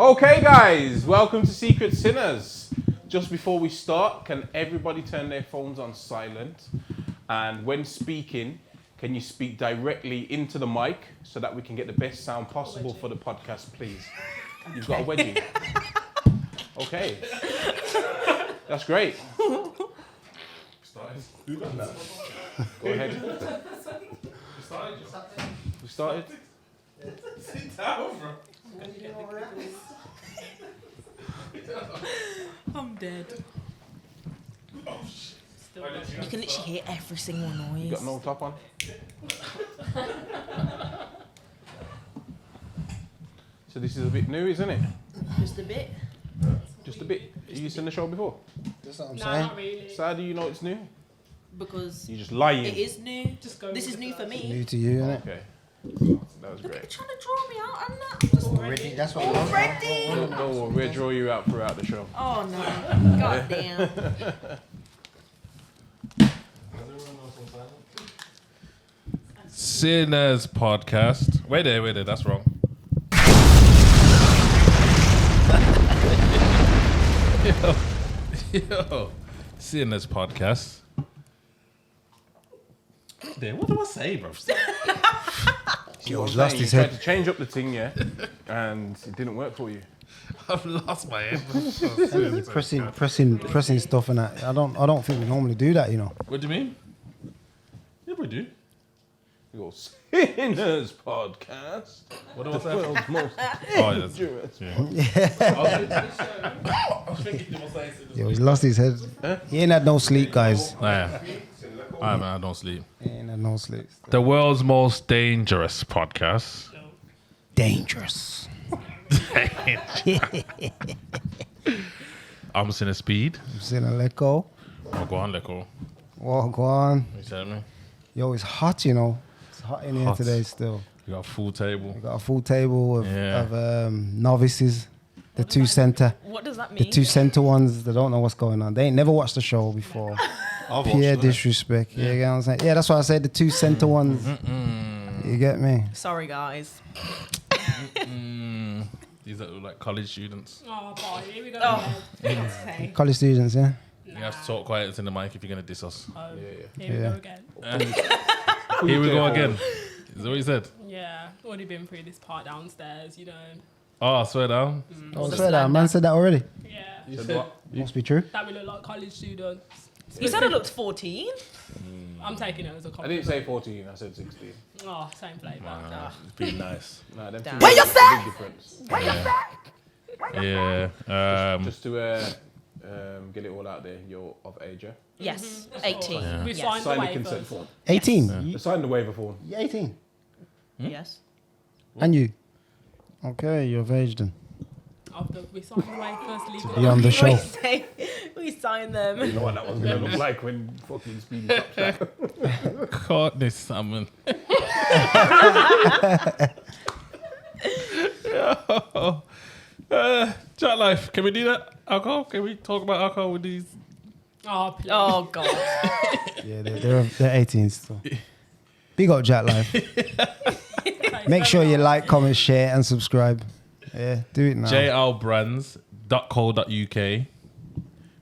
Okay, guys, welcome to Secret Sinners. Just before we start, can everybody turn their phones on silent? And when speaking, can you speak directly into the mic so that we can get the best sound possible for the podcast, please? You've got a wedgie. Okay. That's great. Who done that? Go ahead. We started? Sit down, bro. I'm dead. Oh shit. You can literally hear every single noise. You got no top on? So this is a bit new, isn't it? Just a bit. Just a bit. You seen the show before? That's what I'm No, saying. not really. So how do you know it's new? Because You just lying. it is new. Just go This with is the new for flow. me. New to you, innit? Okay. That was Look, great. you're trying to draw me out and that. Just Already, that's what already. Don't worry, we'll draw you out throughout the show. Oh no. God damn. Sinners podcast. Wait there, that's wrong. yo, Sinners podcast. There, what do I say, bro? Yo, he's You lost his tried head. to change up the thing, yeah, and it didn't work for you. I've lost my head. Pressing stuff and that. I don't think we normally do that, you know. What do you mean? Yeah, we do. Your Sinners podcast. What do I The say? world's most Oh, yes. dangerous. I was thinking you were saying Yo, he's lost his head. He ain't had no sleep, guys. Nah. I don't sleep. He ain't had no sleep. The world's most dangerous podcast. Dangerous. I'm Sinner Speed. I'm seeing a Leko. Oh, go on, Leko. Walk on. You tell me. Yo, it's hot, you know. It's hot in here Hot. today still. You got a full table. We got a full table of, Yeah. novices. The two center. What does that The mean? two center ones, they don't know what's going on. They ain't never watched the show before. Pure disrespect. You get what I'm saying? Yeah, that's why I said the two center ones. You get me? Sorry, guys. These are like college students. Oh boy, here we go Oh. again. Okay. College students, yeah? You have to talk quiet in the mic if you're going to diss us. Oh, Yeah, here we Yeah. go again. Here we go again. Is that what you said? Yeah, already been through this part downstairs, you know. Oh, I swear down. Oh, said that. Man said that already. Yeah, You said what? Must be true. that we look like college students. You said I looked 14. I'm taking it as a I compliment. didn't say 14, I said 16. Oh, same flavour. Be nice. No, them Damn. two What you make a big difference. Yeah. Just to get it all out there, you're of age, yeah? Yes, 18. Yeah. We've Yes. signed Sign the the waiver. consent form. 18. Sign the waiver form. You 18. Yes. And you? Okay, you're of age then. After we signed the waivers, leave Be on the show. We signed them. You know what that was going to look like when fucking Speedy tops that. Caught this salmon. Chat life. Can we do that? Alcohol? Can we talk about alcohol with these? Oh, please. Oh, God. Yeah, they're 18 still. Big up Jatt Life. Make sure you like, comment, share, and subscribe. Yeah, do it now. jlbrands.co.uk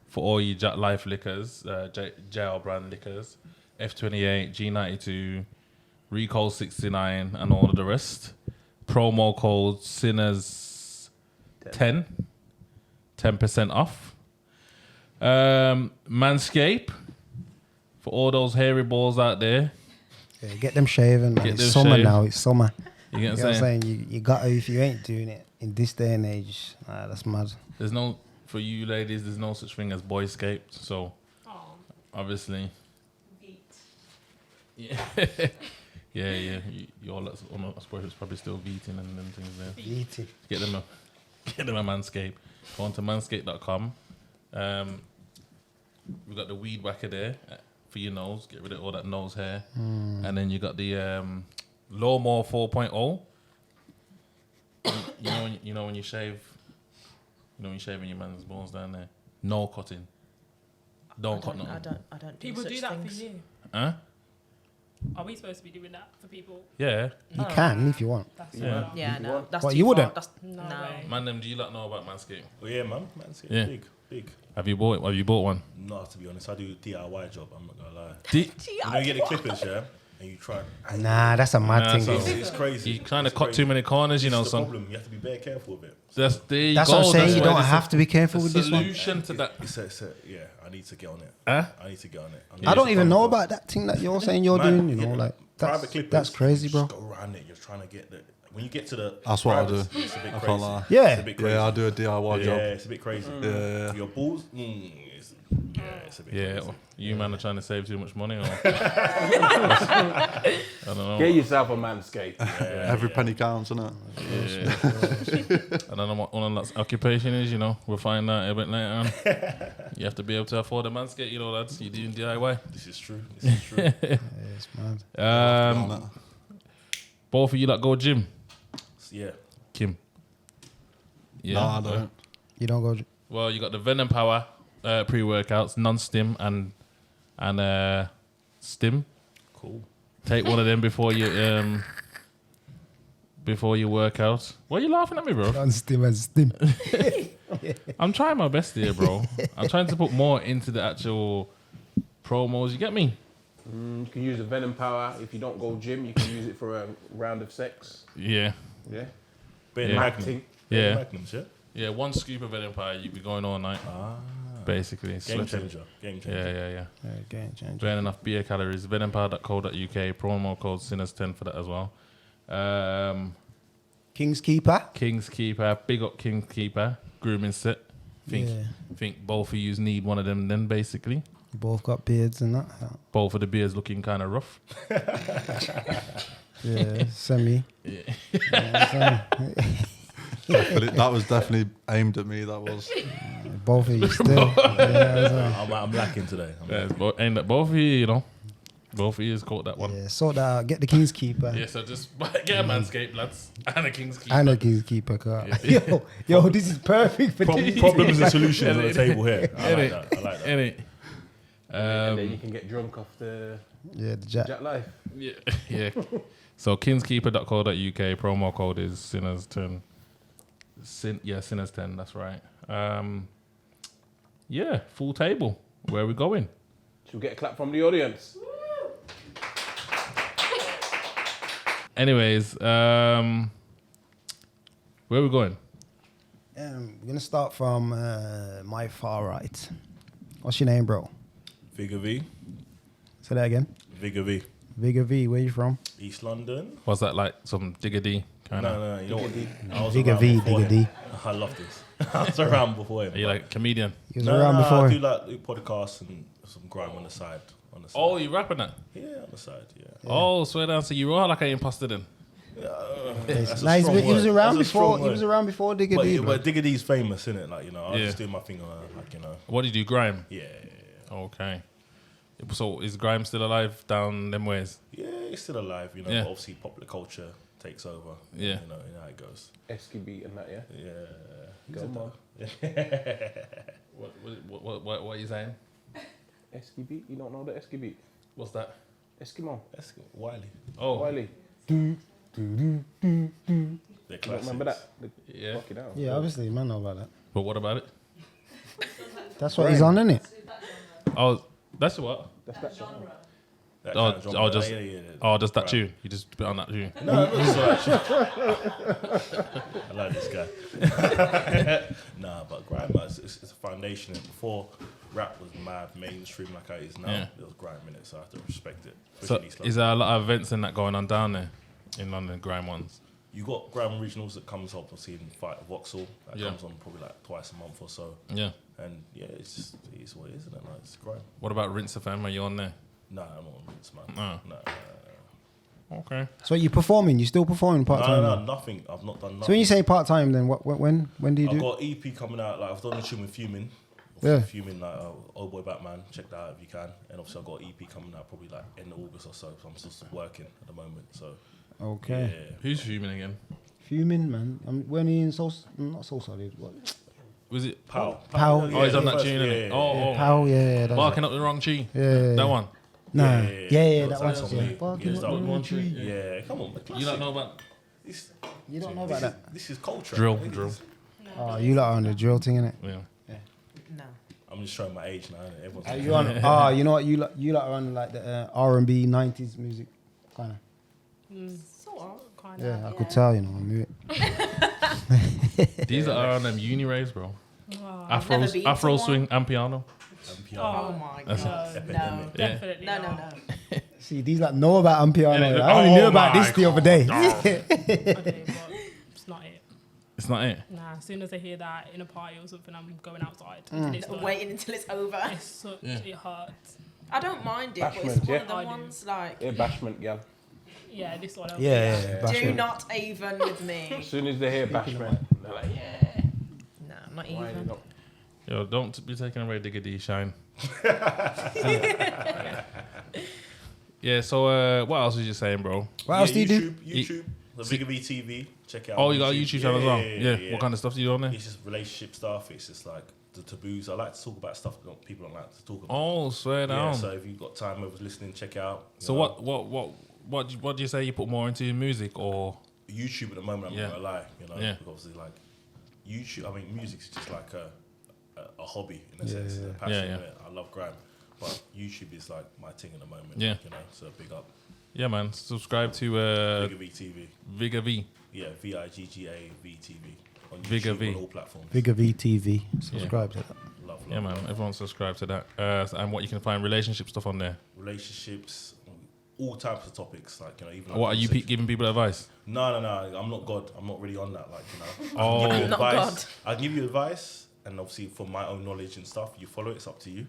for all you Jatt Life liquors, JL brand liquors, F28, G92, Recall 69, and all of the rest. Promo code Sinners10, 10% off. Manscape for all those hairy balls out there. Yeah, get them shaving, man. Get It's them summer shaved. now. It's summer. You get You know what what I'm I'm saying? saying? You got to, if you ain't doing it in this day and age, that's mad. There's no, for you ladies, there's no such thing as boyscape. So Oh, obviously, beat. yeah, yeah. You all, I suppose it's probably still beating and them things there. Eating. Get them a Manscape. Go on to manscape.com. We've got the weed whacker there for your nose. Get rid of all that nose hair. And then you got the lawnmower 4.0. You know when you shave. You know when you're shaving your man's balls down there. No cutting. Don't cut nothing. I don't do People such do that things. for you. Huh? Are we supposed to be doing that for people? Yeah. You can if you want. That's Yeah. not- Yeah, no. That's What, too you far. wouldn't? That's, no. way. Man, them, do you lot know about Manscaped? Oh yeah, man. Manscaped, Yeah. big. Have you bought one? No, to be honest, I do DIY job. I'm not gonna lie. D- You know, you get the clippers, yeah, and you try. Nah, that's a mad Nah, thing. so- bro. It's crazy. you kind of It's cut crazy. too many corners, you know, This is the son. problem. You have to be very careful with it. There you That's go. what I'm saying. You where don't this have to be careful the with this one. solution to that. Yeah, I need to get on it. Huh? I need to get on it. I don't even know about that thing that you're saying you're doing. You know, like private clippers. that's crazy, bro. Just go around it. You're trying to get the. When you get to the. That's what I do. privacy, It's a bit I crazy. can't lie. Yeah. It's a bit crazy. Yeah, I do a DIY Yeah, job. it's a bit crazy. Yeah. Your balls. It's a bit. Yeah, Crazy. you man are trying to save too much money, or I don't know. Get yourself a Manscaped. Every penny counts, innit? I don't know what one of that's occupation is. You know, we'll find out a bit later on. You have to be able to afford a Manscaped, you know, lads. You doing DIY. This is true. This is true. Yeah, it's mad. Both of you that go gym, Yeah. Kim. Yeah. Nah, I don't. You don't go. Well, you got the Venom Power pre-workouts, non-stim and stim. Cool. Take one of them before you work out. Why are you laughing at me, bro? And stim. I'm trying my best here, bro. I'm trying to put more into the actual promos. You get me? You can use the Venom Power. If you don't go gym, you can use it for a round of sex. Yeah. Yeah. Better Yeah. Magnum. Yeah. Magnums, yeah. Yeah, one scoop of Venom Power, you'd be going all night. Basically. Game sweating. changer. Game changer. Yeah. Yeah, game changer. Burn enough beer calories. Venompower.co.uk. Promo code Sinners10 for that as well. King's Keeper. King's Keeper. Big up King's Keeper. Grooming set. Yeah. Think both of you need one of them then, basically. You both got beards and that. Both of the beers looking kind of rough. Yeah, semi. Yeah. That was definitely aimed at me. That was. Both of you still. Yeah, I'm lacking today. Ain't that both of you, you know? Both of you has caught that one. yeah, sort that out. Get the King's Keeper. Yeah, so just get a Manscaped, lads. And a King's Keeper. And a King's Keeper car. Yo, this is perfect for this. Problems and solutions on the table here. I like that. Innit? And then you can get drunk off the Yeah, the Jack. Jack Life. Yeah. So kingskeeper.co.uk, promo code is Sinners10. Sinners10, that's right. Yeah, full table. Where are we going? Should we get a clap from the audience? Anyways, where are we going? We're gonna start from my far right. What's your name, bro? Vigor V. Say that again. Vigor V. Vigor V. Where you from? East London. Was that like some diggity kind of? No. You know what? I was Vigor around V. before Vigor him. D. I love this. I was around before him. Are you like a comedian? He was No, around before. I do like podcasts and some grime on the side. Oh, you rapping that? Yeah, on the side, yeah. Oh, swear down. So you are like an imposter then? That's a Nah, strong he was word. around That's a before. strong He was word. around before Digger D, bro. But Digger D's famous, isn't it? Like, you know, I was Yeah. just doing my thing on, like, you know. What do you do? Grime? Yeah. Okay. So is Grime still alive down them ways? Yeah, it's still alive, you know. Yeah. But obviously, popular culture takes over. Yeah. You know how it goes. Esky beat and that, yeah? Yeah. Go on. What are you saying? Esky beat? You don't know the Esky beat? What's that? Eskimo. That's good. Wiley. Oh, Wiley. They're You don't classics. remember that? yeah. Fucking hell. Yeah, obviously, man, know about that. But what about it? That's what he's on, isn't it? Oh, that's what? That's that genre. That Oh, kind of genre. oh, just- yeah. Oh, just that tune. You just put on that tune. No, it's alright. I like this guy. Nah, but grime, it's a foundation. And before rap was mad mainstream like it is now, Yeah. there was grime in it, so I have to respect it. So Especially East is London. there a lot of events and that going on down there in London, Grime ones? You got grime regionals that comes up, obviously in Vauxhall. That Yeah. comes on probably like twice a month or so. Yeah. And yeah, it's just it is what it is, isn't it? Like, it's grime. What about Rinse FM? Are you on there? Nah, I'm not on Roots, man. No. No. Okay. So you performing? You still performing part time? No, nothing. I've not done nothing. So when you say part time, then when do you I've do? got EP coming out. Like I've done a tune with Fuming. Yeah. Fuming, like Old Boy Batman. Check that out if you can. And obviously I've got EP coming out probably like end of August or so. So I'm just working at the moment. So Okay. yeah. Who's fuming again? Fuming, man. When he in Soul, not Soul Solid. What? Was it? Pow. Pow. Oh, he's on that first- tune, isn't it? yeah. Oh, Pow, yeah, that's barking up the wrong tree. Yeah. That one. Nah. Yeah, That's that one. on Yeah. me. Barking Yeah, up that the one. wrong tree. Yeah, come on. You don't know about This, You don't know about that. this is culture. drill, This drill. is- Oh, you lot are on the drill thing, innit? Yeah. No. I'm just showing my age now. Innit? Everyone's Are you on? Oh, you know what? You lot are on like the R&B 90s music, kind of. Sort of. Kind Yeah, I of. could tell. You know, I knew it. These are on them uni raves, bro. Wow. Afro, Never been to Afro one. swing and piano. Oh my That's god. it. No. Epidemic. Yeah. Definitely. No, not. no. See, these like know about Ampiano. Yeah, I only knew oh about my this the other day. I do, but it's not it. It's not it. Nah, as soon as I hear that in a party or something, I'm going outside. Until it's done. Waiting until it's over. It's such, it hurts. I don't mind it, but Bashment, it's one yeah. of them I do. ones like, Yeah, bashment, girl. Yeah, this one. Yeah. do Bashment. not even with me. As soon as they hear bashment, they're like, yeah. No, not Why are you even. not? Yo, don't be taking away Digga D shine. Yeah, so what else was you saying, bro? What else do you do? YouTube, the Bigger V TV. Check it out. Oh, you got a YouTube channel as well? Yeah. What kind of stuff do you do on there? It's just relationship stuff. It's just like the taboos. I like to talk about stuff that people don't like to talk about. Oh, swear Yeah, down. so if you've got time over listening, check it out. You So know, what do you say you put more into music or? YouTube at the moment, I'm Yeah. not gonna lie, you know, Yeah. because it's like YouTube. I mean, music's just like a hobby in a sense, yeah. a passion. Yeah, yeah. innit? I love grime, but YouTube is like my thing at the moment. Yeah. you know, so big up Yeah, man. Subscribe to Bigger V TV. Vigga V. Yeah, VIGGA VTV on Vigga YouTube V. on all platforms. Bigger VTV. Subscribe to that. Love, Yeah, man. Everyone subscribe to that. And what you can find relationship stuff on there. Relationships, all types of topics. Like, you know, even. What like are you giving people advice? No. I'm not God. I'm not really on that. Like, you know. Oh. I can give you Not advice. God. I give you advice, and obviously from my own knowledge and stuff, you follow it. It's up to you.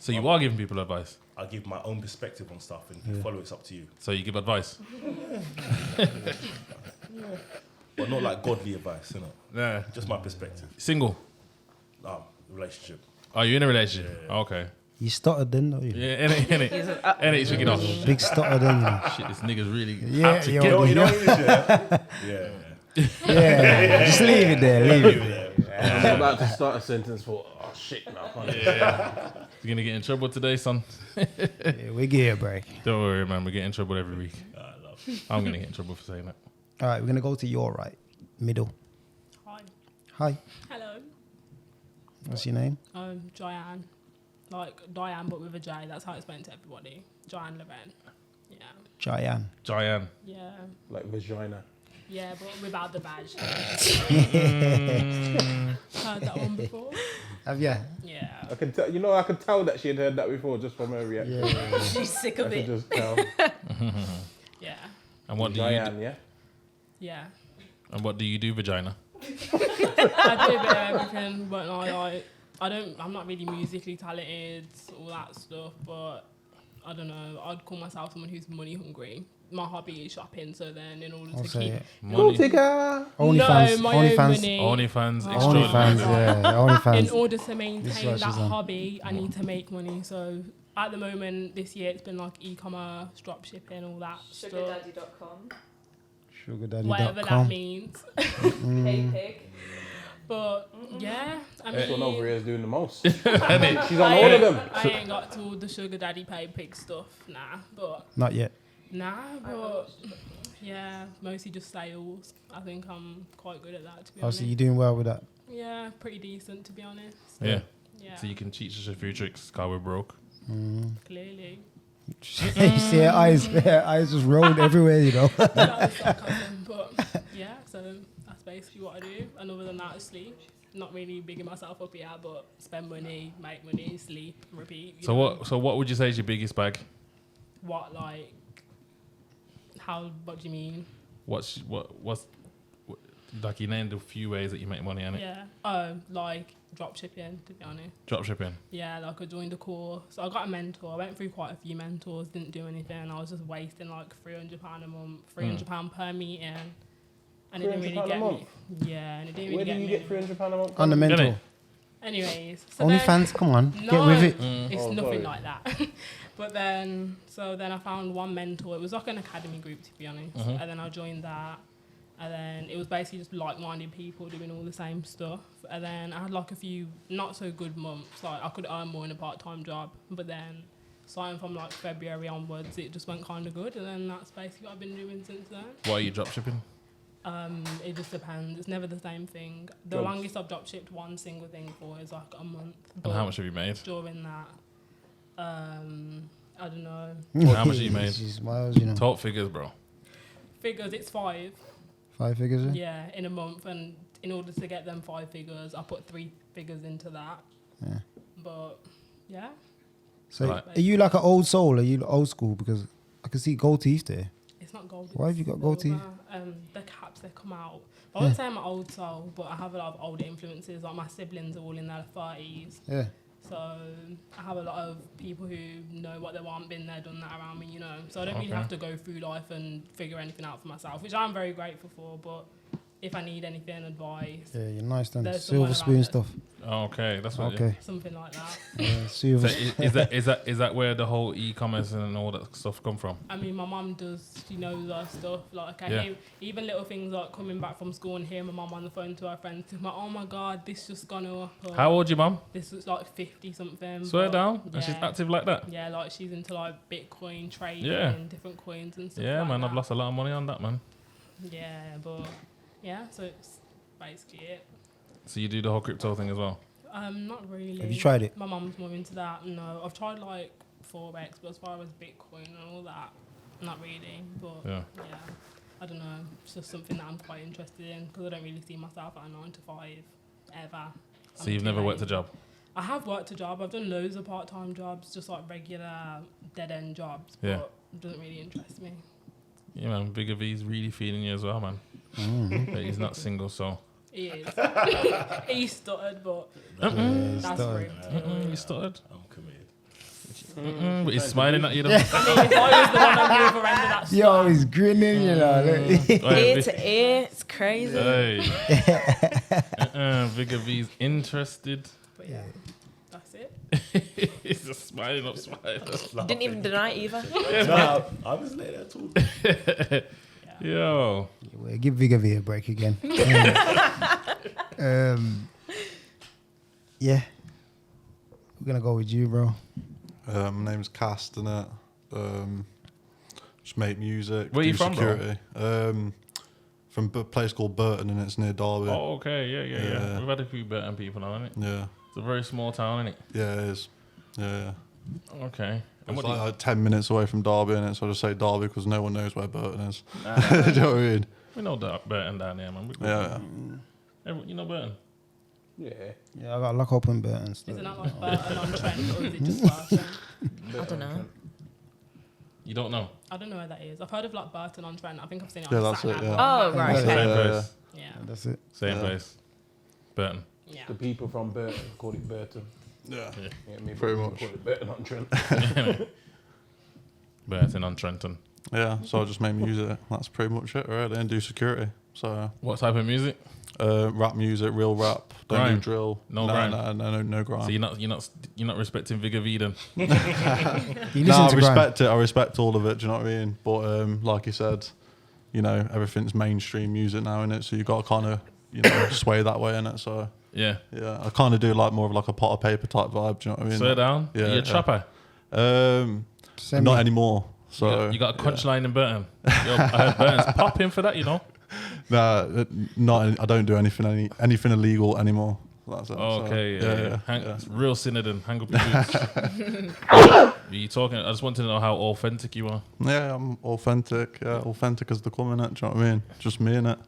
So you are giving people advice. I give my own perspective on stuff, and you follow. It's up to you. So you give advice. But not like godly advice, you know. Yeah. Just my perspective. Single. Relationship. Are you in a relationship? Okay. You stuttered then, don't you? Yeah, and it's freaking off. Big stutter then, you know. Shit, this nigga's really Yeah, out to yo. get You me. know what it is, yeah? Yeah, just leave it there. Leave it there. I'm about to start a sentence for, oh shit, no, I can't. You're gonna get in trouble today, son. Yeah, we give you a break. Don't worry, man. We get in trouble every week. I love. I'm gonna get in trouble for saying that. All right, we're gonna go to your right, middle. Hi. Hi, Hello. what's your name? Diane. Like Diane, but with a J. That's how it's spelled to everybody. Diane Levin. Yeah. Cheyenne. Giant. Yeah. Like vagina. Yeah, but without the badge. Heard that one before? Have you? Yeah. I can tell, you know, I could tell that she had heard that before just from her reaction. Yeah. She's sick I of could it. just tell. Yeah. And what do you do? Diane, yeah? Yeah. And what do you do, vagina? I do a bit of everything, but I'm not really musically talented, all that stuff, but I don't know, I'd call myself someone who's money hungry. My hobby is shopping, so then in order I'll to say keep... it. Money. OnlyFans. my own OnlyFans. money. OnlyFans. OnlyFans. Extraordinary. Yeah. In OnlyFans. order to This is maintain what that she's on. hobby, I need to make money. So at the moment, this year, it's been like e-commerce, drop shipping, all that stuff. Sugardaddy.com. Whatever that Sugardaddy.com. means. Hey pig. But yeah, I This one over mean, here is doing the most. She's on all of them. I ain't got to all the sugar daddy pay pig stuff, but Not yet. yeah, mostly just sales. I think I'm quite good at that, to be Obviously, honest. you're doing well with that. Yeah, pretty decent, to be honest. Yeah. Yeah, So you can teach us a few tricks, cause we're broke. clearly. You see her eyes just rolled everywhere, you know. That was sarcasm, but yeah, so that's basically what I do. And other than that, I sleep. Not really bigging myself up here, but spend money, make money, sleep, repeat. you know. So what would you say is your biggest bag? What, like, what do you mean? What's like you named a few ways that you make money on it. Yeah. Like drop shipping, to be honest. Drop shipping. Yeah, like I joined a course. So I got a mentor. I went through quite a few mentors, didn't do anything. I was just wasting like £300 a month, £300 per meeting. And it didn't really £300 a get month? me. Yeah, and it didn't Where really do you get get £300 a month? On the Get mental. it? Anyways. So then- OnlyFans, come on. No, Get with it. it's Oh, nothing sorry. like that. But then I found one mentor. It was like an academy group, to be honest. And then I joined that. And then it was basically just like-minded people doing all the same stuff. And then I had like a few not so good months. Like I could earn more in a part-time job. But then starting from like February onwards, it just went kind of good. And then that's basically what I've been doing since then. What are you drop shipping? It just depends. It's never the same thing. The Jobs. longest I've drop shipped one single thing for is like a month. And how much have you made? During that, I don't know. How much have you made? She smiles, you know. Talk figures, bro. Figures, it's 5. 5 figures, yeah? Yeah, in a month, and in order to get them 5 figures, I put 3 figures into that. Yeah. But yeah, So, Right. are you like an old soul? Are you old school? Because I can see gold teeth there. it's not gold. Why have it's you got gold silver. The caps, they come out. I wouldn't say I'm an old soul, but I have a lot of older influences. Like my siblings are all in their 30s. Yeah. So I have a lot of people who know what they want, been there, done that around me, you know. So I don't really Okay. have to go through life and figure anything out for myself, which I'm very grateful for. But if I need anything, advice, Yeah, you're nice then. There's Silver someone spoon around stuff. Okay, that's what. Okay. something like that. Yeah, So silver. is that where the whole e-commerce and all that stuff come from? I mean, my mum does, she knows our stuff. Like, I Yeah. hear even little things like coming back from school and hearing my mum on the phone to her friends. I'm like, oh my God, this just gone up. Or How old you, mum? This was like 50 something. Swear but down, and yeah. she's active like that. Yeah, like she's into like Bitcoin trading Yeah. and different coins and stuff. Yeah, like man, that. I've lost a lot of money on that, man. Yeah, but yeah, so it's basically it. So you do the whole crypto thing as well? Not really. Have you tried it? My mum's more into that. No, I've tried like Forex, but as far as Bitcoin and all that, not really. But Yeah. yeah, I don't know. It's just something that I'm quite interested in because I don't really see myself at a 9 to 5 ever. So I'm you've too never worked a lazy. job? I have worked a job. I've done loads of part-time jobs, just like regular dead-end jobs. Yeah. But it doesn't really interest me. Yeah, man, Bigger V's really feeling you as well, man. But he's not single, so. He is. He stuttered, but Yeah, that's stuttered. rude. You started. I'm committed. But he's smiling at you, though. I mean, if I was the one on the other end of that Yo, stuff, he's grinning, you know. look. Ear to ear, it's crazy. Hey. Bigger V's interested. but yeah, that's it. He's just smiling up, smiling. Didn't even deny it either. Nah, I was late there too. Yo. Well, give Vigor V a break again. Yeah. We're going to go with you, bro. My name's Cast, innit? Just make music. Where do you from, bro? security. From a place called Burton, and it's near Derby. Oh, okay. Yeah. Yeah. We've had a few Burton people on, innit? Yeah, It's a very small town, innit? yeah, it is. Yeah. Okay. And It's what do like 10 minutes away from Derby, innit? So I just say Derby because no one knows where Burton is. Do you know what I mean? we know Burton down there, man. Yeah. You know Burton? Yeah. Yeah, I got lock up in Burton. Is it not like Burton on Trent or is it just Burton? I don't know. You don't know? I don't know where that is. I've heard of like Burton on Trent. I think I've seen it Yeah, on that's Sat it, Nav. yeah. Oh, right. Yeah. Same Okay. place. Yeah. That's it. Same Yeah. place. Burton. Yeah. The people from Burton call it Burton. Yeah. Yeah, maybe Pretty we much. call it Burton on Trent. Burton on Trenton. Yeah, so I just make music. That's pretty much it, really. And do security. So, What type of music? rap music, real rap. Don't Grime? do drill. No grime? No grime. So you're not respecting Vigor V then? You No, listen I to grime. respect it. I respect all of it. Do you know what I mean? But like you said, you know, everything's mainstream music now, innit? So you got to kind of, you know, sway that way, innit? So Yeah. yeah, I kind of do like more of like a pot of paper type vibe. Do you know what I mean? Swear down. Yeah, You're a yeah. trapper. Send Not me- anymore. So You got a punch line in Burton. I heard Burton's popping for that, you know. nah, not. I don't do anything illegal anymore. That's it. Okay, So, yeah. yeah. It's real Synodon. Hang up your boots. Are you talking? I just wanted to know how authentic you are. Yeah, I'm authentic. Yeah, authentic as the coming, innit? Do you know what I mean? Just me, innit?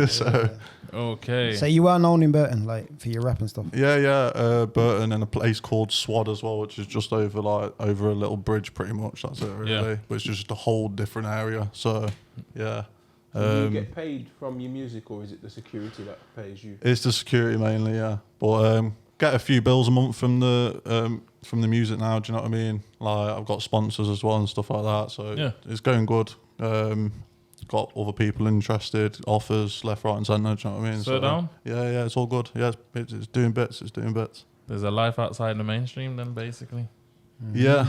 So Okay. So you were known in Burton, like, for your rap and stuff? yeah. Burton and a place called Swad as well, which is just over a little bridge, pretty much. That's it, really. Yeah. But it's just a whole different area. So yeah. Do you get paid from your music, or is it the security that pays you? It's the security mainly, yeah. But get a few bills a month from the music now. Do you know what I mean? Like I've got sponsors as well and stuff like that. So Yeah. it's going good. Got other people interested, offers left, right, and centre. Do you know what I mean? Slow down. Yeah, it's all good. Yeah, it's doing bits. It's doing bits. There's a life outside the mainstream, then basically. Yeah.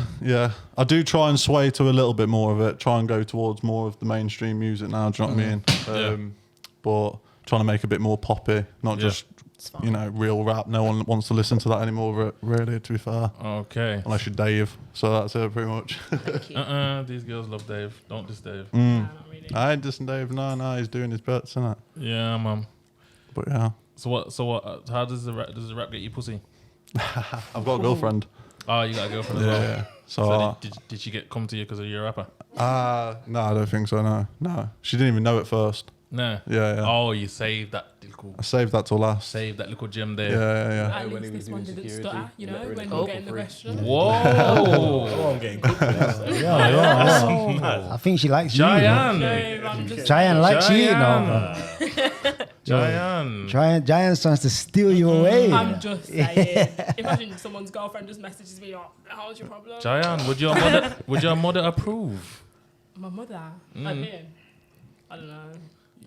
I do try and sway to a little bit more of it. Try and go towards more of the mainstream music now. Do you know what I mean? But trying to make a bit more poppy, not Yeah. just It's fine. you know, real rap. No one wants to listen to that anymore, really, to be fair. Okay. Unless you're Dave. So that's it, pretty much. Thank you. These girls love Dave. Don't diss Dave. Nah, not really. I ain't dissing Dave. No, he's doing his bits, isn't it? Yeah, man. But yeah. So what? How does the rap get you pussy? I've got a girlfriend. Oh, you got a girlfriend as Yeah, well. yeah. So So, did she come to you because of your rapper? no, I don't think so, no. She didn't even know it first. No. Yeah. Oh, you saved that little, I saved that till last. saved that little gem there. Yeah. At when least he was this one doing didn't security, stutter, you know, let her when go you're for getting the free. question. Whoa, Oh, I'm getting good. I think she likes you. Giant, No, I'm just Giant likes you, you know. Giant. Giant's trying to steal you away. I'm just saying. Imagine someone's girlfriend just messages me, like, how's your problem? Giant, would your mother approve? My mother. Like him. I don't know.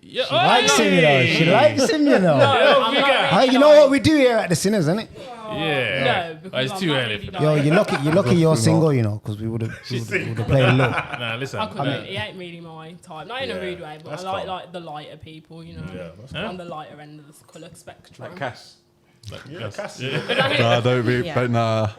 Yeah, She likes him, you know. She likes him, you know. I'm not Hey, really you know like- what we do here at the Sinners, isn't it? Yeah. No, because It's I'm too not early really for like- Yo, you're lucky you're single, you know, because we would have played a little. Nah, listen. I couldn't. He ain't really my type. Not in a Yeah, rude way, but that's I like calm. like the lighter people, you know. Yeah, that's Huh? On the lighter end of the colour spectrum. Like Cass. Yeah, Cass. Nah, don't be. Yeah. But nah.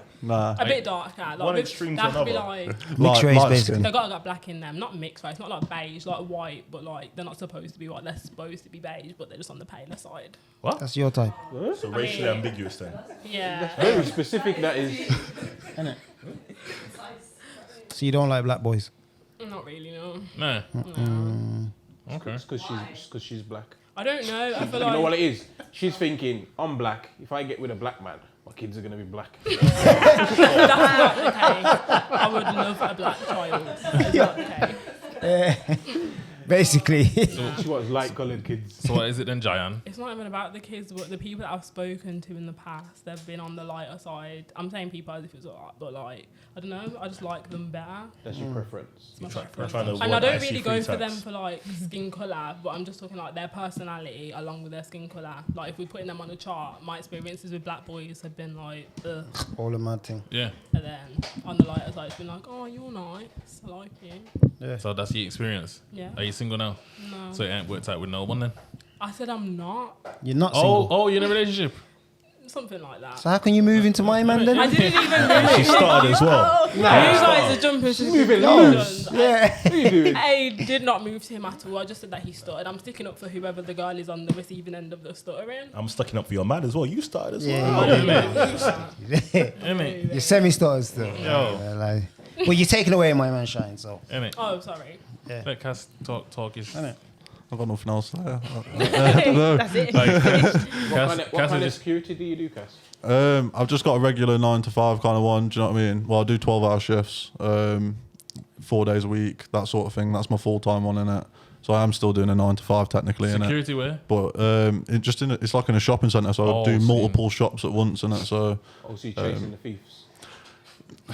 A bit darker. Like One with- extreme they to have to be another. like Mixed race, light basically. skin. they gotta got black in them, not mixed race, not like beige, like white, but like they're not supposed to be white. They're supposed to be beige, but they're just on the paler side. That's your type. So racially ambiguous then. Yeah. Very specific, that is. So you don't like black boys? Not really, no. Nah. No. Okay. It's because she's black. I don't know. I feel You know what like it is? She's thinking, I'm black. If I get with a black man, my kids are going to be black. that's not the case. I would love a black child. That's not the case. Basically. She wants light-coloured kids. So what is it then, Giant? It's not even about the kids, but the people that I've spoken to in the past, they've been on the lighter side. I'm saying people as if it's alright, but like, I don't know, I just like them better. That's your preference. It's my Trying preference. to avoid And I don't IC really free go for tax. them for like skin colour, but I'm just talking like their personality along with their skin colour. Like if we're putting them on a chart, my experiences with black boys have been like, ugh. All of my thing. Yeah. And then on the lighter side, it's been like, oh, you're nice, I like you. So that's your experience. Yeah. Are you single now? No. So it ain't worked out with no one then? I said I'm not. You're not single. Oh, you're in a relationship. Something like that. So how can you move into my man I then? didn't even know. She started as well. You guys are jumping to Moving conclusions. Yeah. What are you doing? I did not move to him at all. I just said that he stuttered. I'm sticking up for whoever the girl is on the receiving end of the stuttering. I'm sticking up for your man as well. You started as Yeah. well. Innit? You're semi-started still. Yo. Yeah, like, well, you're taking away my man shine, so. Innit? Oh, sorry. Let Cass talk his. Innit? I've got nothing else to say. I don't know. That's it. What kind of security do you do, Cass? I've just got a regular 9 to 5 kind of one. Do you know what I mean? Well, I do 12-hour shifts, 4 days a week, that sort of thing. That's my full-time one, innit? So I am still doing a 9 to 5 technically, innit? Security where? But it's like in a shopping centre, so I Oh, do seen. multiple shops at once, innit? So Oh, so you're chasing the thieves.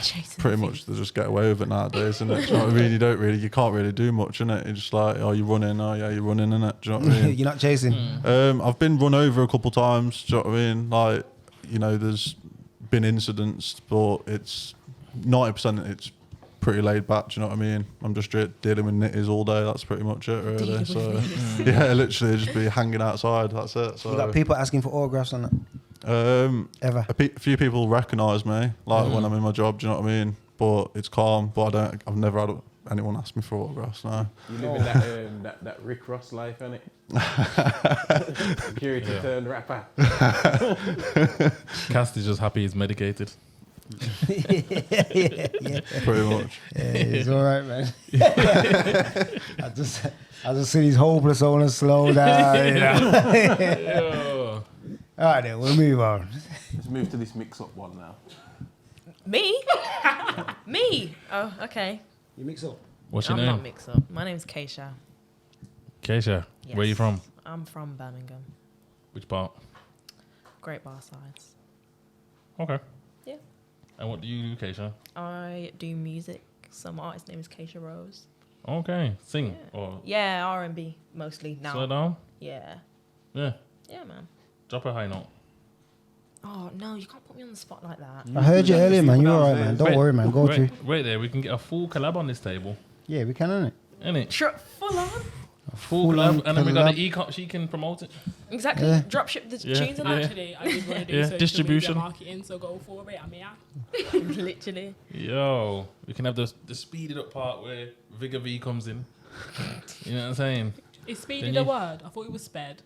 Chasing pretty much they just get away with it nowadays, innit? Do you know what I mean? You can't really do much, innit? You're just like, oh, you're running, oh yeah, you're running, innit? Do you know what I mean? You're not chasing. I've been run over a couple times. Do you know what I mean? Like, you know, there's been incidents, but it's 90%. It's pretty laid back. Do you know what I mean? I'm just dealing with nitties all day. That's pretty much it, really. Dealing So with yeah, literally just be hanging outside. That's it. So You got people asking for autographs on it. Ever? a few people recognise me, like when I'm in my job. Do you know what I mean? But it's calm. But I've never had anyone ask me for autographs. No. You live in that Rick Ross life, innit? Security turned rapper. Cass is just happy he's medicated. Pretty much. Yeah, it's all right, man. I just see these hopeless owners slow down. You know? Yo. All right, then we'll move on. Let's move to this mix-up one now. Me? Me? Oh, okay. You mix up. What's your I'm name? not mixed up. My name's Keisha. Keisha. Where are you Yes. from? I'm from Birmingham. Which part? Great Bar Sides. Okay. Yeah. And what do you do, Keisha? I do music. So my artist name is Keisha Rose. Okay. Sing Yeah. or Yeah, R&B mostly now. slow down? Yeah. Yeah. Yeah, man. Drop a high note. Oh, no, you can't put me on the spot like that. I heard you earlier, man. You're all right, man. Don't worry, man. Go through. Wait there. We can get a full collab on this table. Yeah, we can, innit? Innit? Sure, full on. Full collab, and then we got the e-com. She can promote it. Exactly. Yeah. Drop ship the Yeah. tunes and Yeah. Actually, I did want to do Yeah, social distribution. media marketing, so go for it. I'm here. that. Literally. Yo, we can have the speeded up part where Vigor V comes in. You know what I'm saying? Is speedy Then the you- word? I thought it was sped.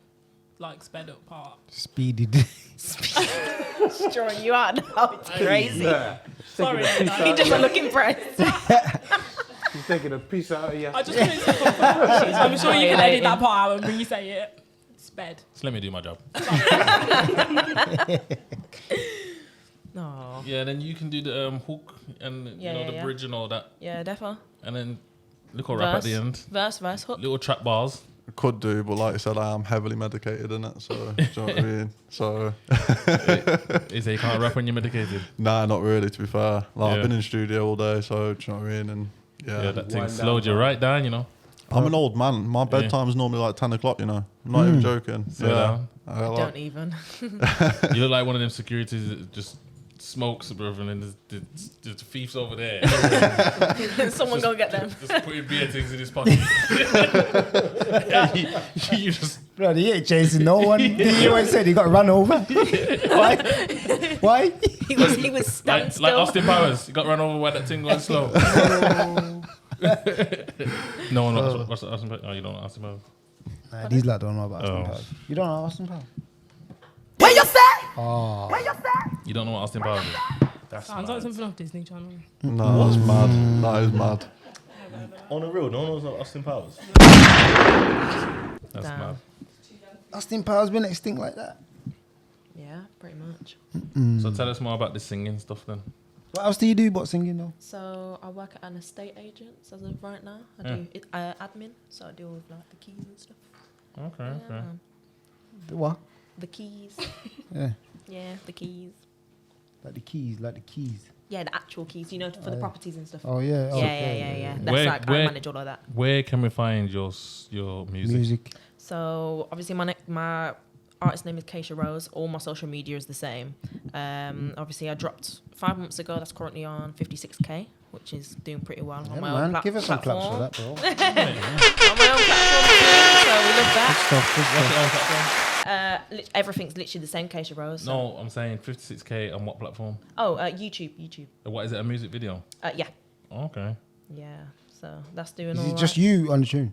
Like sped up part. Speedy. Drawing you out now. It's crazy. Sorry. He doesn't look impressed. She's taking a piece out of you. I just wanted to confirm. I'm sure you can edit that part out when you say it. Sped. Just let me do my job. No. Yeah, then you can do the hook and Yeah, the yeah. bridge and all that, Yeah, defo. and then little rap at the end, Verse, hook. little trap bars. I could do, but like I said, I am heavily medicated in it, so do you know what I mean? So Is you can't rap when you're medicated. nah, not really. To be fair, like Yeah. I've been in studio all day, so do you know what I mean? And Yeah, that thing Wind slowed down, you man. right down, you know. I'm an old man. My bedtime's normally like 10 o'clock. You know, I'm not even joking. Slow down. I like- Don't even. You look like one of them securities that just smokes, bro, and then there's thieves over there. Someone go get them. Just putting beer things in his pocket. you just Bro, he ain't chasing no one. He always said he got run over. Why? Why? He was standing like still. Austin Powers. You got run over by that thing going slow. No one knows what's Austin Powers. Oh, you don't know Austin Powers. Nah, these lads don't know about Austin Oh. Powers. You don't know Austin Powers? Where you say? Oh. You don't know what Austin Powers is. That's Sounds like something off Disney Channel. No, that's mad. That is mad. On the real, no one knows Austin Powers. That's Damn. mad. Austin Powers been extinct like that? Yeah, pretty much. So tell us more about the singing stuff then. What else do you do but singing though? So I work at an estate agent as of right now. I Yeah. do admin, so I deal with like the keys and stuff. Okay, Yeah, okay. man. The what? The keys. Yeah. Yeah, the keys. Like the keys. Yeah, the actual keys, you know, for the properties and stuff. Oh yeah. Yeah. That's Where- like where- I manage all of that. Where can we find your music? Music. So obviously my artist name is Keisha Rose. All my social media is the same. Obviously I dropped 5 months ago. That's currently on 56k, which is doing pretty well Yeah, on my own man. Give us some claps for platform. that, bro. On my own platform, too, so we love that. Stuff, good What's stuff. it on platform? Everything's literally the same, Keisha Rose. So. No, I'm saying 56k on what platform? Oh, YouTube. What is it? A music video? Yeah. Okay. Yeah. So that's doing Is all it right. just you on the tune?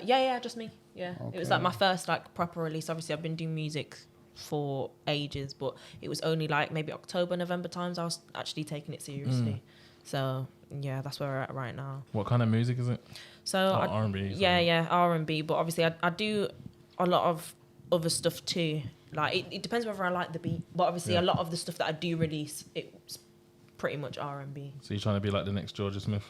Yeah, just me. Yeah. It was Okay. like my first like proper release. Obviously, I've been doing music for ages, but it was only like maybe October, November times I was actually taking it seriously. So yeah, that's where we're at right now. What kind of music is it? So Oh, R&B, so- yeah, R&B. But obviously, I do a lot of other stuff too. Like it depends whether I like the beat. But obviously, Yeah. a lot of the stuff that I do release, it's pretty much R&B. So you're trying to be like the next Georgia Smith?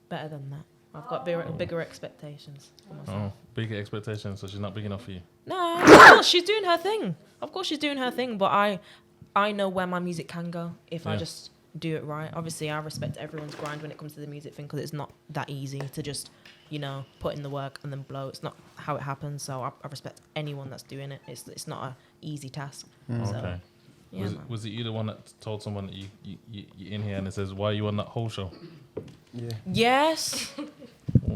Better than that. I've got bigger expectations for myself. Oh, bigger expectations. So she's not big enough for you. No, of course she's doing her thing. Of course she's doing her thing. But I know where my music can go if I Yeah. just do it right. Obviously, I respect everyone's grind when it comes to the music thing because it's not that easy to just, put in the work and then blow. It's not how it happens. So I respect anyone that's doing it. It's not an easy task. So, Okay. yeah, man. Was it you the one that told someone that you're in here and it says, why are you on that whole show? Yeah. Yes.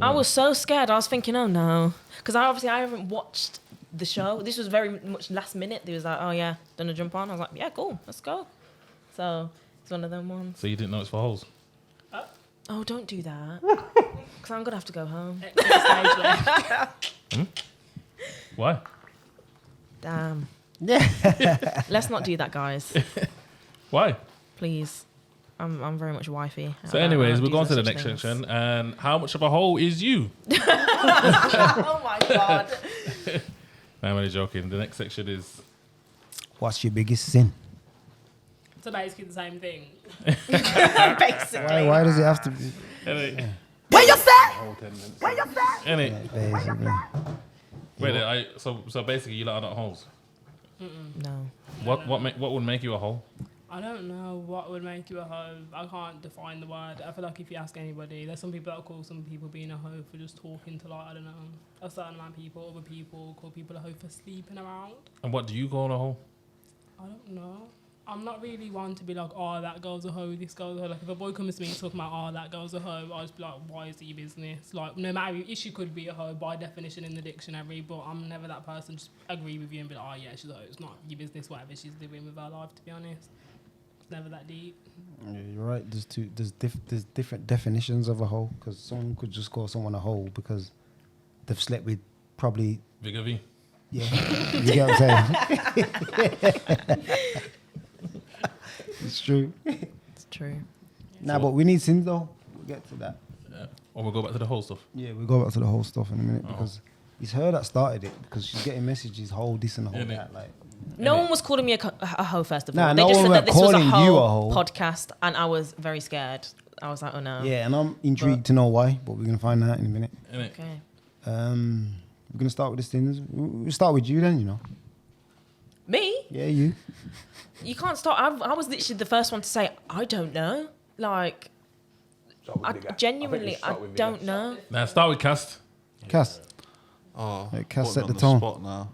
I was so scared. I was thinking, oh no. Because I haven't watched the show. This was very much last minute. They was like, oh yeah, gonna jump on. I was like, yeah, cool, let's go. So it's one of them ones. So you didn't know it's for hoes? Oh, don't do that. Because I'm gonna have to go home. Stage left. Why? Damn. Yeah. Let's not do that, guys. Why? Please. I'm very much wifey. So anyways, we're going to the next section. And how much of a hoe is you? Oh my god. I'm only joking. The next section is... What's your biggest sin? So basically the same thing. Basically. Why does it have to be? Any, Where you say? any, Basically. wait, so basically you lot are not hoes. No. What would make you a hoe? I don't know what would make you a hoe. I can't define the word. I feel like if you ask anybody, there's some people that call some people being a hoe for just talking to, like, I don't know, a certain amount of people. Other people call people a hoe for sleeping around. And what do you call a hoe? I don't know. I'm not really one to be like, oh, that girl's a hoe, this girl's a hoe. Like, if a boy comes to me and talking about, oh, that girl's a hoe, I'll just be like, why is it your business? Like, no matter if she could be a hoe by definition in the dictionary, but I'm never that person. Just agree with you and be like, oh, yeah, she's a hoe. It's not your business, whatever she's doing with her life, to be honest. It's never that deep. Yeah, you're right. There's different definitions of a hoe, because someone could just call someone a hoe because they've slept with probably. Bigger V. Yeah, you get what I'm saying? It's true. It's true. Nah, but we need sins though. We'll get to that. Yeah. Or we'll go back to the whole stuff. Yeah, we'll go back to the whole stuff in a minute Oh. because it's her that started it, because she's getting messages, whole this and whole Innit? that. Like, No one was calling me a hoe, first of all. Nah, They no just one said that were this was a calling you a hoe hoe. podcast, and I was very scared. I was like, oh no. yeah, and I'm intrigued to know why, but we're gonna find out in a minute. Innit? Okay. We're gonna start with the sins. We'll start with you then. You know. Me? Yeah, you. You can't start. I was literally the first one to say, I don't know. Like, genuinely, I don't know. Now start with Cast. Cass. Oh, Yeah, Cass put set me the on tone. spot now.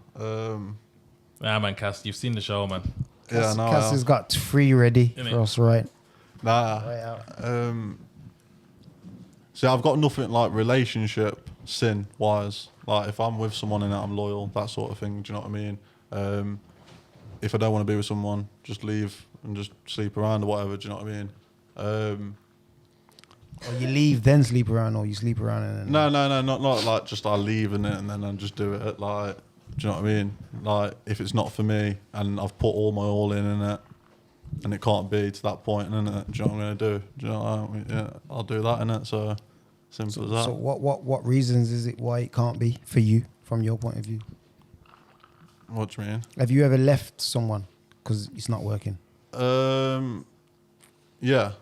Nah, man, Cast, you've seen the show, man. Yeah, no, Cass has got 3 ready Innit? for us, right? nah. Right out. See, I've got nothing like relationship sin wise. Like if I'm with someone and I'm loyal, that sort of thing. Do you know what I mean? If I don't want to be with someone, just leave and just sleep around or whatever. Do you know what I mean? Or you leave, then sleep around, or you sleep around and then. No, not like just I leave and then I just do it. Like, do you know what I mean? Like if it's not for me and I've put all my all in it, and it can't be to that point, and do you know what I'm gonna do? Do you know what I mean? Yeah, I'll do that in it. So simple as that. So what reasons is it why it can't be for you from your point of view? What do you mean? Have you ever left someone because it's not working? Yeah.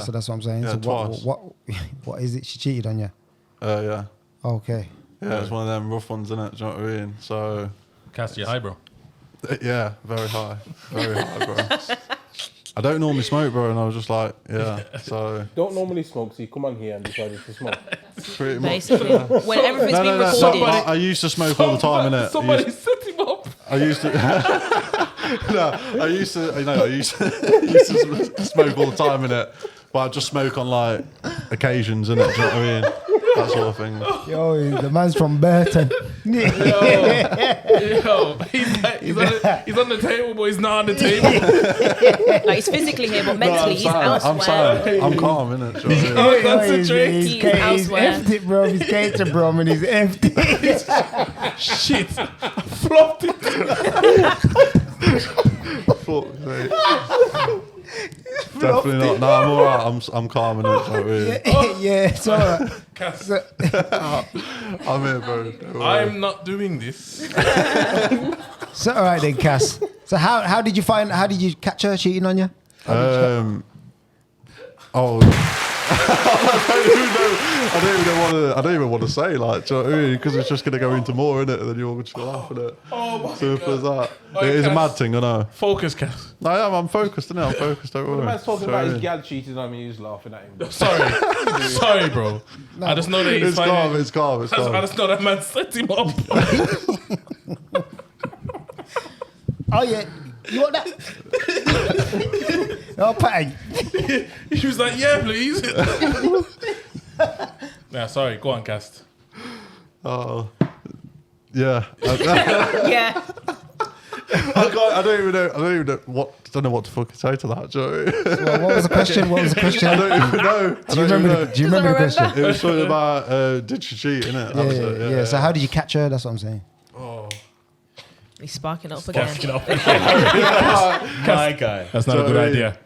So that's what I'm saying. Yeah, so twice. what is it? She cheated on you? Yeah. Okay. Yeah, it's one of them rough ones, innit? Do you know what I mean? So, Cast, you're high, bro. yeah, very high. Very high, bro. I don't normally smoke, bro, and I was just like, yeah. So, Don't normally smoke, so you come on here and decided to smoke. pretty much. Basically, when everything's been recorded. Somebody, I used to smoke all the time, innit? Somebody set him up. I used to. No, I used to smoke all the time, innit? But I just smoke on like occasions, innit? Do you know what I mean? That sort of thing. Yo, the man's from Burton. Yo, he's on the table, but he's not on the table. Like, he's physically here, but mentally he's I'm elsewhere. I'm calm, innit? Do you know what I mean? Concentrate. He's He is elsewhere. effed it, bro. He's catered, bro, and he's empty. Shit. Flopped it. Fuck's sake. Definitely not. No, I'm alright. I'm calm, innit? Do you know what I mean? Yeah, it's alright. Cast, I'm here, bro. Don't worry. I'm not doing this. So alright then, Cass. So how did you catch her cheating on you? I don't even want to say, like, do you know what I mean? Because it's just going to go into more, innit? And then you're all just going to laugh at it. Oh my Simple as that. Oh, It is a Cass. mad thing, I know. Focus, Cast. No, I'm focused, innit? I'm focused, don't The worry. man's talking Do you know about what I his mean? gal cheating on me, he was laughing at him. Sorry, bro. I just know that he's It's calm, finding. it's calm, it's I calm. just know that man set him up. Oh yeah, you want that? No, Patty. He was like, yeah, please. Nah, sorry. Go on, Cast. Oh, yeah. Yeah. I don't even know what to fucking say to that, do you know what I mean? Well, what was the question? What was the question? I don't even know. Do you remember the question? It was something about, did she cheat, innit? That was it, Yeah. So how did you catch her? That's what I'm saying. He's sparking up again. My guy. That's not a good idea.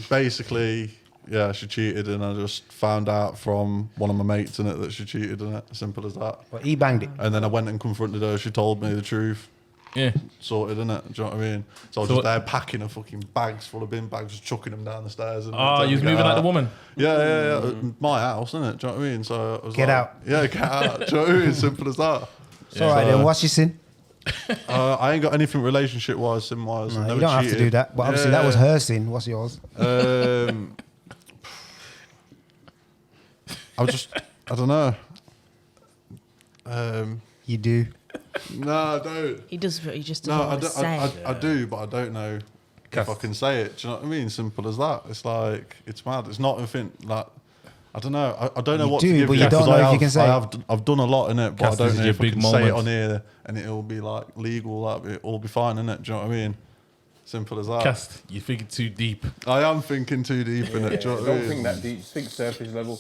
Basically, yeah, she cheated, and I just found out from one of my mates in it that she cheated in it. Simple as that. Well, he banged it. And then I went and confronted her. She told me the truth. Yeah. Sorted, innit? Do you know what I mean? So I was So just there packing her fucking bags full of bin bags, just chucking them down the stairs. And Oh, telling you me was to get moving like out. the woman. Yeah. My house, innit? Do you know what I mean? So I was Get like, out. Yeah, get out. Do you know what I mean? Simple as that. So alright then, what's your sin? I ain't got anything relationship wise, sin wise. No, you don't have to do that. But obviously that was her sin. What's yours? I don't know. You do. No, I don't. He does, but he just No, doesn't I, want to do, say. I do, but I don't know if I can say it. Do you know what I mean? Simple as that. It's like, it's mad. It's not anything like, I don't know. I don't know You what do, to give but you. you don't 'cause know I if have, you can say I've done a lot in it, but Cass, I don't this is know your if I big can say it moment. on here and it'll be like legal. Like it'll be fine, innit? Do you know what I mean? Simple as that. Cast, you think too deep. I am thinking too deep in it. Do you know what I Don't mean? think that deep. Just think surface level.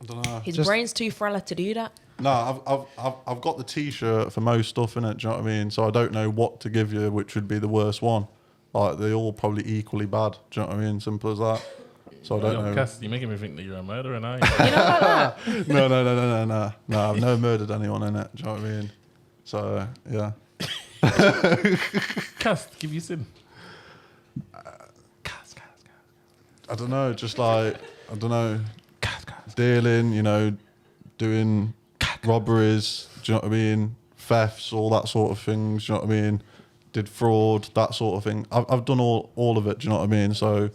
I don't know. His Just- brain's too frail to do that. No, I've got the T-shirt for most stuff in it. Do you know what I mean? So I don't know what to give you, which would be the worst one. Like they're all probably equally bad. Do you know what I mean? Simple as that. So I don't know. Cass, you're making me think that you're a murderer now. No. I've never murdered anyone in it. Do you know what I mean? So yeah. Cass, give you sin. I don't know. Just like I don't know. Dealing, you know, doing robberies. Do you know what I mean? Thefts, all that sort of things. Do you know what I mean? Did fraud, that sort of thing. I've done all of it. Do you know what I mean? So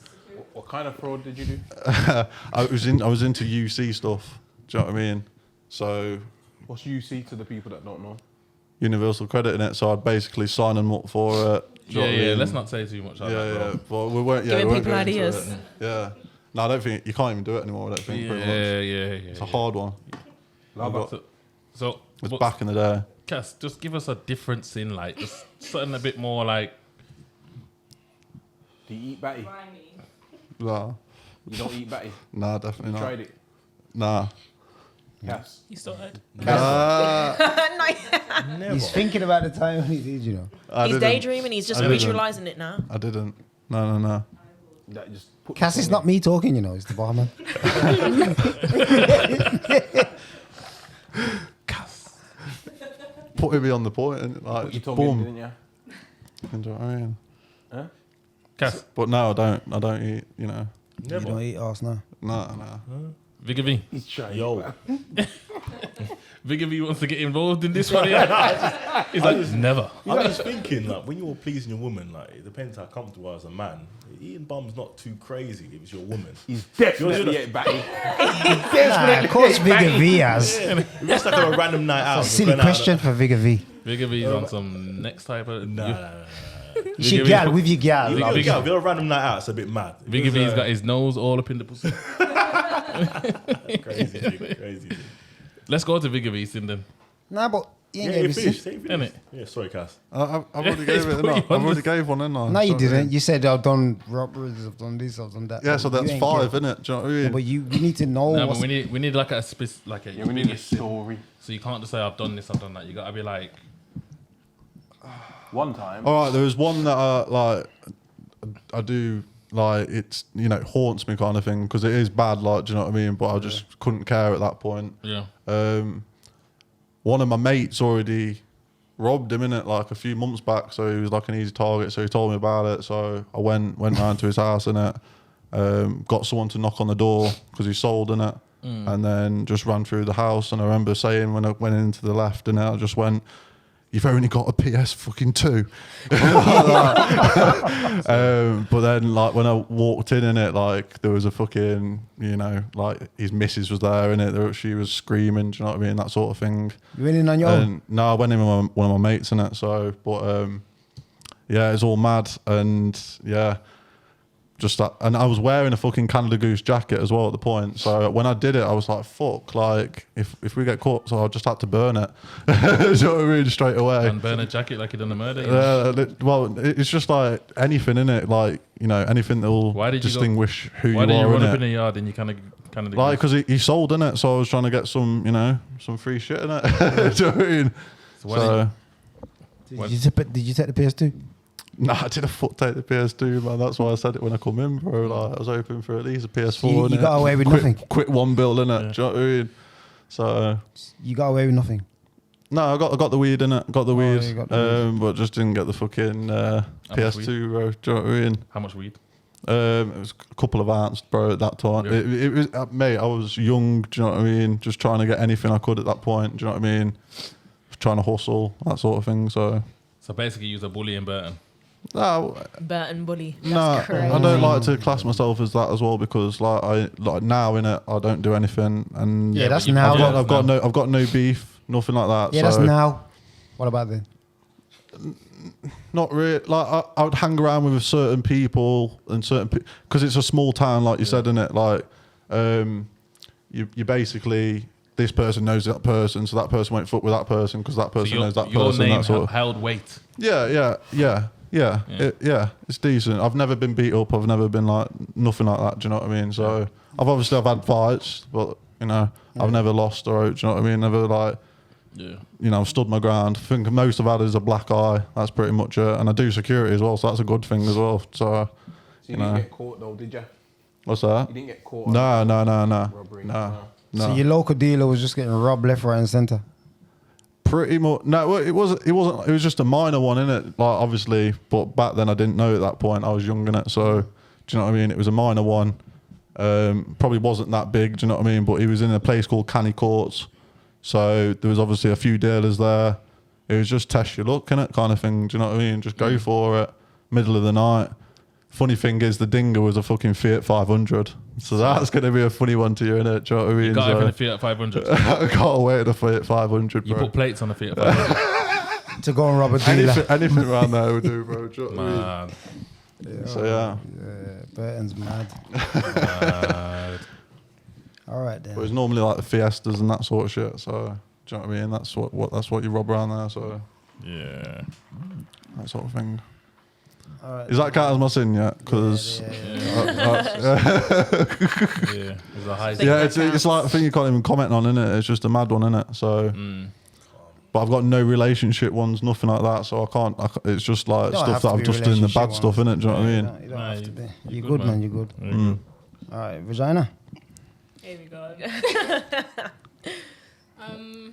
What kind of fraud did you do? I was into UC stuff. Do you know what I mean? So What's UC to the people that don't know? universal credit in it. So I'd basically sign them up for it. Do you know what I mean? Let's not say too much. Like Yeah, that, yeah. bro. But we weren't. Yeah, Giving we weren't people going into ideas. it. Yeah. No, I don't think you can't even do it anymore. I don't think. Pretty much. Yeah. It's a hard one. So, It was but back in the day. Cass, just give us a difference in like just something a bit more like. Do you eat batty? Nah, You don't eat batty. nah, definitely You not. tried it. Nah. Cass. You started. He's thinking about the time when he did, you know. I He's didn't. daydreaming. He's just I didn't. visualizing it now. I didn't. No. That just put Cass, the it's phone not me talking, you know. It's the barman. Putting me on the point and in. like You just told me, boom. didn't you? You know what I mean? Huh? Cass, But no, I don't eat. You know. You don't eat arse now. Nah. Vigor V. He's trying. Yo, Vigor V wants to get involved in this one. Yeah. He's like, never. I was thinking like when you're pleasing your woman, like it depends how comfortable as a man. Eating bum's not too crazy if it's your woman. He's definitely You're- ate batty. Nah, of course, Vigor V has. If it's like on a random night out, Silly going out on question for Vigor V. Vigor V's on some next type of. Nah. You should gal with your gal. If Big- you're a random night out, it's a bit mad. Vigor V's got his nose all up in the pussy. Crazy. Let's go to Vigor V, then. Nah, but he ain't Yeah, gave you me finished. shit. You Innit? finished. Yeah, sorry, Cass. I've already gave it. put you I've on already the- gave one, didn't I? No, you So, didn't. You said I've done robberies, I've done this, I've done that. Yeah, so But that's you ain't 5, get- innit? Do you know what I Yeah, mean? but you need to know No, what's but we need like a Yeah, we need a biggest sin. story. So you can't just say I've done this, I've done that. You gotta be like, One time. All right, there was one that I do like it's haunts me kind of thing because it is bad, like, do you know what I mean? But I just couldn't care at that point. yeah. One of my mates already robbed him in it like a few months back, so he was like an easy target. So he told me about it. So I went round to his house in it, got someone to knock on the door because he sold in it, and then just ran through the house. And I remember saying when I went into the left, and I just went, "You've only got a PS fucking 2." But then, like, when I walked in it, like, there was a fucking, like, his missus was there in it. She was screaming, do you know what I mean? That sort of thing. You went in on your own? And no, I went in with one of my mates in it. So, but yeah, it's all mad, and yeah, just that. And I was wearing a fucking Canada Goose jacket as well at the point. So when I did it, I was like, "Fuck!" Like, if we get caught, so I just had to burn it. Do you know what I mean? Straight away. And burn a jacket like you done a murder. Well, it's just like anything in it, like anything that will Why did you go- distinguish who Why you did you are run in up it. in the yard and you kind of Like, because he sold in it, so I was trying to get some, some free shit in it. Do you know what I mean? So why So, Did you take the PS2? nah, I did a foot take the PS2, man. That's why I said it when I come in, bro. Like, I was hoping for at least a PS4. You innit? got away with Quick- nothing. Quick one bill in it. Do you know what I mean? So, You got away with nothing. no, I got the weed in it. Got the weed, you got the weed. but just didn't get the fucking PS2, bro. Do you know what I mean? How much weed? It was a couple of ants, bro, at that time. Yeah. It was, mate, I was young, do you know what I mean? Just trying to get anything I could at that point, do you know what I mean? Trying to hustle, that sort of thing, so. So basically, you was a bully in Burton. No, Burton bully. That's no, crazy. I don't like to class myself as that as well because, like now in it, I don't do anything, and Yeah, that's but you- now. I've Yeah, got now. no beef. nothing like that. Yeah, so that's now. What about then? not really. Like I would hang around with certain people and certain because it's a small town, like you said, isn't it? Like you basically. This person knows that person, so that person won't fuck with that person because that person knows that your person. name That sort of. held weight. Yeah. It's decent. I've never been beat up. I've never been like nothing like that. Do you know what I mean? So I've had fights, but I've never lost or do you know what I mean? Never like, I've stood my ground. I think most I've had is a black eye. That's pretty much it. And I do security as well, so that's a good thing as well. So you didn't get caught though, did you? What's that? You didn't get caught. No. Robbery. No. So your local dealer was just getting robbed left, right, and centre. Pretty much. No, it wasn't. It was just a minor one, innit? Like obviously, but back then I didn't know at that point. I was young in it, so do you know what I mean? It was a minor one. Probably wasn't that big. Do you know what I mean? But he was in a place called Canny Courts, so there was obviously a few dealers there. It was just test your luck, innit, kind of thing. Do you know what I mean? Just go for it. Middle of the night. Funny thing is, the Dinger was a fucking Fiat 500. So that's going to be a funny one to you, innit? Do you know what I mean? You got even a Fiat 500. I can't wait to Fiat 500, bro. You put plates on the Fiat 500. To go and rob a dealer. Anything around there would do, bro. Do you know what I mean? Man. So, yeah. Burton's mad. All right, then. But it's normally like the Fiestas and that sort of shit. So, do you know what I mean? That's what you rob around there. So, Yeah. that sort of thing. All right. Is that count as my sin yet? Because There's a high. it's like a thing you can't even comment on, innit? It's just a mad one, innit? So, but I've got no relationship ones, nothing like that. So I can't. It's just like You don't stuff have that to I've be just doing the bad relationship stuff, ones. innit? Do you know what I mean? You don't have to be. you're You're good, good, man. man. You're good. All right, vagina. Here we go.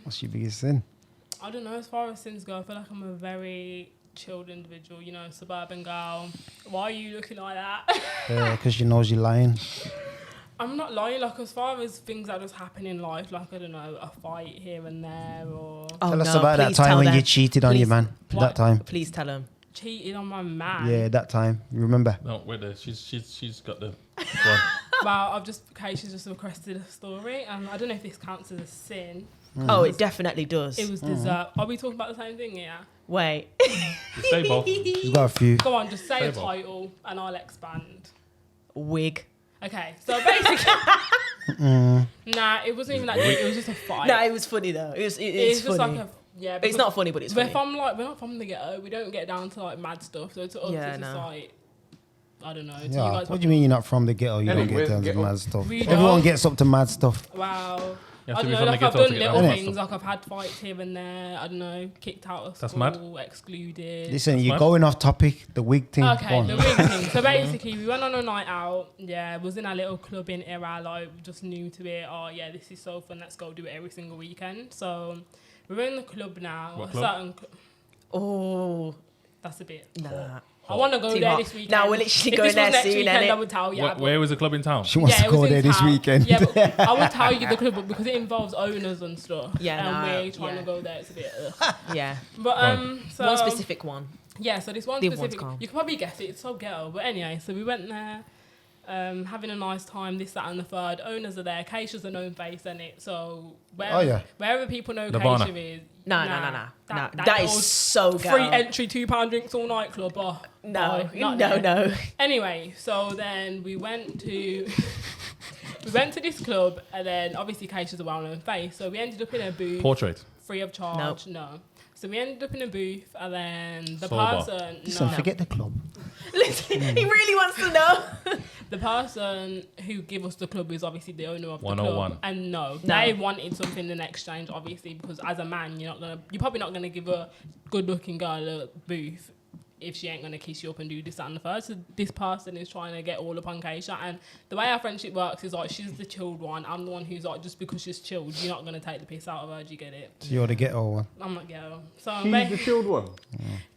What's your biggest sin? I don't know. As far as sins go, I feel like I'm a very chilled individual. Suburban girl. Why are you looking like that? Because she knows you're lying. I'm not lying. Like, as far as things that just happen in life, like, I don't know, a fight here and there, or Tell us about that time when you cheated on your man. What? That time. Please tell him. cheating on my man. Yeah, that time. You remember? No, wait there. She's got the one. Well, she's just requested a story, and I don't know if this counts as a sin. Oh, it definitely does. It was deserved. Are we talking about the same thing? Yeah. Wait. Just say both. She's got a few. Go on, just say Say a both. title, and I'll expand. Wig. Okay, so basically, nah, it wasn't even that deep. It was just a fight. No, it was funny though. It's just funny. like yeah. It's not funny, but it's funny. We're not from the ghetto. We don't get down to like mad stuff. So to us, Yeah, it's just no. like, I don't know. To you Yeah. guys, What do you mean you're not from the ghetto? You don't Anyway, get down to ghetto. mad stuff. We Everyone don't. gets up to mad stuff. Wow. You I have to don't be know, from the like I've ghetto done to get little that things, stuff. like I've had fights here and there, I don't know, kicked out of That's school, mad. excluded. Listen, you're mad. going off topic. The wig thing. Go Okay, on. the wig thing. So basically, we went on a night out. Yeah, was in our little club in Era, like just new to it. Oh yeah, this is so fun. Let's go do it every single weekend. So we're in the club now. What a club? certain Oh, that's a bit. nah. I want to go Too there hot. this weekend. Now we're literally if going this there was next soon, weekend, innit? I would tell you. Where was the club in town? She wants to it go was in there this town. weekend. Yeah, but I would tell you the club, but because it involves owners and stuff. Yeah, and nah, we're trying yeah. to go there. It's a bit. Ugh. Yeah. But so One specific one. Yeah, so this one The other specific, one's calm. you can probably guess it, it's so ghetto. But anyway, so we went there, having a nice time, this, that and the third. Owners are there. Keisha's a known face, isn't it? So wherever people know Nirvana. Keisha is. No. That little is so free ghetto. entry, £2 drinks all night club. Oh, No, not there. no. Anyway, so then we went to this club, and then obviously Keisha's a well-known face, so we ended up in a booth. Portrait. Free of charge. No. So we ended up in a booth, and then the Sober. person. Listen, no. forget the club. Listen, he really wants to know. The person who gave us the club is obviously the owner of the 101. club, and No. they wanted something in exchange, obviously, because as a man, you're probably not gonna give a good-looking girl a booth if she ain't gonna kiss you up and do this, that, and the third. So this person is trying to get all up on Keisha, and the way our friendship works is like she's the chilled one. I'm the one who's like, just because she's chilled, you're not gonna take the piss out of her. Do you get it? So you're the ghetto one. I'm not ghetto. So She's the chilled one.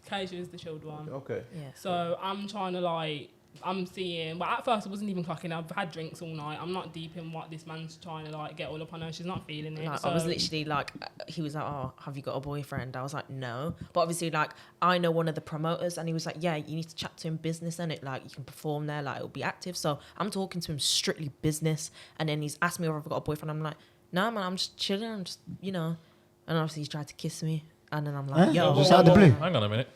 Keisha is the chilled one. Okay. Yeah. So I'm trying to I'm seeing, but at first I wasn't even clocking. I've had drinks all night. I'm not deep in what this man's trying to get all up on her. She's not feeling it. Like, so I was literally like, he was like, "Oh, have you got a boyfriend?" I was like, "No," but obviously, like, I know one of the promoters, and he was like, "Yeah, you need to chat to him business, and it like you can perform there, like it'll be active." So I'm talking to him strictly business, and then he's asked me if I've got a boyfriend. I'm like, "No, man, I'm just chilling. I'm just, And obviously he tried to kiss me. And then I'm like, yo. Just out of the blue. Hang on a minute.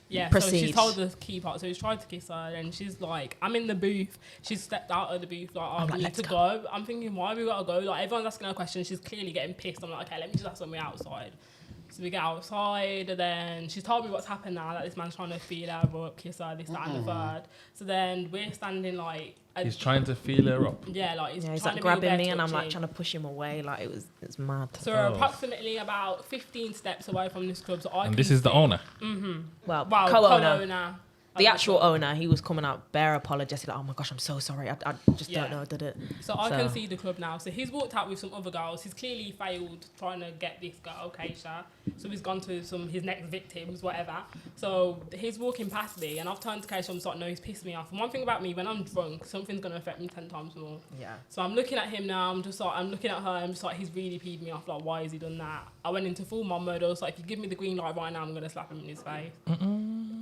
Yeah, so Proceed. she's told the key part. So he's tried to kiss her, and she's like, I'm in the booth. She's stepped out of the booth, like, I'm we like, need let's to go. I'm thinking, why we gotta go? Like, everyone's asking her questions. She's clearly getting pissed. I'm like, okay, let me just ask somebody outside. So we get outside, and then she's told me what's happened now, that this man's trying to feel her up, kiss her, this, that, and the third. So then we're standing like... He's trying to feel her up. Yeah, like he's Yeah, he's trying like to be grabbing there me, and I'm touching. like trying to push him away. Like it's mad. So we're approximately about 15 steps away from this club. So I And can this is the see- owner. Well, Wow, co-owner. co-owner. The actual owner, he was coming out bare apologetic, like, oh my gosh, I'm so sorry. I just Yeah. don't know, did it? So I can see the club now. So he's walked out with some other girls. He's clearly failed trying to get this girl, Keisha. So he's gone to his next victims, whatever. So he's walking past me, and I've turned to Keisha and I'm like, no, he's pissed me off. And one thing about me, when I'm drunk, something's going to affect me 10 times more. Yeah. So I'm looking at him now. I'm looking at her. I'm just like, he's really peed me off. Like, why has he done that? I went into full mom mode. I was like, if you give me the green light right now, I'm going to slap him in his face.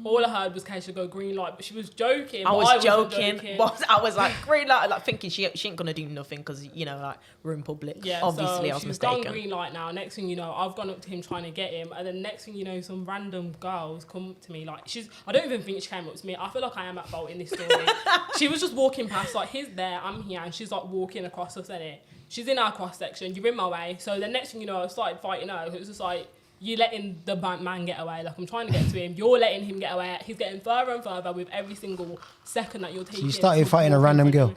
All I heard was Keisha go green light, but she was joking. I but was wasn't joking. But I was like, green light, like thinking she ain't gonna do nothing because, you know, like we're in public. Yeah, Obviously, so I was she's mistaken. gone green light now. Next thing you know, I've gone up to him trying to get him, and then next thing you know, some random girls come up to me. Like I don't even think she came up to me. I feel like I am at fault in this story. She was just walking past, like he's there, I'm here, and she's like walking across us, innit? She's in our cross section. You're in my way. So the next thing you know, I started fighting her. It was just like, you letting the man get away. Like, I'm trying to get to him. You're letting him get away. He's getting further and further with every single second that you're taking. So you started fighting a random girl?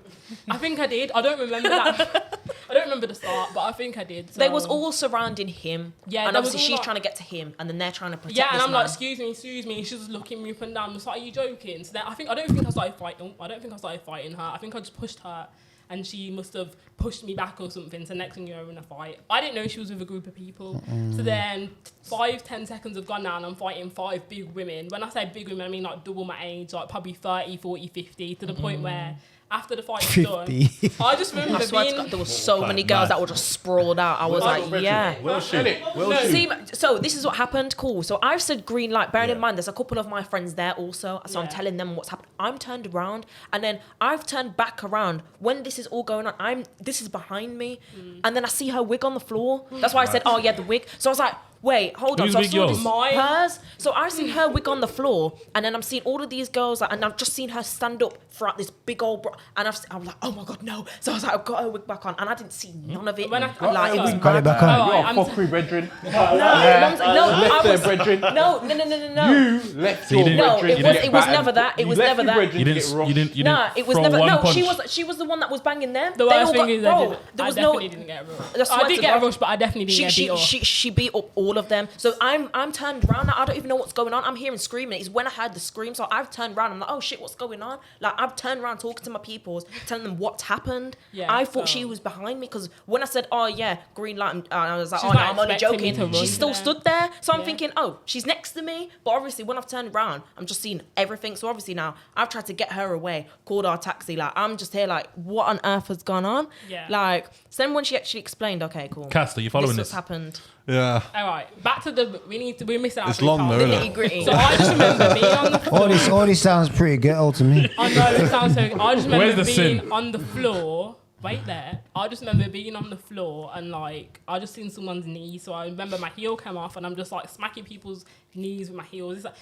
I think I did. I don't remember that. I don't remember the start, but I think I did. So. They was all surrounding him. Yeah, and there was obviously all she's like- trying to get to him, and then they're trying to protect Yeah, and this I'm man. like, excuse me. She's just looking me up and down. I'm just like, are you joking? So then I don't think I started fighting. I don't think I started fighting her. I think I just pushed her, and she must have pushed me back or something. So next thing you know, we're in a fight. I didn't know she was with a group of people. So then 5-10 seconds have gone now, and I'm fighting 5 big women. When I say big women, I mean like double my age, like probably 30, 40, 50, to the point where after the fight was done, 50. I just remember I swear to being... God, there was so Like many girls mad. that were just sprawled out. I was like, yeah. Will she? Innit? Will No. she? See, so this is what happened. Cool. So I've said green light. Bearing in Yeah. mind, there's a couple of my friends there also. So I'm Yeah. telling them what's happened. I'm turned around, and then I've turned back around. When this is all going on, this is behind me, and then I see her wig on the floor. That's why I said, oh yeah, the wig. So I was like, wait, hold on. Whose So I wig saw yours? this Mine. hers. So I've seen her wig on the floor, and then I'm seeing all of these girls, like, and I've just seen her stand up throughout this big old and I'm like, oh my God, no. So I was like, I've got her wig back on, and I didn't see none of it. When I- Like, it was Got it mad. back on. Oh, You are I'm- fuckery, brethren. No, I Left there, was, brethren. no. You left So you your didn't- No, brethren it to was- get it was battered. never that. It You was left never your that. brethren You to didn't. get rocked. You didn't. You Nah, didn't. it was throw never. one No, punch. she was the one that was banging them. The They worst all thing got, is bro, there I was no. definitely didn't get I rushed. swear I did to get God. rushed, but I definitely didn't get beat off. She beat up all of them. So I'm turned around. I don't even know what's going on. I'm hearing screaming. It's when I heard the scream. So I've turned around. I'm like, oh shit, what's going on? Like I've turned around talking to my peoples, telling them what's happened. Yeah, I thought so- she was behind me because when I said, oh yeah, green light, I was like, She's oh no, not I'm only expecting me joking. to run She still there. stood there. So I'm Yeah. thinking, oh, she's next to me. But obviously when I've turned around, I'm just seeing everything. So obviously now I've tried to get her away, called our taxi. Like I'm just here like, what on earth has gone on? Yeah. Like, so then when she actually explained, okay, cool. Cass, are you following This this? what's happened. Yeah. All right, back to the. We're missing out. It's three long parts. though, The innit? nitty gritty. So I just remember being on the floor. All this sounds pretty ghetto to me. I know it sounds so. I just remember Where's the being sin? on the floor. Wait there. I just remember being on the floor and like I just seen someone's knee. So I remember my heel came off and I'm just like smacking people's knees with my heels. It's like,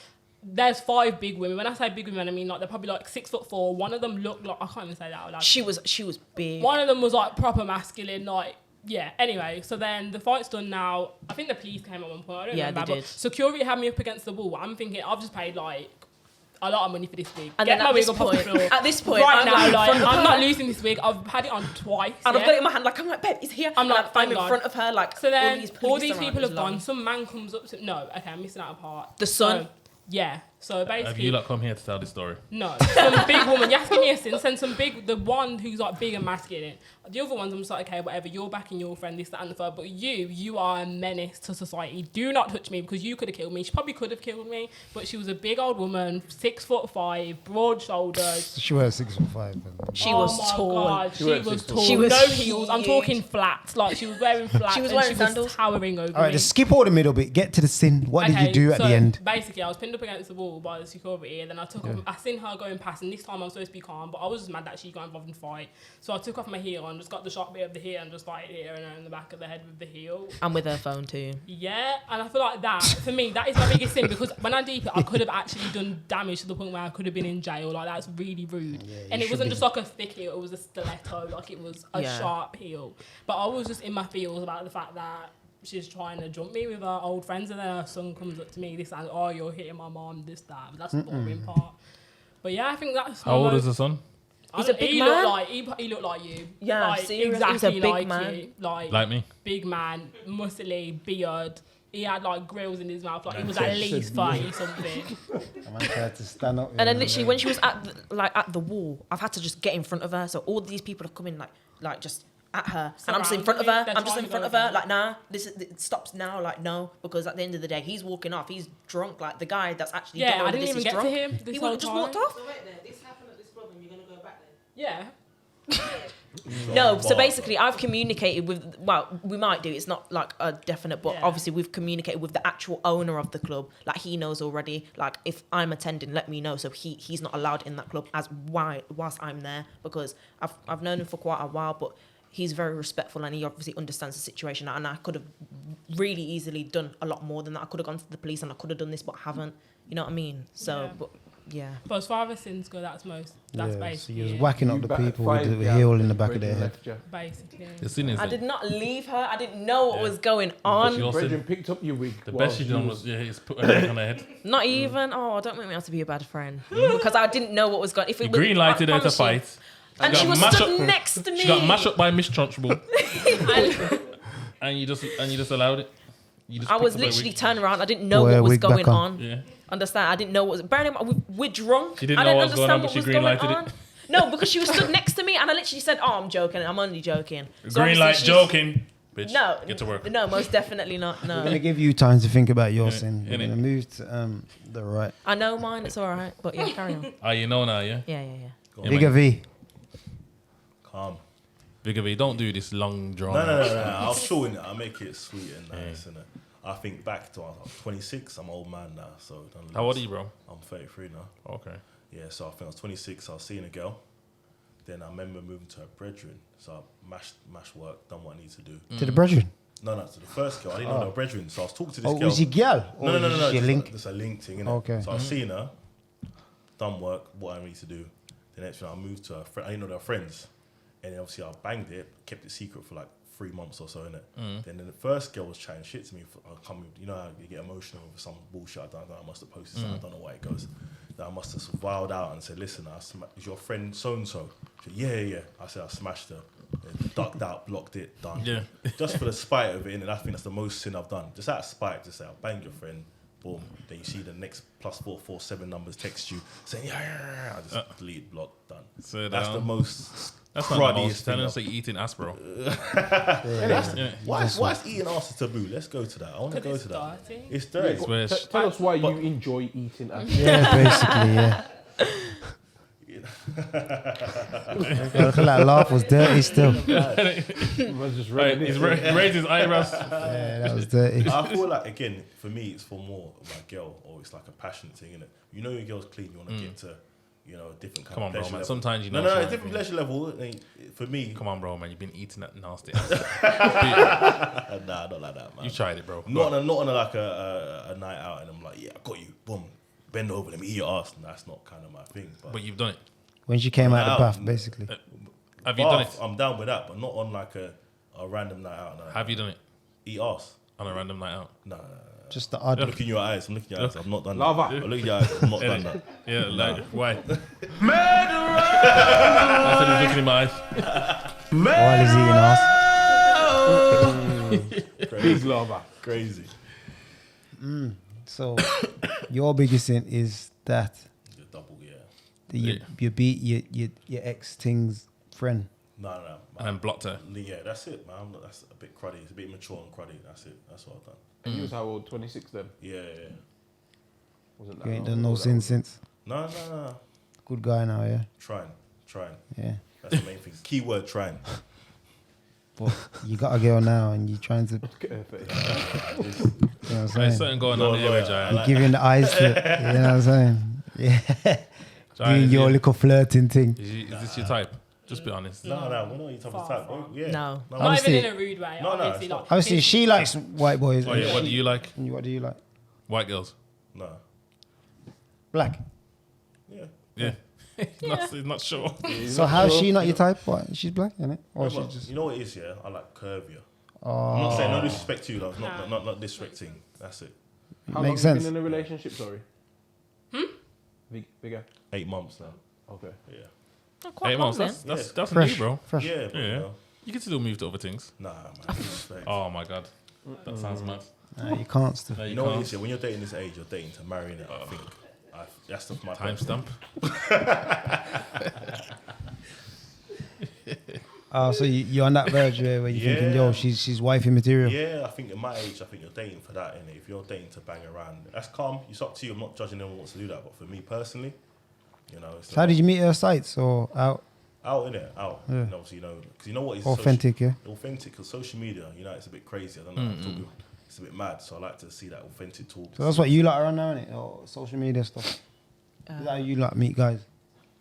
there's 5 big women. When I say big women, I mean like they're probably like 6'4". One of them looked like I can't even say that out loud. She was big. One of them was like proper masculine, like yeah. Anyway, so then the fight's done now. I think the police came at one point. I don't Yeah, remember. they But did. security had me up against the wall. I'm thinking I've just paid like a lot of money for this wig. And Get then my at wig this up off the point, floor. at this point, right I'm now, like in like front of I'm her. not losing this wig. I've had it on twice. And yeah? I've got it in my hand, like I'm like, babe, it's here. I'm like, I'm thank in God. front of her, like So then all police these around. people It was have gone. long. Some man comes up to no. Okay, I'm missing out a part. The son? So, yeah. So Have basically, you lot come here to tell this story? no, some big woman. You have to give me a sense. And some big, the one who's like big and masculine. The other ones, I'm just like, okay, whatever. You're backing your friend, this, that, and the third. But you are a menace to society. Do not touch me because you could have killed me. She probably could have killed me, but she was a big old woman, 6'5", broad shoulders. She was 6'5". She Oh was my tall. God, she was was 6'4". tall. She was no heels. I'm huge. talking flats. Like she was wearing flats. She was and wearing she sandals. was towering over All right, me. just skip all the middle bit. Get to the sin. What did you do at so the end? Basically, I was pinned up against the wall. pulled by the security, and then I took off. I seen her going past, and this time I was supposed to be calm, but I was just mad that she got involved in the fight. So I took off my heel and just got the sharp bit of the heel and just like hit her in the back of the head with the heel. And with her phone too. Yeah, and I feel like that, for me, that is my biggest thing, because when I deep it, I could have actually done damage to the point where I could have been in jail. Like, that's really rude. And it wasn't just like a thick heel, it was a stiletto, like it was a sharp heel. But I was just in my feels about the fact that she's trying to jump me with her old friends, and then her son comes up to me, this and, oh, you're hitting my mom, this, that. But that's the boring part. But yeah, I think that's... How old is the son? He's a big he man. He looked like you. Yeah, like, seriously, exactly he's a big like man. you. Like me? Big man, muscly, beard. He had like grills in his mouth, like he was at least 30 something. I might try to stand up. And then literally when she was at the wall, I've had to just get in front of her. So all these people have come in like just at her, and I'm just in front of her. I'm just in front of her, like, nah, it stops now, like, no, because at the end of the day, he's walking off. He's drunk, like the guy that's actually Yeah, doing I didn't this even is get drunk. to him. This He whole just time. walked off. So wait there, this happened at this club and you're going to go back then? Yeah. No, so basically I've communicated with, well, we might do, it's not like a definite, but obviously we've communicated with the actual owner of the club. Like, he knows already, like, if I'm attending, let me know, so he's not allowed in that club whilst I'm there, because I've known him for quite a while, but he's very respectful and he obviously understands the situation, and I could have really easily done a lot more than that. I could have gone to the police and I could have done this, but haven't, you know what I mean? So, Yeah. but yeah. But as far as sins go, that's So basically you was it. whacking up the people with the heel in the back of their head. Basically. The sin is I that did not leave her. I didn't know what Yeah. was going on. your Brethren sin. picked up your wig. The while best you she done was is put her head on her head. Not even. Oh, don't make me out to be a bad friend, because I didn't know what was going. If You it was, green lighted I her to promise you. fight. And got she was mashed stood up- next to me. She got mashed up by Miss Trunchbull, and you just allowed it. You just I was picked up her literally wig. turned around. I didn't know Wear what a was wig back going on. on. Yeah. Understand? I didn't know what was. Bearing in mind, we're drunk. You didn't I know didn't what was going on, understand but what she was green going lighted on. it. No, because she was stood next to me, and I literally said, "Oh, I'm joking. I'm only joking." So Green obviously light she's- joking. Bitch, No, get to work. No, most definitely not. We're going No, to give you time to think about your Yeah, sin. We're innit? going to move to the right. I know mine. It's all right, but yeah, carry on. Ah, you know now, yeah. Yeah. Yeah, Bigger man. V. Calm. Bigger V, don't do this long drawn. No. I'll shorten it. I'll make it sweet and nice. And I think back to I was 26. I'm an old man now. So How old are you, bro? I'm 33 now. Okay. Yeah, so I think I was 26. I was seeing a girl. Then I remember moving to her brethren. So I mashed work, done what I need to do. To the brethren. No, to the first girl. I didn't know they were brethren. So I was talking to this Oh, girl. was he girl? Or No. was it your link? It's a link thing, innit? Okay. So I was seeing her, done work, what I need to do. The next thing I moved to her friend. I didn't know they were friends. And then obviously I banged it, kept it secret for like 3 months or so, innit? Then the first girl was chatting shit to me. You know how you get emotional with some bullshit. I must have posted something. I don't know why it goes. Then I must have wild out and said, listen, is your friend so-and-so? She said, yeah. I said, I smashed her. Then ducked out, blocked it, done. Yeah. Just for the spite of it, and I think that's the most sin I've done. Just out of spite, just say, I banged your friend, boom. Then you see the next +447 numbers text you saying, yeah. I just delete, block, done. So That's the most That's not the cruddiest most. thing. Tell us that you're eating aspro. Yeah. Why is eating ass taboo? Let's go to that. I want to go Because to that. it's dirty. It's dirty. It's where sh- Tell us why you enjoy eating. Yeah, basically, yeah. Look at that laugh was dirty still. Right, he's raised his eyebrows. Yeah, that was dirty. I feel like, again, for me, it's for more of my girl, or it's like a passionate thing, innit? You know your girl's clean, you want to get to, a different kind Come on, of bro, pleasure man. level. Sometimes you know. No, she a might different be- pleasure level. For me, Come on, bro, man. You've been eating that nasty. nah, not like that, man. You tried it, bro. Not on like a night out, and I'm like, yeah, I got you. Boom, bend over, let me eat your ass. That's not kind of my thing. But you've done it. When she came out of the Out. bath, basically. Have you done it? I'm down with that, but not on like a random night out. No. Have you done it Eat ass? on a random night out? No. Just the odd. I'm looking in your eyes. I'm looking in your eyes. I've not done Lava. that. I'm looking in your eyes. I've not done that. Yeah, like why? I said he's looking in my eyes. While he's eating ass. Big lava. Crazy. So, your biggest sin is that The double, yeah. you beat your ex thing's friend. No. And then blocked her. Yeah, that's it, man. That's a bit cruddy. It's a bit mature and cruddy. That's it. That's what I've done. And you was how old? 26 then? Yeah. Wasn't that You ain't long done no ago, that sin was- since. No. Good guy now, yeah. Trying. Yeah. That's the main thing. Keyword trying. but you got a girl now and you're trying to, Look at her face. you know what I'm There's saying? something going on here, Jai. You're giving the eyes to, you know what I'm saying? Yeah. Jai, Doing your little flirting thing. is this your type? Just be honest. No, we're not your type of Far type. from. Yeah. No. Not Obviously- even in a rude way. No, obviously, it's not. like, Obviously, she likes white boys. Oh yeah, what do you like? And what do you like? White girls. No. Black. Yeah. Yeah. He's not sure. So how's she not your type? What? She's black, isn't it? Or No, she's but just. you know what it is, yeah? I like curvier. Oh, I'm not saying no disrespect to you, though. Nah. Not disrespecting. That's it. How Makes long have sense. you been in a relationship, sorry? Bigger? 8 months now. Okay. Yeah. Oh, quite 8 long months. then. That's fresh, new, bro. fresh. Yeah, but, Yeah. you know, You can still move to other things. nah, man. Disrespect. Oh my god, that sounds mad. Nah, you can't still. No, You you know what it can't. is, yeah? When you're dating this age, you're dating to marry it. I think that's the my Timestamp. Oh, so you're on that verge where you're thinking, yo, Yeah. she's wifey material. Yeah, I think at my age, I think you're dating for that, innit? If you're dating to bang around, that's calm. It's up to you. I'm not judging anyone who wants to do that, but for me personally, you know, it's So how did you meet her sites or out? out in it, out. Yeah. And obviously, you know, because you know what is Authentic, yeah. authentic. Because social media, you know, it's a bit crazy. I don't know. It's a bit mad. So I like to see that authentic talk. So that's what you like around now, innit? Or social media stuff. Is that how you like meet guys?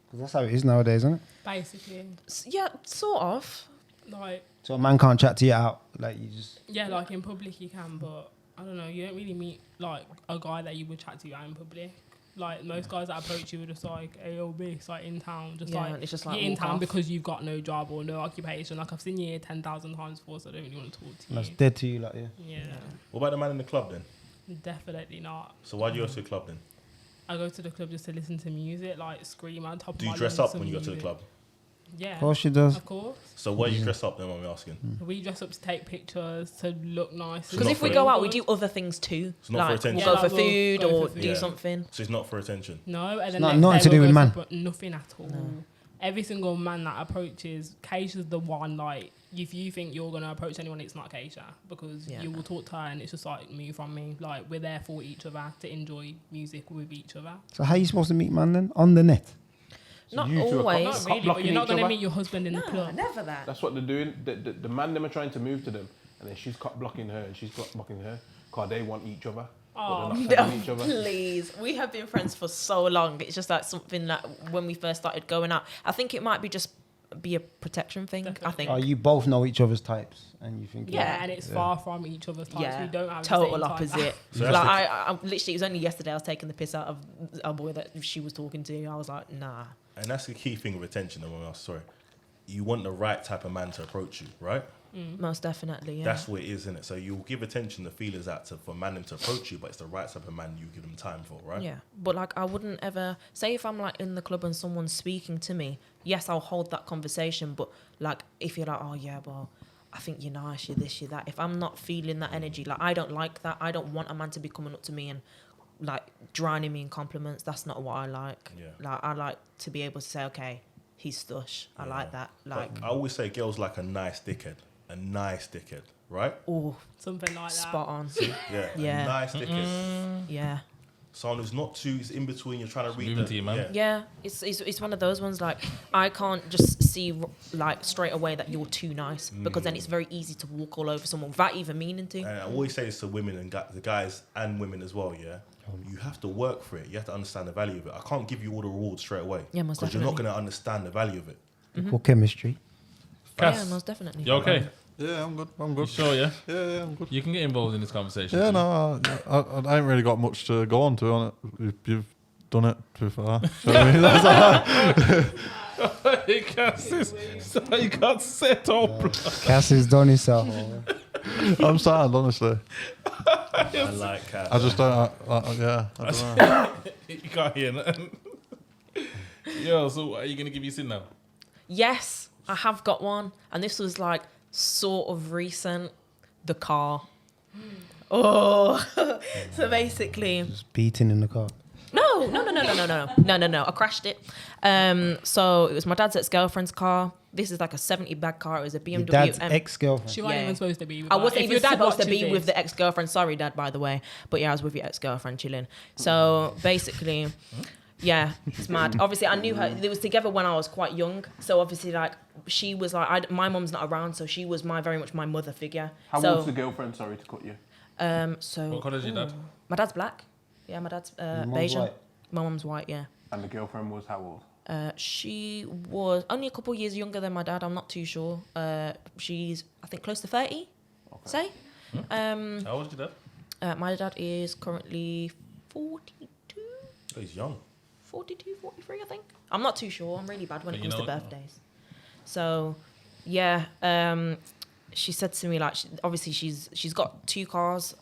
Because that's how it is nowadays, isn't it? basically, Yeah, sort of. like, So a man can't chat to you out. Like you just. yeah, like in public you can, but I don't know, you don't really meet like a guy that you would chat to out in public. Like most guys that approach you are just like AOB, it's like in town, just Yeah, like it's just like you're in walk town off. because you've got no job or no occupation. Like I've seen you here 10,000 times before, so I don't really want to talk to That's you. dead to you, like yeah. Yeah, What about the man in the club then? definitely not. So why do you go to the club then? I go to the club just to listen to music, like scream on top of Do my you dress lungs up when you go to the music. club? Yeah, Of course she does. of course. So why do you dress up then? What I'm asking. We dress up to take pictures, to look nice. Because not if we for- go out, we do other things too. It's not for Like attention. we'll Yeah, go like for we'll food go or for food. do Yeah. something. So it's not for attention. No, and then not- next nothing day to do we'll with go man. but nothing at all. Every single man that approaches, Keisha's the one. Like, if you think you're gonna approach anyone, it's not Keisha because Yeah. you will talk to her, and it's just like me from me. Like, we're there for each other to enjoy music with each other. So how you supposed to meet man then? On the net. Not you two are always. Not Cop really, but blocking you're not each gonna other? meet your husband in the club. Never that. That's what they're doing. The man them are trying to move to them, and then she's cop blocking her, and she's cop blocking her, because they want each other. Oh, but they're not telling each other. Please, we have been friends for so long. It's just like something that when we first started going out, I think it might be a protection thing. I think. Oh, you both know each other's types, and you think. Yeah, and it's far from each other's types. Yeah, We don't have total the same type. opposite. So like that's the- I literally, it was only yesterday I was taking the piss out of a boy that she was talking to. I was like, nah. And that's the key thing with attention. Sorry. You want the right type of man to approach you, right? Most definitely, yeah. That's what it is, isn't it? So you'll give attention, the feelers out for man to approach you, but it's the right type of man you give them time for, right? Yeah, but like I wouldn't ever say if I'm like in the club and someone's speaking to me. Yes, I'll hold that conversation. But like if you're like, oh yeah, well, I think you're nice, you're this, you're that. If I'm not feeling that energy, like I don't like that. I don't want a man to be coming up to me and like drowning me in compliments. That's not what I like. Yeah. Like I like to be able to say, okay, he's stush. I like that. Like, But I always say girls like a nice dickhead. A nice dickhead, right? oh, Something like that. spot on. Yeah. Yeah. A nice dickhead. Yeah. Someone who's not too, it's in between, you're trying to read moving to you, man. Yeah, it's one of those ones like I can't just see like straight away that you're too nice because then it's very easy to walk all over someone without even meaning to. And I always say this to women and the guys and women as well, yeah? You have to work for it. You have to understand the value of it. I can't give you all the rewards straight away. Yeah, most because you're not definitely. going to understand the value of it. Equal chemistry. Yeah, Cass, most definitely. you okay? Yeah, I'm good. I'm You good. sure? Yeah. Yeah, I'm good. You can get involved in this conversation. Yeah, too. no, I ain't really got much to go on to on it. You've done it too far. So, I mean, that's all. Hey, Cass, so you got set up. Cass has done himself. I'm sad, honestly. I like cats. I just don't. Yeah, I don't know. You can't hear nothing. Yo, so are you gonna give your sin now? Yes, I have got one, and this was like sort of recent. The car. Oh, so basically, Just beating in the car. no. I crashed it. So it was my dad's ex-girlfriend's car. This is like a 70 bag car. It was a BMW. Your dad's M- ex-girlfriend. She wasn't Yeah. even supposed to be with I her. wasn't If even your dad supposed to watches be with this- the ex-girlfriend. Sorry, Dad, by the way. But yeah, I was with your ex-girlfriend chilling. So basically, Yeah, it's mad. Obviously, I knew her. They was together when I was quite young. So obviously, like she was like, my mum's not around, so she was very much my mother figure. How so, old's the girlfriend? Sorry to cut you. So What colour is your dad? my dad's black. Yeah, my dad's mum's Bayesian. white. My mum's white. Yeah. And the girlfriend was how old? She was only a couple of years younger than my dad. I'm not too sure. She's I think close to 30. Okay. Say. How old is your dad? My dad is currently 42. Oh, he's young. 42, 43, I think. I'm not too sure. I'm really bad when But it you comes to know- birthdays. So, yeah. She said to me like, obviously she's got 2 cars.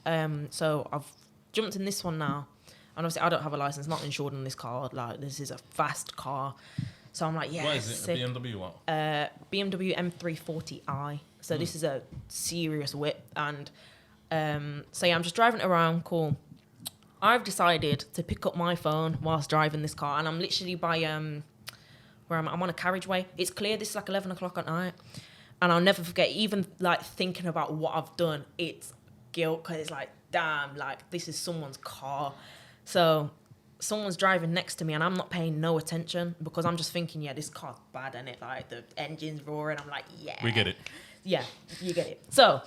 So I've jumped in this one now, and obviously I don't have a license, not insured on this car. Like this is a fast car. So I'm like, yeah. What is it? sick. A BMW what? BMW M340i. So this is a serious whip, and so yeah, I'm just driving it around. Cool. I've decided to pick up my phone whilst driving this car, and I'm literally by where I'm on a carriageway. It's clear this is like 11 o'clock at night, and I'll never forget. Even like thinking about what I've done, it's guilt because it's like, damn, like this is someone's car. So someone's driving next to me, and I'm not paying no attention because I'm just thinking, yeah, this car's bad, and it like the engine's roaring. I'm like, yeah, We get it. yeah, you get it. So,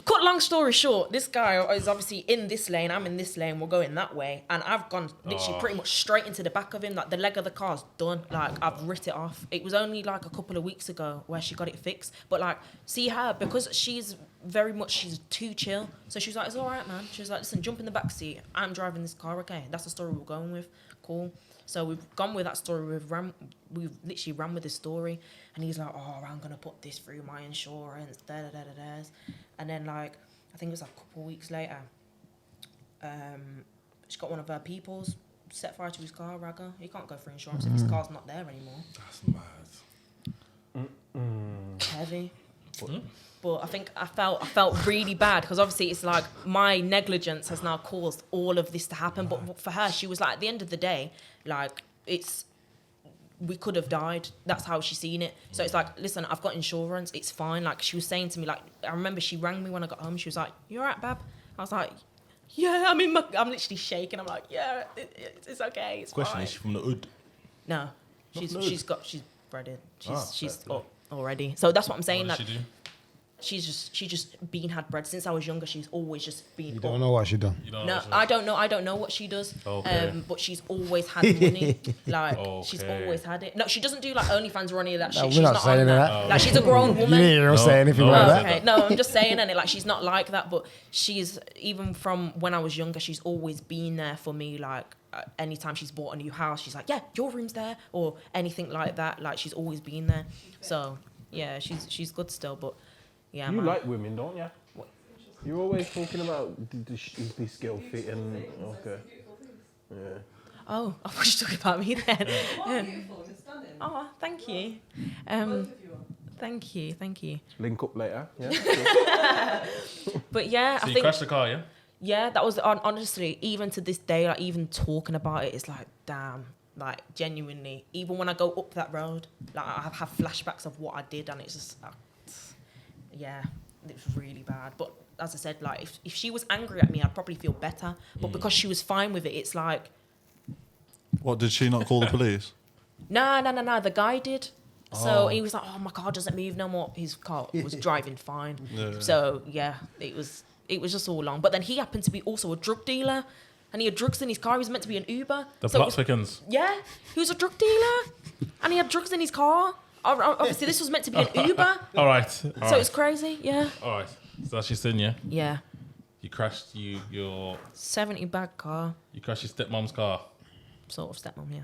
cut long story short, this guy is obviously in this lane. I'm in this lane. We're going that way. And I've gone literally pretty much straight into the back of him. Like, the leg of the car's done. Like, I've writ it off. It was only, like, a couple of weeks ago where she got it fixed. But, like, see her, because she's she's too chill. So she was like, it's all right, man. She was like, listen, jump in the back seat. I'm driving this car, okay? That's the story we're going with. Cool. So we've gone with that story. We've literally ran with this story, and he's like, "Oh, I'm gonna put this through my insurance." And then like, I think it was like a couple of weeks later, she got one of her peoples set fire to his car. Ragger, he can't go for insurance if his car's not there anymore. That's mad. Heavy. But I think I felt really bad because obviously it's like my negligence has now caused all of this to happen. But for her, she was like, at the end of the day, like we could have died. That's how she's seen it. So it's like, listen, I've got insurance. It's fine. Like she was saying to me, like I remember she rang me when I got home. She was like, "You alright, Bab?" I was like, "Yeah." I'm literally shaking. I'm like, "Yeah, it's okay. It's Question: fine." Is she from the hood? No, she's Not bred. Ah, She's fair play. up already. So that's what I'm saying. What Like does she do? she just been had bred since I was younger. She's always just been. You don't know what she done. You don't No, know what I don't know. I don't know what she does. Okay. But she's always had money. Like she's Okay. always had it. No, she doesn't do like OnlyFans or any of that shit. we're She's not not saying on that. that. Like she's a grown You woman. didn't hear us say anything no, like I that. said Okay, no, I'm just saying, and like she's not like that, but she's even from when I was younger, she's always been there for me. Like anytime she's bought a new house, she's like, "Yeah, your room's there," or anything like that. Like she's always been there. So yeah, she's good still, but yeah. You man. like women, don't you? You're always talking about is this girl fit and okay. Yeah. Oh, I was just talking about me then. Oh, beautiful, it's stunning. Oh, thank you. Both of you are. Thank you. Link up later. Yeah. But yeah, So I you think crashed the car, yeah? yeah, that was honestly, even to this day, like even talking about it, it's like damn, like genuinely. Even when I go up that road, like I have flashbacks of what I did, and it's just yeah, it's really bad. But as I said, like if she was angry at me, I'd probably feel better. But because she was fine with it, it's like What, did she not call the police? no. The guy did. So he was like, "Oh, my car doesn't move no more." His car was driving fine. Yeah. So yeah, it was just all long. But then he happened to be also a drug dealer, and he had drugs in his car. He was meant to be an Uber. The So it plot was- thickens. yeah, he was a drug dealer, and he had drugs in his car. Obviously, this was meant to be an Uber, All right. so it's crazy. Yeah, All right. So that's your sin, yeah? yeah. You crashed your 70 bag car, stepmom's car. sort of stepmom. Yeah.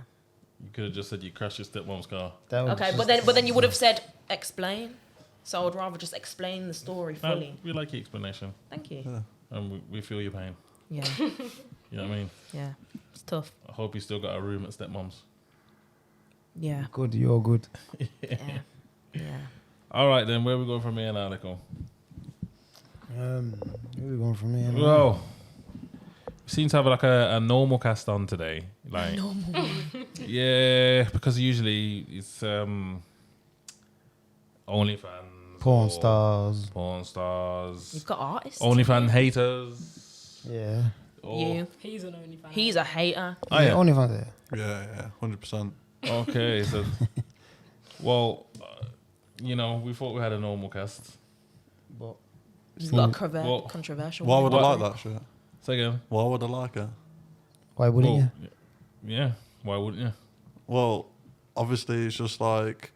You could have just said you crashed your stepmom's car. That was Okay, just- but then you would have said explain. So I would rather just explain the story No, fully. we like your explanation, Thank you. and we feel your pain. Yeah, You know what I mean? yeah. It's tough. I hope you still got a room at stepmom's. Yeah, Good, you're good. yeah, yeah. All right, then where we going from here now, Leko? Where we going from here? man? Well, we seem to have like a normal cast on today. Like Normal. yeah, because usually it's OnlyFans, Porn or stars. porn stars, You've got artists. OnlyFans haters. Yeah. You. He's an OnlyFans. He's a hater. Oh, yeah. OnlyFans there. Yeah, 100%. Okay, so well, we thought we had a normal cast. But He's got a Well, controversial. Why would I What? like that shit? Say again. Why would I like it? why wouldn't you? Yeah. Why wouldn't you? Well, obviously it's just like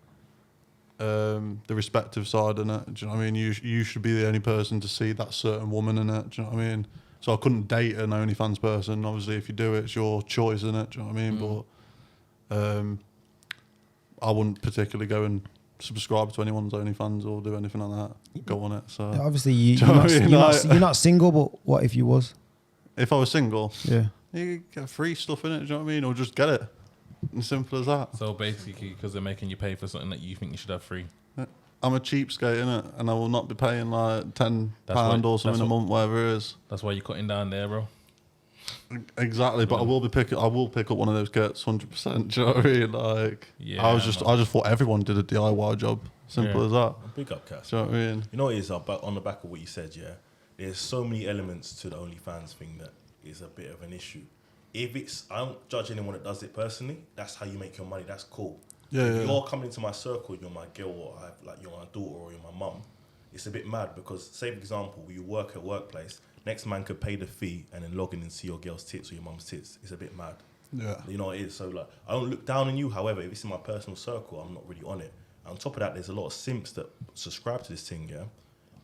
the respective side in it. Do you know what I mean? You should be the only person to see that certain woman in it. Do you know what I mean? So I couldn't date an OnlyFans person. Obviously, if you do it, it's your choice in it. Do you know what I mean? But I wouldn't particularly go and subscribe to anyone's OnlyFans or do anything like that. Go on it. So Obviously, Do you know what I mean? you're not single, but what if you was? if I was single, Yeah. you get free stuff in it. Do you know what I mean? Or just get it. As simple as that. So basically, because they're making you pay for something that you think you should have free. I'm a cheapskate in it, and I will not be paying like £10 That's what- or something that's a what- month, whatever it is. That's why you're cutting down there, bro. Exactly, but I will pick up one of those kits 100%. Do you know what I mean? Like, Yeah, I just thought everyone did a DIY job. Simple Yeah. as that. Big up, Cass. Do you know what I mean? You know what it is, on the back of what you said, yeah? There's so many elements to the OnlyFans thing that is a bit of an issue. I don't judge anyone that does it personally. That's how you make your money. That's cool. Yeah, if yeah. you're coming into my circle, you're my girl, or you're my daughter, or you're my mum, it's a bit mad because, say for example, you work at workplace, next man could pay the fee and then log in and see your girl's tits or your mum's tits. It's a bit mad. Yeah. You know what it is? So like, I don't look down on you. However, if it's in my personal circle, I'm not really on it. And on top of that, there's a lot of simps that subscribe to this thing, yeah,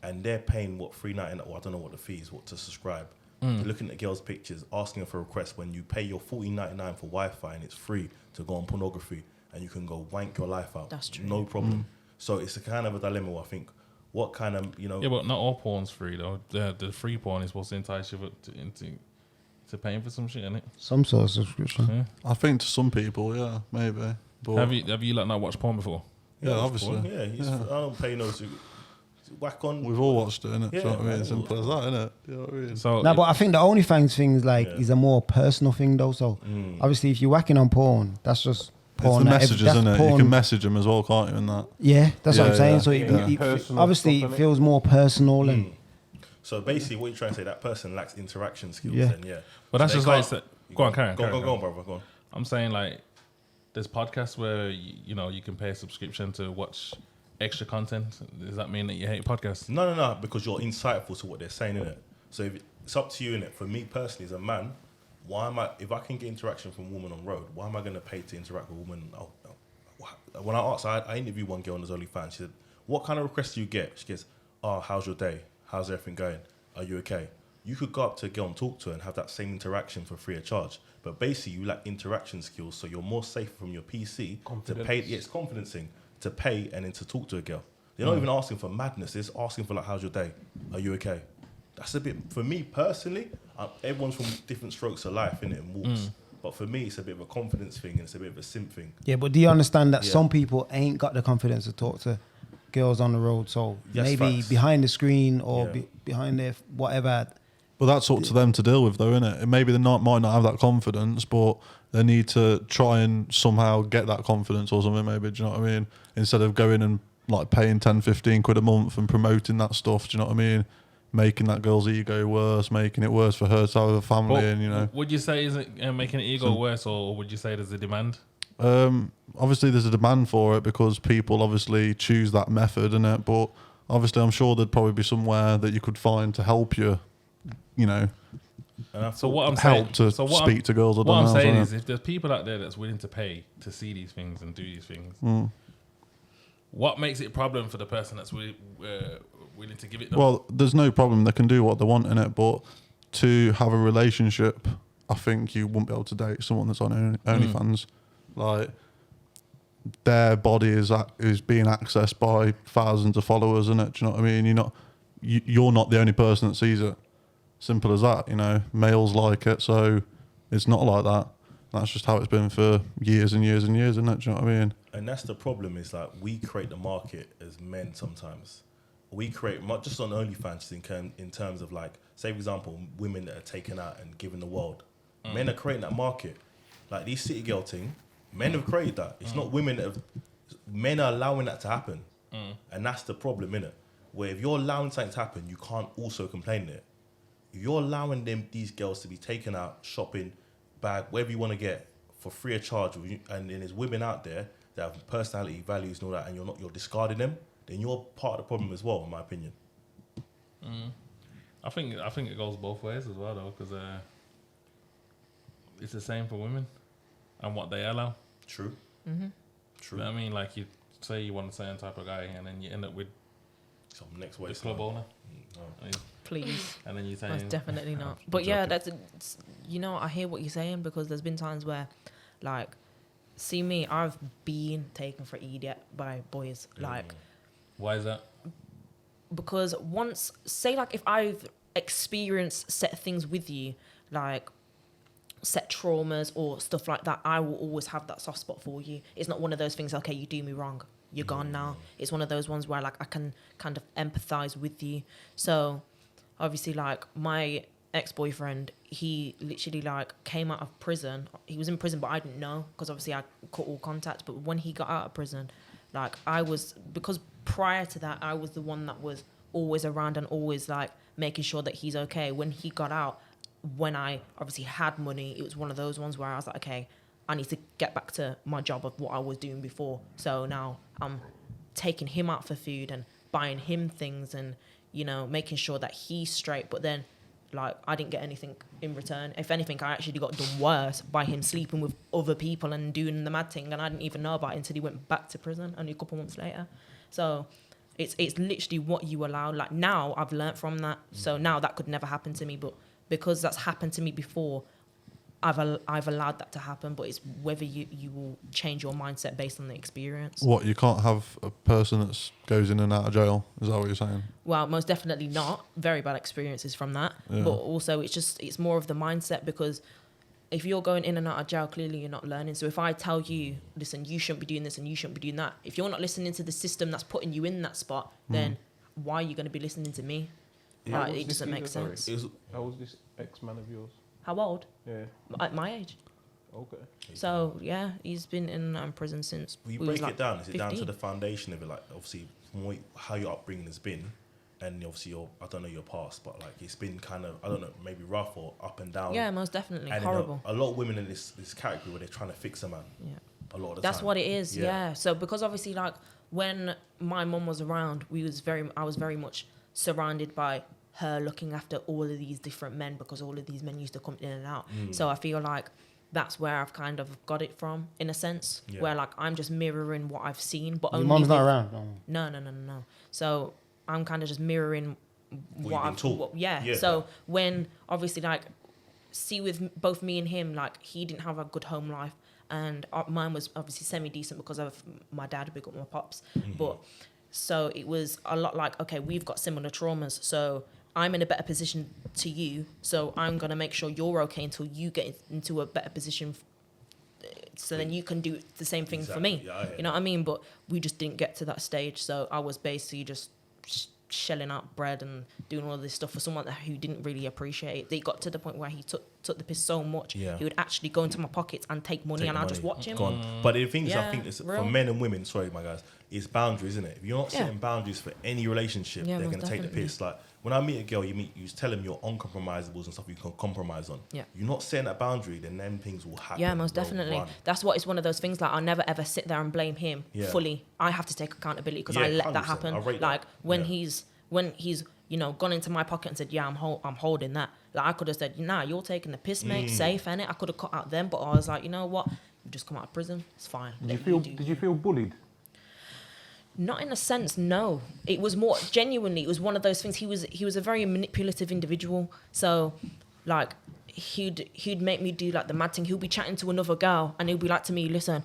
and they're paying what $3.99. Well, I don't know what the fee is, what to subscribe. They're looking at girls' pictures, asking for requests when you pay your $14.99 for Wi-Fi and it's free to go on pornography and you can go wank your life out. That's true. No problem. So it's a kind of a dilemma. I think what kind of Yeah, but not all porn's free though. The free porn is supposed to entice you into paying for some shit, innit? Some sort of subscription. Yeah. I think to some people, yeah, maybe. But Have you like not watched porn before? Yeah, it's obviously. porn. Yeah, I don't pay no to whack on. We've all watched it, innit? Do you know what I mean? Yeah. Simple as that, innit? You know what I mean? So No, but I think the OnlyFans thing is like is a more personal thing though. So obviously, if you're whacking on porn, that's just It's porn. the that messages, that's isn't it? You porn. can message them as well, can't you? In that. Yeah, that's what I'm Yeah, saying. yeah. So Yeah. it Personal obviously stuff, it innit? feels more personal and So basically, what you're trying to say, that person lacks interaction skills. Yeah. Then, yeah. But that's So just they like can't- go on, Karen. Go on, brother. Go on. I'm saying like there's podcasts where you can pay a subscription to watch extra content. Does that mean that you hate podcasts? No, because you're insightful to what they're saying, innit? So if it's up to you, innit? For me personally, as a man, if I can get interaction from a woman on road, why am I going to pay to interact with a woman? When I asked, I interviewed one girl on his OnlyFans. She said, what kind of requests do you get? She goes, how's your day? How's everything going? Are you okay? You could go up to a girl and talk to her and have that same interaction for free of charge. But basically, you lack interaction skills, so you're more safe from your PC to pay. Yeah, it's confidencing to pay and then to talk to a girl. They're not even asking for madness. They're just asking for like, how's your day? Are you okay? That's a bit, for me personally, everyone's from different strokes of life, innit, and walks. But for me, it's a bit of a confidence thing and it's a bit of a simp thing. yeah. But do you understand that Yeah. some people ain't got the confidence to talk to girls on the road? So Yes, maybe facts. behind the screen or Yeah. behind their whatever. But that's up to them to deal with, though, innit? And maybe they might not have that confidence, but they need to try and somehow get that confidence or something, maybe, do you know what I mean? Instead of going and like paying 10, 15 quid a month and promoting that stuff, do you know what I mean? Making that girl's ego worse, making it worse for her to have a family, But and, you know. would you say is it making it ego worse, or would you say there's a demand? Obviously, there's a demand for it because people obviously choose that method, innit? But obviously, I'm sure there'd probably be somewhere that you could find to help you, you know, And I So thought, what I'm saying, help to so what speak to girls. I What don't I'm know, saying innit? is, if there's people out there that's willing to pay to see these things and do these things, what makes it a problem for the person that's willing to give it? Them? Well, there's no problem. They can do what they want in it, but to have a relationship, I think you wouldn't be able to date someone that's on OnlyFans. Like, their body is being accessed by thousands of followers, in it. Do you know what I mean? You're not the only person that sees it. Simple as that. You know, males like it, so it's not like that. That's just how it's been for years and years and years, isn't it? Do you know what I mean? and that's the problem, is like we create the market as men sometimes. We create, not just on OnlyFans, in terms of like, say for example, women that are taken out and given the world. Men are creating that market. Like these city girl thing, men have created that. It's not women that have, men are allowing that to happen. And that's the problem, innit? Where if you're allowing something to happen, you can't also complain it. you're allowing these girls to be taken out shopping, bag, whatever you want to get for free of charge, and then there's women out there that have personality, values, and all that, and you're discarding them, then you're part of the problem as well, in my opinion. I think it goes both ways as well, though, because it's the same for women and what they allow. True. True. You know what I mean, like you say you want a certain type of guy, and then you end up with Some next way. the club owner. No. Please. And then you say Most definitely not. But yeah, it's, you know, I hear what you're saying, because there's been times where, like, see me, I've been taken for idiot by boys. Like, why is that? because once, say, like, if I've experienced set things with you, like set traumas or stuff like that, I will always have that soft spot for you. It's not one of those things, okay, you do me wrong, you're gone now. It's one of those ones where, like, I can kind of empathize with you. So obviously, like, my ex-boyfriend, he literally, like, came out of prison. He was in prison, but I didn't know, because obviously I cut all contact. But when he got out of prison, like, because prior to that, I was the one that was always around and always, like, making sure that he's okay. When he got out, when I obviously had money, it was one of those ones where I was like, okay, I need to get back to my job of what I was doing before. So now I'm taking him out for food and buying him things and, you know, making sure that he's straight. But then, like, I didn't get anything in return. If anything, I actually got done worse by him sleeping with other people and doing the mad thing, and I didn't even know about it until he went back to prison only a couple months later. So it's literally what you allow. Like, now I've learnt from that. So now that could never happen to me. But because that's happened to me before, I've allowed that to happen. But it's whether you will change your mindset based on the experience. What, you can't have a person that goes in and out of jail? Is that what you're saying? Well, most definitely not. Very bad experiences from that. Yeah. But also, it's more of the mindset, because if you're going in and out of jail, clearly you're not learning. So if I tell you, listen, you shouldn't be doing this and you shouldn't be doing that, if you're not listening to the system that's putting you in that spot, then why are you going to be listening to me? How Like, was it this doesn't make either, sorry? sense. How was this ex-man of yours? How old? Yeah. At my age. Okay. So yeah, he's been in prison since. Will you we was, break it down? Is it down to 15? the foundation of it? Like, obviously, from how your upbringing has been, and obviously I don't know your past, but, like, it's been kind of, I don't know, maybe rough or up and down. Yeah, most definitely. And Horrible. A lot of women in this category where they're trying to fix a man. Yeah. A lot of the That's time. what it is, yeah. So because obviously, like, when my mum was around, I was very much surrounded by her looking after all of these different men, because all of these men used to come in and out. So I feel like that's where I've kind of got it from, in a sense, where, like, I'm just mirroring what I've seen, but Your only mum's not with- around? No. No. So I'm kind of just mirroring what you've I've been taught. Yeah. So when obviously, like, see, with both me and him, like, he didn't have a good home life, and mine was obviously semi-decent because of my dad, big up my pops. But so it was a lot like, okay, we've got similar traumas, so I'm in a better position to you, so I'm going to make sure you're okay until you get into a better position, so then you can do the same thing for me. Yeah, you know what I mean? But we just didn't get to that stage, so I was basically just shelling out bread and doing all this stuff for someone who didn't really appreciate it. They got to the point where he took the piss so much, he would actually go into my pockets and take money, and I'll just watch him. Gone. But the thing is, I think it's, real. for men and women, sorry, my guys, it's boundaries, isn't it? If you're not setting boundaries for any relationship, Yeah, they're most going to take the definitely. piss. Like, when I meet a girl, you tell them you're uncompromisables and stuff you can compromise on. Yeah. You're not setting that boundary, then them things will happen. Yeah, most They'll definitely. run. That's what it's one of those things. Like, I'll never ever sit there and blame him fully. I have to take accountability because I let that 100%. happen. I rate Like that. when he's you know, gone into my pocket and said, yeah, I'm holding that. Like, I could have said, nah, you're taking the piss, mate. Safe, innit? I could have cut out them, but I was like, you know what? You just come out of prison. It's fine. Did you feel bullied? Not in a sense, no. It was more genuinely. It was one of those things. He was a very manipulative individual. So, like, he'd make me do, like, the mad thing. He'll be chatting to another girl, and he'll be like to me, listen,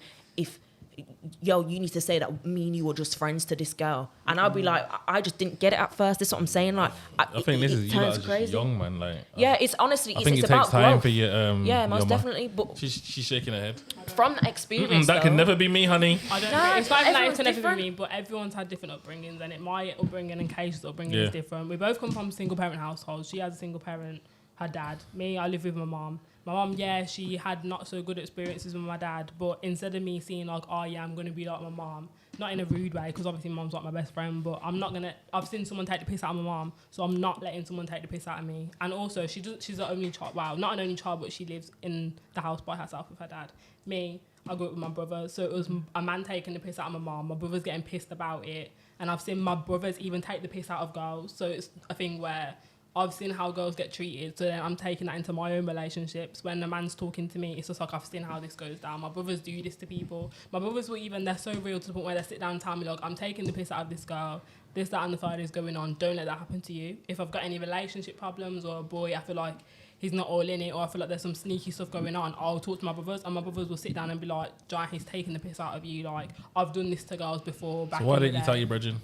you need to say that me and you were just friends to this girl. And I'll be like, I just didn't get it at first. That's what I'm saying. Like, I think this is you turns lot are crazy. just young, man. Like, Yeah, it's honestly, I think it's it takes about time growth. for you. Yeah, your most mum. definitely. But She's shaking her head. from that experience, That can though, never be me, honey. I don't Nah, think it's not even that everyone's it's never different. been me, but everyone's had different upbringings, and my upbringing and Keisha's upbringing Yeah. is different. We both come from single parent households. She has a single parent, her dad. Me, I live with my mom. my mum, yeah, she had not so good experiences with my dad, but instead of me seeing like, oh yeah, I'm going to be like my mum, not in a rude way, because obviously mum's like my best friend, but I'm not going to, I've seen someone take the piss out of my mum, so I'm not letting someone take the piss out of me. And also, she's the only child, well, not an only child, but she lives in the house by herself with her dad. Me, I grew up with my brother, so it was a man taking the piss out of my mum, my brother's getting pissed about it, and I've seen my brothers even take the piss out of girls, so it's a thing where I've seen how girls get treated, so then I'm taking that into my own relationships. When a man's talking to me, it's just like I've seen how this goes down. My brothers do this to people. My brothers will even, they're so real to the point where they sit down and tell me, look, I'm taking the piss out of this girl. This, that, and the third is going on. Don't let that happen to you. If I've got any relationship problems or a boy, I feel like he's not all in it, or I feel like there's some sneaky stuff going on, I'll talk to my brothers, and my brothers will sit down and be like, Jai, he's taking the piss out of you. Like, I've done this to girls before. Back So why in the didn't you day. tell your brethren?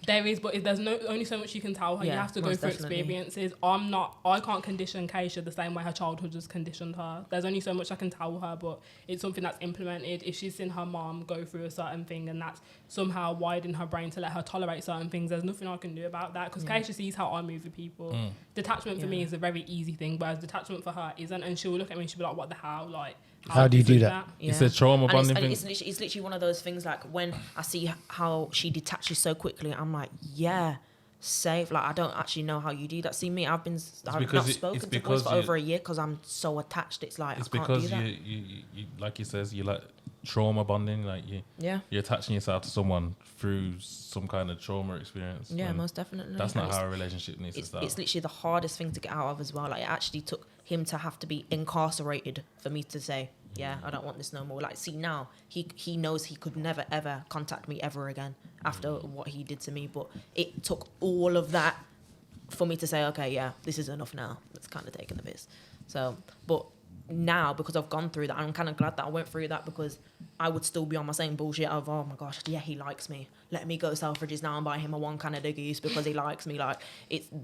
There is, but there's only so much you can tell her. You Yeah, have to go most through definitely. experiences. I can't condition Keisha the same way her childhood has conditioned her. There's only so much I can tell her, but it's something that's implemented. If she's seen her mom go through a certain thing and that's somehow wired in her brain to let her tolerate certain things, there's nothing I can do about that, because Keisha sees how I move with people. Detachment for me is a very easy thing, whereas detachment for her isn't, and she'll look at me and she'll be like, what the hell? Like, How do you do that? Yeah. It's a trauma And bonding thing. it's literally one of those things, like when I see how she detaches so quickly, I'm like, yeah, safe. Like, I don't actually know how you do that. See me, I've not because spoken to because boys for you- over a year because I'm so attached. It's like, It's I can't do because that. you like you says, you like trauma bonding, like Yeah. you're attaching yourself to someone through some kind of trauma experience. Yeah, and most definitely. That's And not it's- how a relationship needs to It's start. literally the hardest thing to get out of as well. Like, it actually took him to have to be incarcerated for me to say, yeah, I don't want this no more. Like, see, now he knows he could never ever contact me ever again after what he did to me. But it took all of that for me to say, okay, yeah, this is enough now. It's kind of taking the piss. So, but now, because I've gone through that, I'm kind of glad that I went through that, because I would still be on my same bullshit of, oh my gosh, yeah, he likes me. Let me go Selfridges now and buy him a one can of Diggies because he likes me. Like,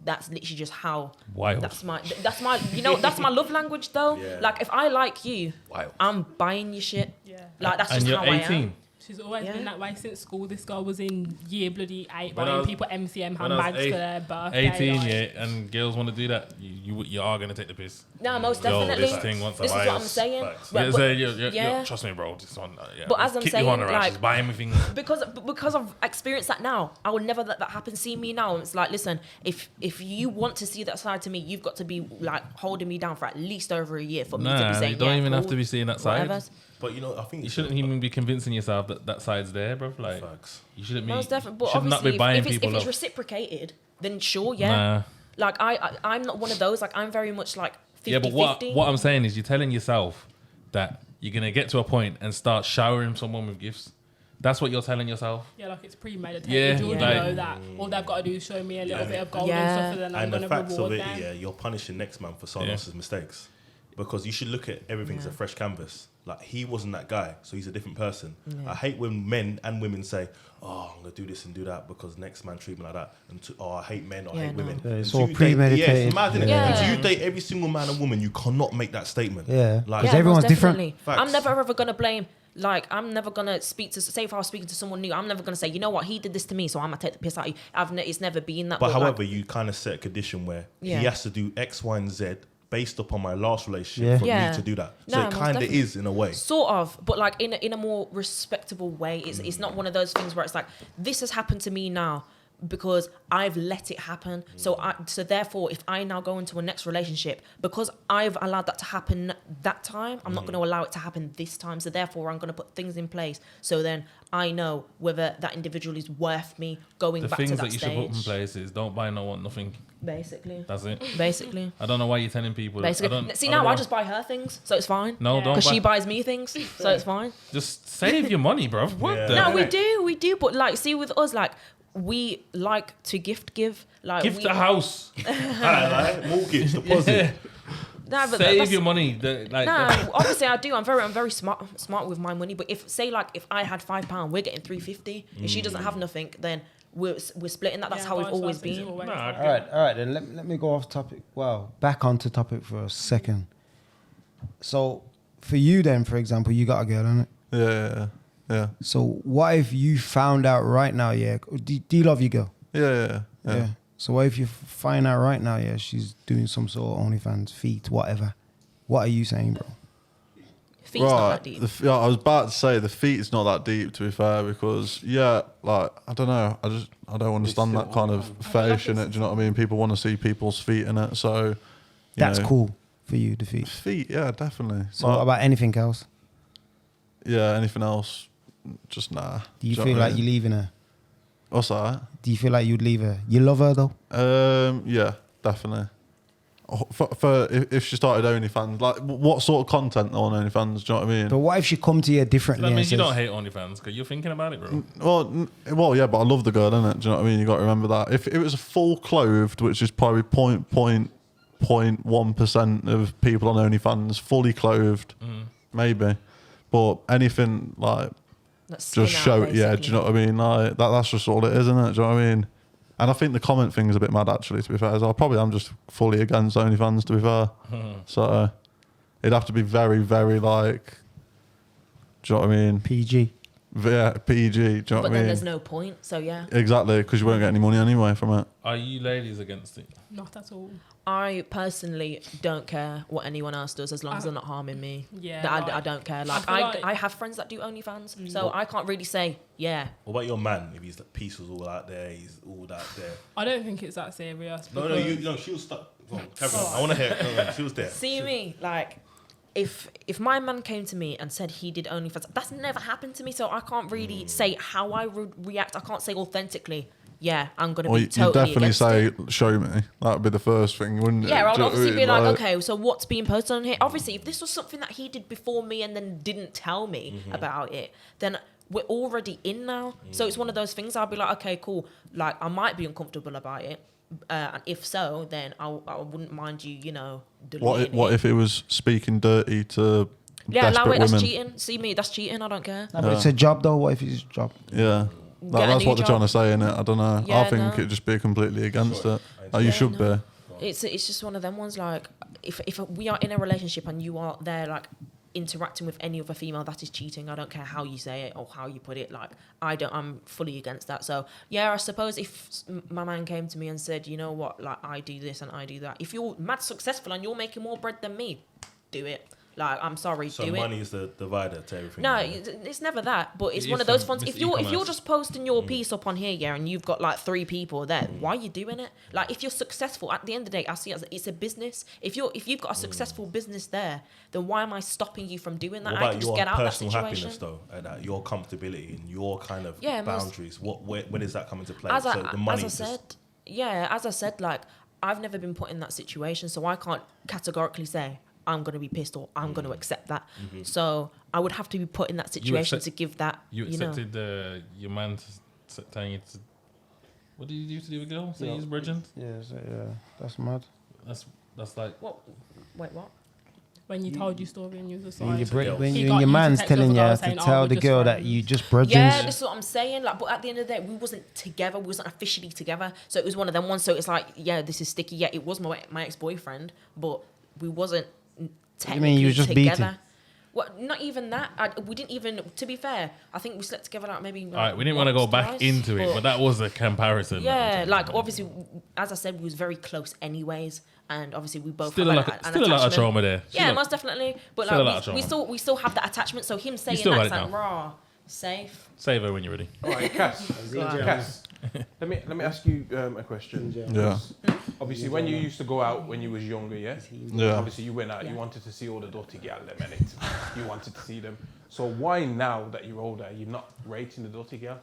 that's literally just how. Wild. That's my that's my love language though. Yeah. Like, if I like you, Wild. I'm buying your shit. Yeah. Like, that's And just you're how I 18. am. She's always Yeah. been that way since school. This girl was in year bloody 8 When I buying was- people MCM when I was handbags for their birthday. 18, like, yeah, and girls want to do that, you are going to take the piss. No, most Yo, definitely. this thing wants to This is buy what I'm us. saying. Facts. But- Yeah, but- say, yeah. trust me, bro. This one, yeah. But as I'm keep saying, your hand around, like- she's buying me things. because I've experienced that now, I would never let that happen. See me now, it's like, listen, if you want to see that side to me, you've got to be like holding me down for at least over a year for me to Nah, be saying, you don't yeah, even have cool, to be seeing that side. whatever. But you know, I think You it's shouldn't even be convincing yourself that side's there, bro. Like, facts. you shouldn't be. Most definitely. But should not obviously, be buying if people it's love. reciprocated, then sure, yeah. Nah. Like, I'm not one of those. Like, I'm very much like 50-50. Yeah, but what I'm saying is, you're telling yourself that you're gonna get to a point and start showering someone with gifts. That's what you're telling yourself. Yeah, like it's premeditated. Yeah, You already like- know that. All they've got to do is show me a little bit of gold Yeah. and stuff, and then I'm And the going to facts of reward it, them. yeah, you're punishing next man for someone Yeah. else's mistakes. Because you should look at everything as a fresh canvas. Like, he wasn't that guy, so he's a different person. I hate when men and women say, oh, I'm going to do this and do that because next man treat me like that. And oh, I hate men or I Yeah, hate no. women. Yeah, it's Until all you date- premeditated. Yeah, it's mad, innit? Yeah. Until you date every single man and woman, you cannot make that statement. Yeah. Like, Because everyone's most different. definitely. Facts. I'm never ever gonna blame. Like, I'm never gonna speak to. Say if I was speaking to someone new, I'm never gonna say, you know what, he did this to me, so I'm gonna take the piss out of you. It's never been that. But like, however, you kind of set a condition where Yeah. he has to do X, Y, and Z based upon my last relationship Yeah. for Yeah. me to do that. So Nah, it most kind of definitely. is in a way. sort of, but like in a more respectable way. It's not one of those things where it's like, this has happened to me now because I've let it happen. So therefore, if I now go into a next relationship, because I've allowed that to happen that time, I'm not going to allow it to happen this time. So therefore, I'm going to put things in place so then I know whether that individual is worth me going The back to things that that you stage. should put in place is don't buy no one nothing. Basically. That's it. Basically. I don't know why you're telling people. I Basically. don't- See, I don't now I know. just buy her things, so it's fine. No, Yeah. don't. Because she Buy, buys me things, so it's fine. just save your money, bro. What Yeah. the No, heck? we do, but like, see, with us, like, we like to give, like, Gift we, a house. Like, mortgage, deposit. Nah, but Save that's- your money. Nah, obviously I do. I'm very smart with my money. But if I had £5, we're getting £3.50. If she doesn't have nothing, then we're splitting that. That's Yeah, how we've vice always versa, it's been. always Nah, like- All right. Then let me go off topic. Well, back onto topic for a second. So, for you then, for example, you got a girl, innit? Yeah. So, what if you found out right now? Yeah, do you love your girl? Yeah. So, what if you find out right now? Yeah, she's doing some sort of OnlyFans, feet, whatever. What are you saying, bro? Feet's not that deep. Yeah, I was about to say the feet is not that deep, to be fair, because like I don't know, I don't understand that kind of fetish in it. Do you know what I mean? People want to see people's feet in it, so you That's know. cool for you, the feet. Feet, yeah, definitely. So what about anything else? Yeah, anything else? Just nah. Do you know feel what I like mean? you're leaving her? What's that? Do you feel like you'd leave her? You love her though? Yeah, definitely. For if she started OnlyFans, like what sort of content on OnlyFans? Do you know what I mean? But what if she come to you So differently? that and means you says- don't hate OnlyFans because you're thinking about it, bro. Well, yeah, but I love the girl, innit? Do you know what I mean? You got to remember that. If it was a full clothed, which is probably 0.1% of people on OnlyFans, fully clothed, maybe. But anything like That's just skin show, out, yeah. Do you know what I mean? Like that's just all it is, isn't it? Do you know what I mean? And I think the comment thing is a bit mad, actually. To be fair, so I'm just fully against OnlyFans. To be fair, so it'd have to be very, very like. Do you know what I mean? PG. Yeah, PG. Do you know But what I then mean? there's no point. So yeah, Exactly, because you won't get any money anyway from it. Are you ladies against it? Not at all. I personally don't care what anyone else does as long as they're not harming me. Yeah, I like- don't care. I Like feel like- I have friends that do OnlyFans, so I can't really say yeah. What about your man? If he's like, piece was all out there, he's all out there. I don't think it's that serious. No, she was stuck. Well, carry on. I want to hear it. No, she was there. See me, like, if my man came to me and said he did OnlyFans, that's never happened to me, so I can't really say how I would react. I can't say authentically, yeah, I'm going to Well, be you totally definitely against say, it. "Show me." That would be the first thing, wouldn't it? Yeah, I would Do you know what I obviously be mean? like, okay, so what's being posted on here? Obviously, if this was something that he did before me and then didn't tell me about it, then we're already in now. So it's one of those things I'll be like, okay, cool. Like, I might be uncomfortable about it. And if so, then I wouldn't mind you, deleting What if it was speaking dirty to Yeah, allow desperate it. That's women? cheating. See me, that's cheating. I don't care. No, but it's a job though. What if it's a job? Yeah. Get a That's new what they're trying to job. say, innit? I don't know. Yeah, I think no. it'd just be completely against it. Oh, you Yeah, should no. be. It's just one of them ones. Like, if we are in a relationship and you are there, like, interacting with any other female, that is cheating. I don't care how you say it or how you put it. Like, I'm fully against that. So yeah, I suppose if my man came to me and said, you know what, like, I do this and I do that. If you're mad successful and you're making more bread than me, do it. Like, I'm sorry, So do it. money is the divider to everything. No, yeah. it's never that. But it's It one is of those some ones. If you're e-commerce. just posting your piece up on here, yeah, and you've got like 3 people there, why are you doing it? Like, if you're successful, at the end of the day, I see it as it's a business. If you've got a successful business there, then why am I stopping you from doing that? What I about can just your get out of that personal situation. happiness, though, and your comfortability and your kind of Yeah, boundaries? When does that come into play? As So the money as I is just- said, like, I've never been put in that situation, so I can't categorically say I'm going to be pissed or I'm going to accept that. So I would have to be put in that situation accept- to give that. You You know. accepted your man telling you to. What did you do to the other girl? Say he's virgin. Yeah, that's mad. That's like. What? Wait, what? When you told your story and you was just When, like, when He you, got and your you to man's text telling us you about to saying, oh, tell we're the just girl that friends. you just bridging. Yeah, this is what I'm saying. Like, but at the end of the day, we wasn't together. We wasn't officially together. So it was one of them ones. So it's like, yeah, this is sticky. Yeah, it was my ex-boyfriend, but we wasn't technically mean you was just together. beating? Well, not even that. We didn't even. To be fair, I think we slept together like maybe. All right, we didn't want to go once, back twice, into it, but that was a comparison. Yeah, like, obviously, as I said, we was very close anyways, and obviously we both Still, have like, an still a lot of attachment. trauma there. Yeah, Still most definitely. But still a lot like, of we trauma. still have that attachment. So him saying still that's got it like now. raw, safe. Save her when you're ready. All right, Cass. Cass, let me ask you a question. Yeah. Obviously, when you used to go out when you was younger, yeah. Yeah. Obviously, you went out. You wanted to see all the dirty gal them, innit? You wanted to see them. So why now that you're older, you're not rating the dirty gal?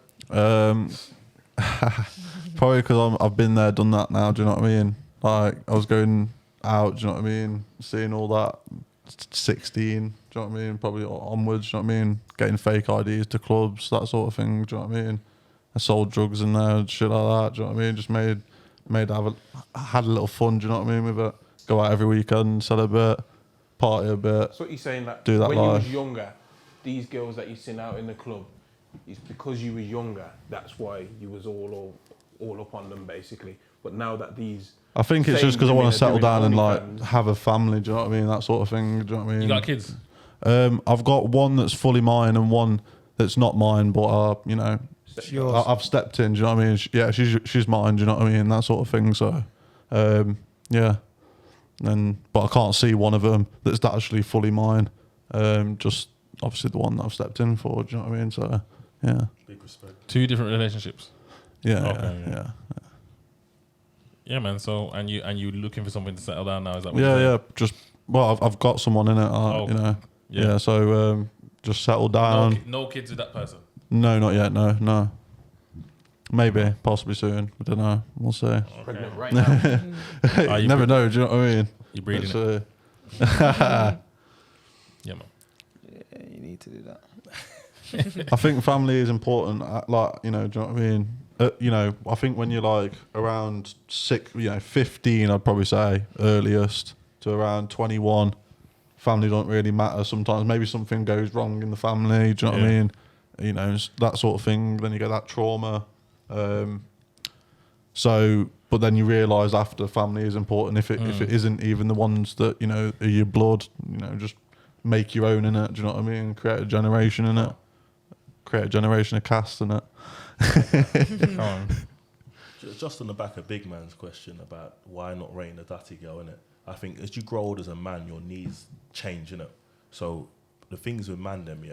Probably because I've been there, done that now. Do you know what I mean? Like I was going out. Do you know what I mean? Seeing all that 16. Do you know what I mean? Probably onwards. Do you know what I mean? Getting fake IDs to clubs, that sort of thing. Do you know what I mean? I sold drugs in there, shit like that. Do you know what I mean? Just made had a little fun. Do you know what I mean with it? Go out every weekend, celebrate, party a bit. So what you're saying that, Do that when you life. was younger, these girls that you seen out in the club, it's because you was younger. That's why you was all up on them basically. But now that these, I think it's same just because I want women to are settle doing down and OnlyFans. like have a family. Do you know what I mean? That sort of thing. Do you know what I mean? You got kids? I've got one that's fully mine and one that's not mine, but you know, It's yours. I've stepped in. Do you know what I mean? Yeah, she's mine. Do you know what I mean? That sort of thing. So, yeah, But I can't see one of them that's actually fully mine. Just obviously the one that I've stepped in for. Do you know what I mean? So yeah. Big respect. 2 different relationships. Yeah, Okay, yeah. Yeah, man. So and you looking for something to settle down now? Is that what Yeah, you're saying? yeah. Just I've got someone in it. You know. Yeah. So just settle down. No kids with that person. No, not yet. No. Maybe, possibly soon. I don't know. We'll see. Pregnant right now. You never know. Do you know what I mean? You're breeding it. It's, Yeah, man. Yeah, you need to do that. I think family is important. Like, you know, do you know what I mean? You know, I think when you're like around 15, I'd probably say earliest to around 21, family don't really matter. Sometimes maybe something goes wrong in the family. Do you know what I mean? You know, that sort of thing. Then you get that trauma. But then you realise after family is important. If it isn't even the ones that, you know, are your blood, you know, just make your own in it. Do you know what I mean? Create a generation in it. Create a generation of cast in it. Come on. Just on the back of Big Man's question about why not rating a datty girl, innit? I think as you grow old as a man, your needs change, innit? So the things with man them,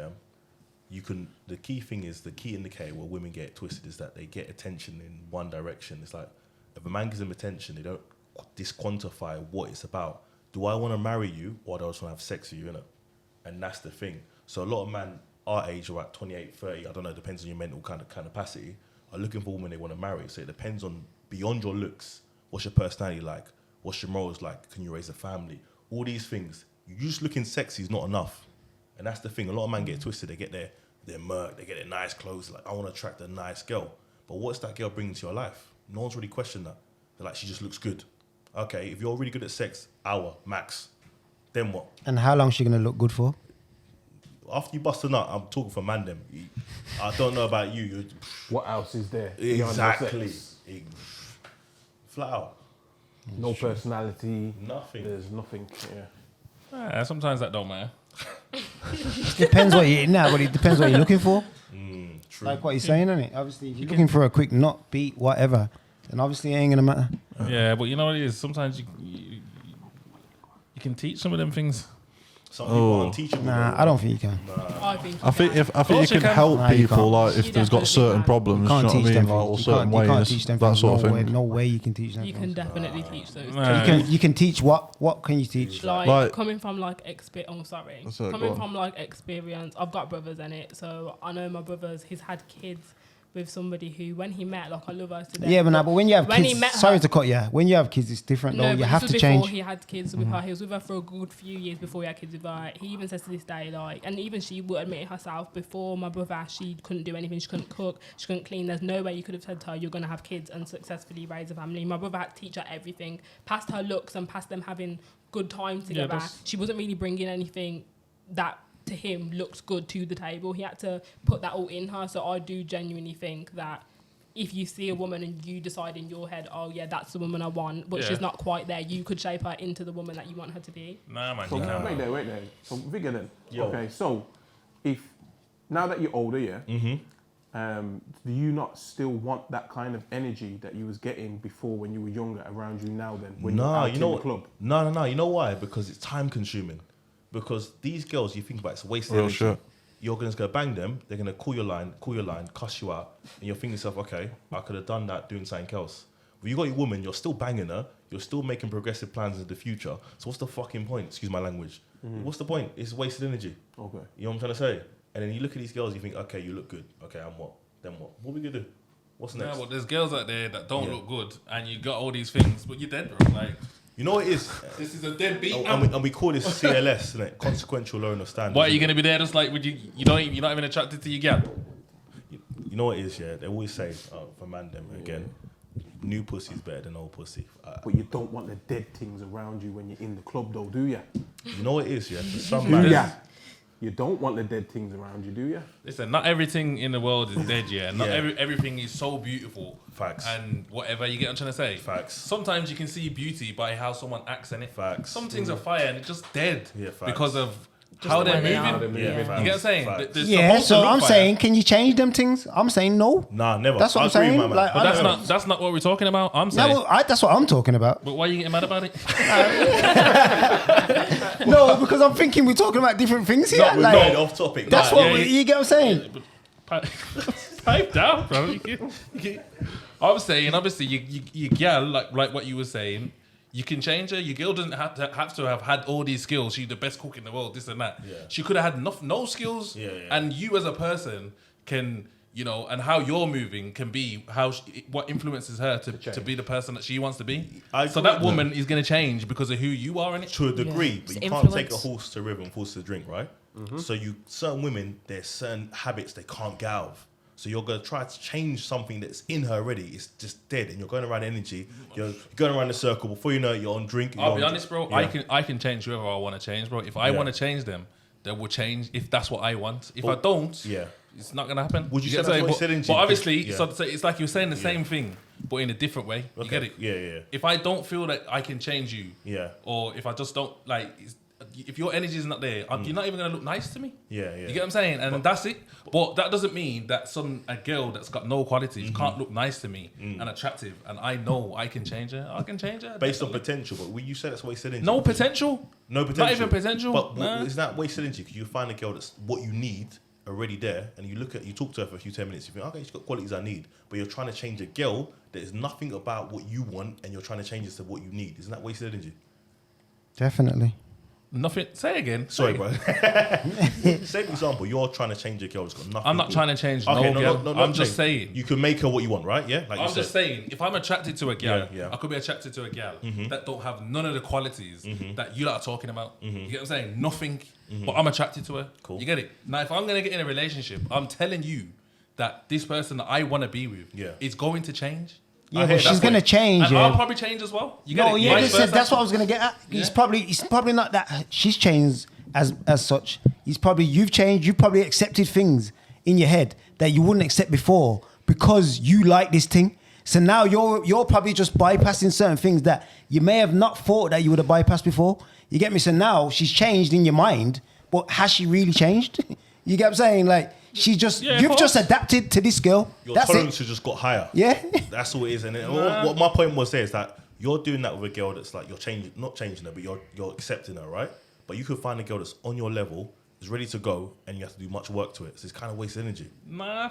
the key thing is, the key indicator where women get twisted is that they get attention in one direction. It's like, if a man gives them attention, they don't disquantify what it's about. Do I want to marry you, or do I just want to have sex with you, innit? And that's the thing. So a lot of men our age, or at 28, 30, I don't know, depends on your mental kind of capacity, are looking for women they want to marry. So it depends on, beyond your looks, what's your personality like? What's your morals like? Can you raise a family? All these things. You just looking sexy is not enough. And that's the thing. A lot of men get twisted. They get their murk, they get their nice clothes. Like, I want to attract a nice girl. But what's that girl bringing to your life? No one's really questioned that. They're like, she just looks good. Okay, if you're really good at sex, hour, max. Then what? And how long is she going to look good for? After you bust a nut, I'm talking for man them. I don't know about you. What else is there? Exactly. Flat out. No personality. Nothing. There's nothing. Yeah. Sometimes that don't matter. Depends what you're now, but it depends what you're looking for. True. Like what you're saying, isn't it? Obviously, if you're looking for a quick knot, beat, whatever, then obviously it ain't gonna matter. Yeah, but you know what it is? Sometimes you can teach some of them things. Some people aren't teachable. Nah, I don't think you can. Nah. I think you can help Nah, you people, can't. like if You there's got definitely certain can. problems, You you know can't what I teach mean, them like, or things. certain You can't ways, teach them that things. sort of No way, thing. no way you can teach them You things. can definitely teach those. Nah. You can teach what can you teach? Like coming from like experience. That's it, go Coming on. from like experience, I've got brothers in it, so I know my brothers. He's had kids with somebody who, when he met, like I love her today. Yeah, but when you have when he kids, met sorry her- to cut you. When you have kids, it's different. though. but You this have was to before change. he had kids with her. He was with her for a good few years before he had kids with her. He even says to this day, like, and even she would admit it herself, before my brother, she couldn't do anything. She couldn't cook. She couldn't clean. There's no way you could have said to her, you're going to have kids and successfully raise a family. My brother had to teach her everything, past her looks and past them having good time together. that's- She wasn't really bringing anything that to him looked good to the table. He had to put that all in her. So I do genuinely think that if you see a woman and you decide in your head, oh yeah, that's the woman I want, but Yeah. she's not quite there, you could shape her into the woman that you want her to be. Nah, man, So you can't. wait there. So Vigor then. Yo. Okay, so if now that you're older, yeah, do you not still want that kind of energy that you was getting before when you were younger around you now? Then when you're out in the club. No. You know why? Because it's time consuming. Because these girls, you think about, it's wasted Real energy. shit. You're gonna go bang them. They're gonna call your line, cuss you out, and you're thinking to yourself, okay, I could have done that doing something else. When you got your woman, you're still banging her. You're still making progressive plans in the future. So what's the fucking point? Excuse my language. What's the point? It's wasted energy. Okay. You know what I'm trying to say? And then you look at these girls, you think, okay, you look good. Okay, and what? Then what? What are we gonna do? What's next? Yeah, well, there's girls out there that don't Yeah. look good, and you got all these things, but you're dead, bro. Like, You know what it is? this is a deadbeat. And we call this CLS, isn't it? Consequential lowering of standards. Why are you gonna be there? Just like, you're not even attracted to your gal. You know what it is, yeah? They always say, for man them, again, new pussy's better than old pussy. But you don't want the dead things around you when you're in the club, though, do you? You know what it is, yeah? For some Do man, ya? You don't want the dead things around you, do you? Listen, not everything in the world is dead, yeah. Not Yeah. everything is so beautiful. Facts. And whatever, you get what I'm trying to say? Facts. Sometimes you can see beauty by how someone acts in it. Facts. Some things are fire and it's just dead. Yeah, facts. Because of how the they're way they moving. are. they're moving. You get what I'm saying? Facts. They're Yeah, supposed to so look I'm like saying, that. can you change them things? I'm saying no. Nah, never. That's what I'm I agree with saying. my man. Like, But that's not what we're talking about. I'm No, saying. well, that's what I'm talking about. But why are you getting mad about it? No, because I'm thinking we're talking about different things here. We're like, going off topic. that's Nah, what yeah, you get what I'm saying. Pipe down, bro. I'm saying, obviously, you girl, like what you were saying, you can change her. Your girl doesn't have to have had all these skills. She's the best cook in the world, this and that. Yeah. She could have had no skills. Yeah. And you as a person can, and how you're moving can be what influences her to be the person that she wants to be. So that woman is going to change because of who you are in it. To a degree, Yeah. but It's you can't take a influence. horse to river and horse to drink, right? So certain women, there's certain habits they can't get out of. So you're gonna try to change something that's in her already. It's just dead, and you're going around energy. You're going around the circle. Before you know it, you're on drink. I'll be honest, bro. Yeah. I can change whoever I want to change, bro. If I want to change them, they will change. If that's what I want. If I don't, it's not gonna happen. Would you say get that's what what I'm you said saying? into? But obviously, Yeah. so it's like you're saying the same thing, but in a different way. You get it? Yeah. If I don't feel that I can change you, Yeah. or if I just don't if your energy is not there, you're not even gonna look nice to me. Yeah. You get what I'm saying? And that's it. But that doesn't mean that a girl that's got no qualities can't look nice to me and attractive, and I know I can change her. I can change her Based on definitely. potential, but you said that's wasted energy. No potential. No potential. Not even potential. But Nah. is that wasted energy? Because you find a girl that's what you need already there, and you talk to her for a few 10 minutes, you think, okay, she's got qualities I need, but you're trying to change a girl that is nothing about what you want, and you're trying to change it to what you need. Isn't that wasted energy? Definitely. Nothing. Say again. Sorry, Say bro. Say for example, you're trying to change a girl that's got nothing. I'm not trying to change no girl. I'm just saying. You can make her what you want, right? Yeah. Like I'm you just said. saying, if I'm attracted to a girl, Yeah. I could be attracted to a girl that don't have none of the qualities that you lot are talking about. You get what I'm saying? Nothing, but I'm attracted to her. Cool. You get it? Now, if I'm going to get in a relationship, I'm telling you that this person that I want to be with is going to change. Yeah, hear but that she's gonna point. change. And Yeah. I'll probably change as well. You get No, it? yeah, Vice listen, versa. that's what I was gonna get at. It's probably not that she's changed as such. You've changed. You probably accepted things in your head that you wouldn't accept before because you like this thing. So now you're probably just bypassing certain things that you may have not thought that you would have bypassed before. You get me? So now she's changed in your mind, but has she really changed? You get what I'm saying? Like she's just you've just adapted to this girl. Your That's tolerance it. has just got higher. Yeah. That's all it is. And what my point was there is that you're doing that with a girl that's like not changing her, but you're accepting her, right? But you could find a girl that's on your level, is ready to go, and you have to do much work to it. So it's kind of wasted energy. Nah.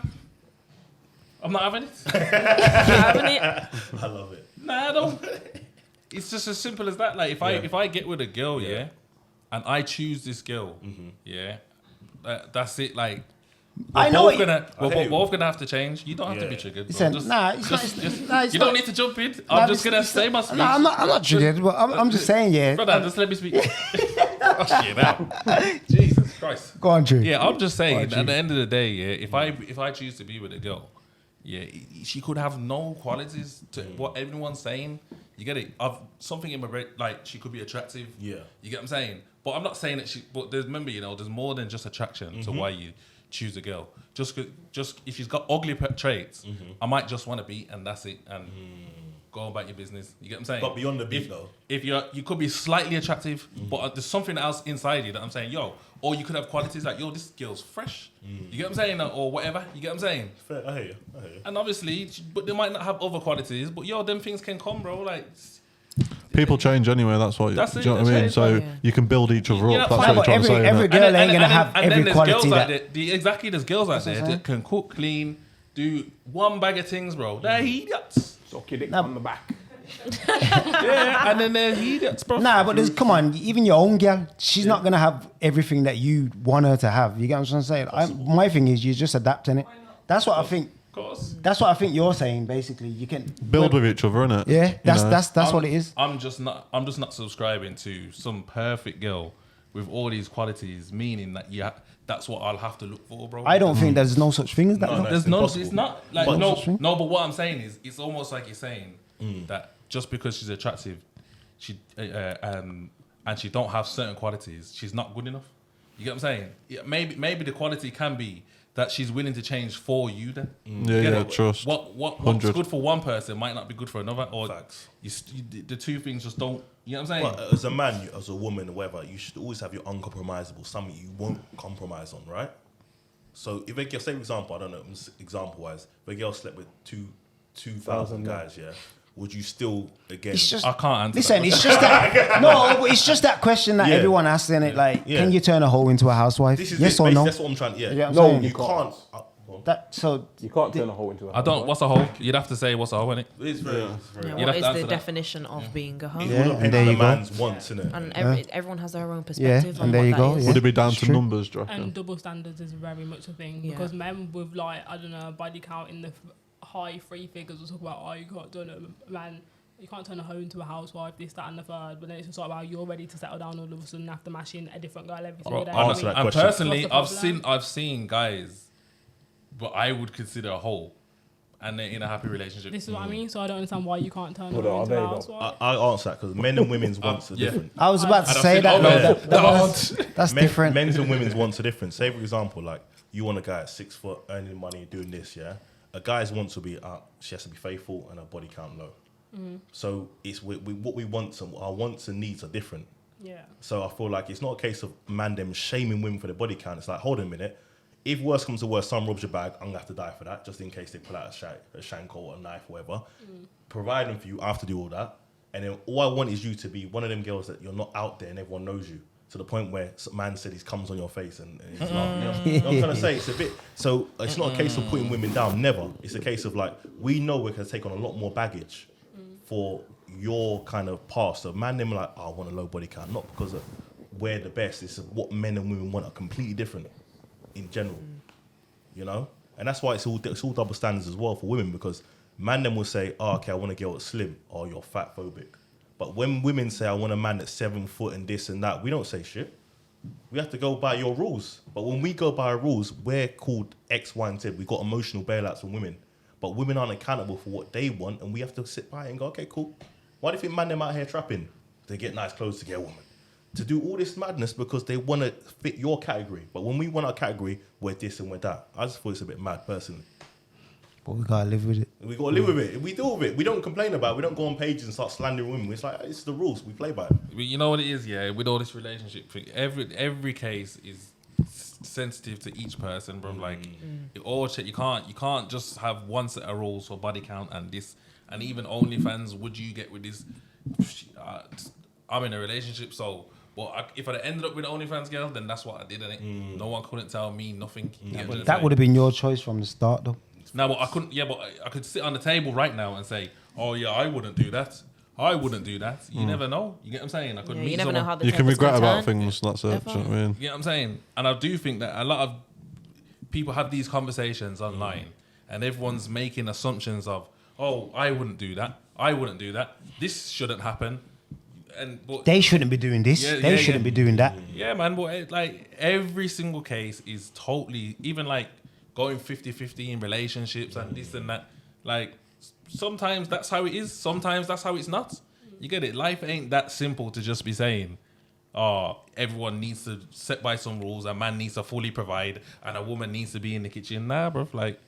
I'm not having it. Having it. I love it. Nah, I don't. It's just as simple as that. Like if I get with a girl, and I choose this girl, that's it. Like I know we're it- both gonna have to change. You don't have to be triggered. Bro. Listen, Just- nah, it's not- just- it's- nah, it's you not- don't need to jump in. Nah, I'm just it's- gonna it's say my not- speech. Nah, I'm not triggered, but I'm just saying, yeah. Brother, just let me speak. Oh, shit, now. Jesus Christ. Go on, Drew. Yeah, I'm just saying. Drew. At the end of the day, if I choose to be with a girl, she could have no qualities to what everyone's saying. You get it? I've something in my brain, like she could be attractive. Yeah. You get what I'm saying? But I'm not saying that but remember, there's more than just attraction to why you choose a girl. Just if she's got ugly traits, I might just want to beat, and that's it. And go about your business. You get what I'm saying? But beyond the beat, though. If you could be slightly attractive, but there's something else inside you that I'm saying, or you could have qualities like, this girl's fresh. You get what I'm saying? Or whatever. You get what I'm saying? Fair, I hear you. And obviously, but they might not have other qualities, but them things can come, bro. Like, People change anyway. That's what. That's do it, you know what I they mean? change, So yeah. you can build each other You're up. not That's fine, what but you're trying to say. every innit? girl ain't gonna have every there's quality girls that. out there. Exactly, there's girls out there that can cook, clean, do one bag of things, bro. They're idiots. Suck your dick on the back. Yeah, and then they're idiots, bro. Nah, but come on, even your own girl, she's not gonna have everything that you want her to have. You get what I'm saying? My thing is, you're just adapting it. That's what I think. Of course. That's what I think you're saying. Basically, you can Build with each other, innit? Yeah, You know? that's what it is. I'm just not subscribing to some perfect girl with all these qualities, meaning that that's what I'll have to look for, bro. I don't think there's no such thing as that. No, though. no. There's It's no, impossible. it's not like But- no. But what I'm saying is, it's almost like you're saying that just because she's attractive, she and she don't have certain qualities, she's not good enough. You get what I'm saying? Yeah, maybe the quality can be that she's willing to change for you. Then Trust. What's 100. good for one person might not be good for another, or Facts. the two things just don't. You know what I'm saying? But as a man, as a woman, or whatever, you should always have your uncompromisable, something you won't compromise on, right? So if a girl, say for example, I don't know, example wise, if a girl slept with 2,000 guys, yeah, would you still again? It's just, I can't answer. listen, that it's just that. No, but it's just that question that Yeah. everyone asks, in it. Like, Yeah. can you turn a hoe into a housewife? This is Yes it, or no? That's what I'm trying. Yeah, You know what I'm No, saying? you can't. You can't turn a hoe into a I don't. What's a hoe? You'd have to say what's a hoe, innit? It's very. Yeah, You'd what have is to answer the that. definition of being a hoe? It Yeah, will and depend there on the you go. man's wants, innit? And everyone has their own Yeah, perspective on and there what you that go. is. Would it be down It's to true. numbers, do you reckon? And double standards is very much a thing Yeah. because men with like I don't know body count in the high three figures will talk about you can't turn a man, you can't turn a hoe into a housewife, this, that, and the third. But then it's just like about you're ready to settle down all of a sudden after mashing a different girl every single day. Answer that And question. personally, What's the problem? I've seen guys, but I would consider a hoe, and they're in a happy relationship. This is what I mean. So I don't understand why you can't turn Well, her are into they a though? housewife. I answer that because men and women's wants are yeah. different. I was about to I don't say think- that. oh, No, yeah. that's Men, different. Men's and women's wants are different. Say for example, like you want a guy at 6 foot earning money doing this, yeah. A guy's wants to be she has to be faithful and her body count low. So it's what we want, and our wants and needs are different. Yeah. So I feel like it's not a case of man them shaming women for their body count. It's like, hold on a minute. If worse comes to worse, someone robs your bag, I'm gonna have to die for that, just in case they pull out a shank or a knife or whatever. Providing for you, I have to do all that. And then all I want is you to be one of them girls that you're not out there and everyone knows you. To the point where some man said he comes on your face and he's laughing. You know what I'm trying to say? It's a bit, so it's not a case of putting women down, never. It's a case of like, we know we're gonna take on a lot more baggage for your kind of past. So man, them like, I want a low body count, not because of we're the best. It's what men and women want are completely different in general, you know. And that's why it's all double standards as well for women, because man them will say, oh, okay, I want a girl that's slim, or you're fat phobic. But when women say, I want a man that's 7 foot and this and that, we don't say shit. We have to go by your rules. But when we go by our rules, we're called X, Y, and Z. We got emotional bailouts from women. But women aren't accountable for what they want, and we have to sit by and go, okay, cool. Why do you think man them out here trapping? They get nice clothes to get a woman. To do all this madness because they want to fit your category. But when we want our category, we're this and we're that. I just thought it's a bit mad, personally. But we gotta live with it. We got to live with it. We deal with it. We don't complain about it. We don't go on pages and start slandering women. It's like, it's the rules. We play by it. You know what it is, yeah. With all this relationship thing, every case is sensitive to each person, bro. Like it all shit. You can't just have one set of rules for body count and this, and even OnlyFans. Would you get with this? I'm in a relationship, so. Well, if I'd ended up with an OnlyFans girl, then that's what I did, innit? No one couldn't tell me nothing. That would have been your choice from the start, though. No, but I couldn't. Yeah, but I could sit on the table right now and say, "Oh yeah, I wouldn't do that. I wouldn't do that." You never know. You get what I'm saying? I could meet you never someone. know how the You can tables regret about turn. things. That's it. Do you know what I mean? You know what I'm saying? And I do think that a lot of people have these conversations online, and everyone's making assumptions of, "Oh, I wouldn't do that. I wouldn't do that. This shouldn't happen." But They shouldn't be doing this. Yeah, They yeah, shouldn't yeah. be doing that. yeah, man, but like every single case is totally, even like going 50-50 in relationships and this and that. Like sometimes that's how it is. Sometimes that's how it's not. You get it? Life ain't that simple to just be saying, oh, everyone needs to set by some rules. A man needs to fully provide and a woman needs to be in the kitchen. Nah, bro. Like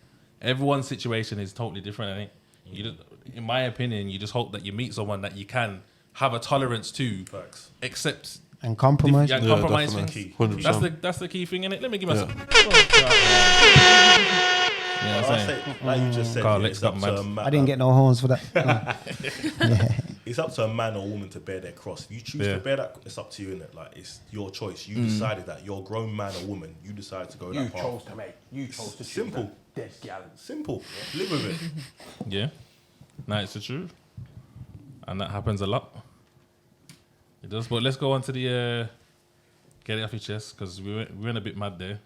everyone's situation is totally different, I think. You just, in my opinion, you just hope that you meet someone that you can have a tolerance to Facts. accept And compromise. yeah, Yeah, compromise definitely. things. 100%. That's the key thing in it. Let me give Yeah. myself. You know what I'm saying? Like you just said, Carl, it's let's up go, to man. I didn't get no horns for that. No. It's up to a man or a woman to bear their cross. If you choose Yeah. to bear that, it's up to you, innit? Like it's your choice. You decided that. You're a grown man or woman. You decided to go You that path. chose to make. You chose to choose Simple. that dead gallant. Simple. Live with it. Yeah. No, it's the truth. And that happens a lot. It does. But let's go on to the get it off your chest, because we went a bit mad there.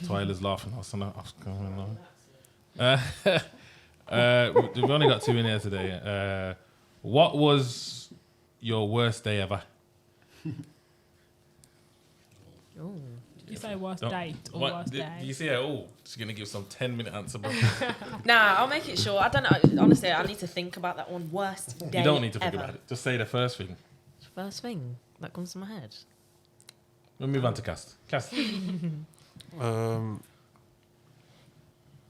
Twyla's laughing. I was going on. We've only got 2 in here today. What was your worst day ever? You say worst Don't- date or What, worst do day? you see her? Oh, she's going to give some 10-minute answer, bro. Nah, I'll make it short. I don't know. Honestly, I need to think about that one. Worst day You don't need to think ever. about it. Just say the first thing. First thing that comes to my head. We'll move on to Cass. Cass.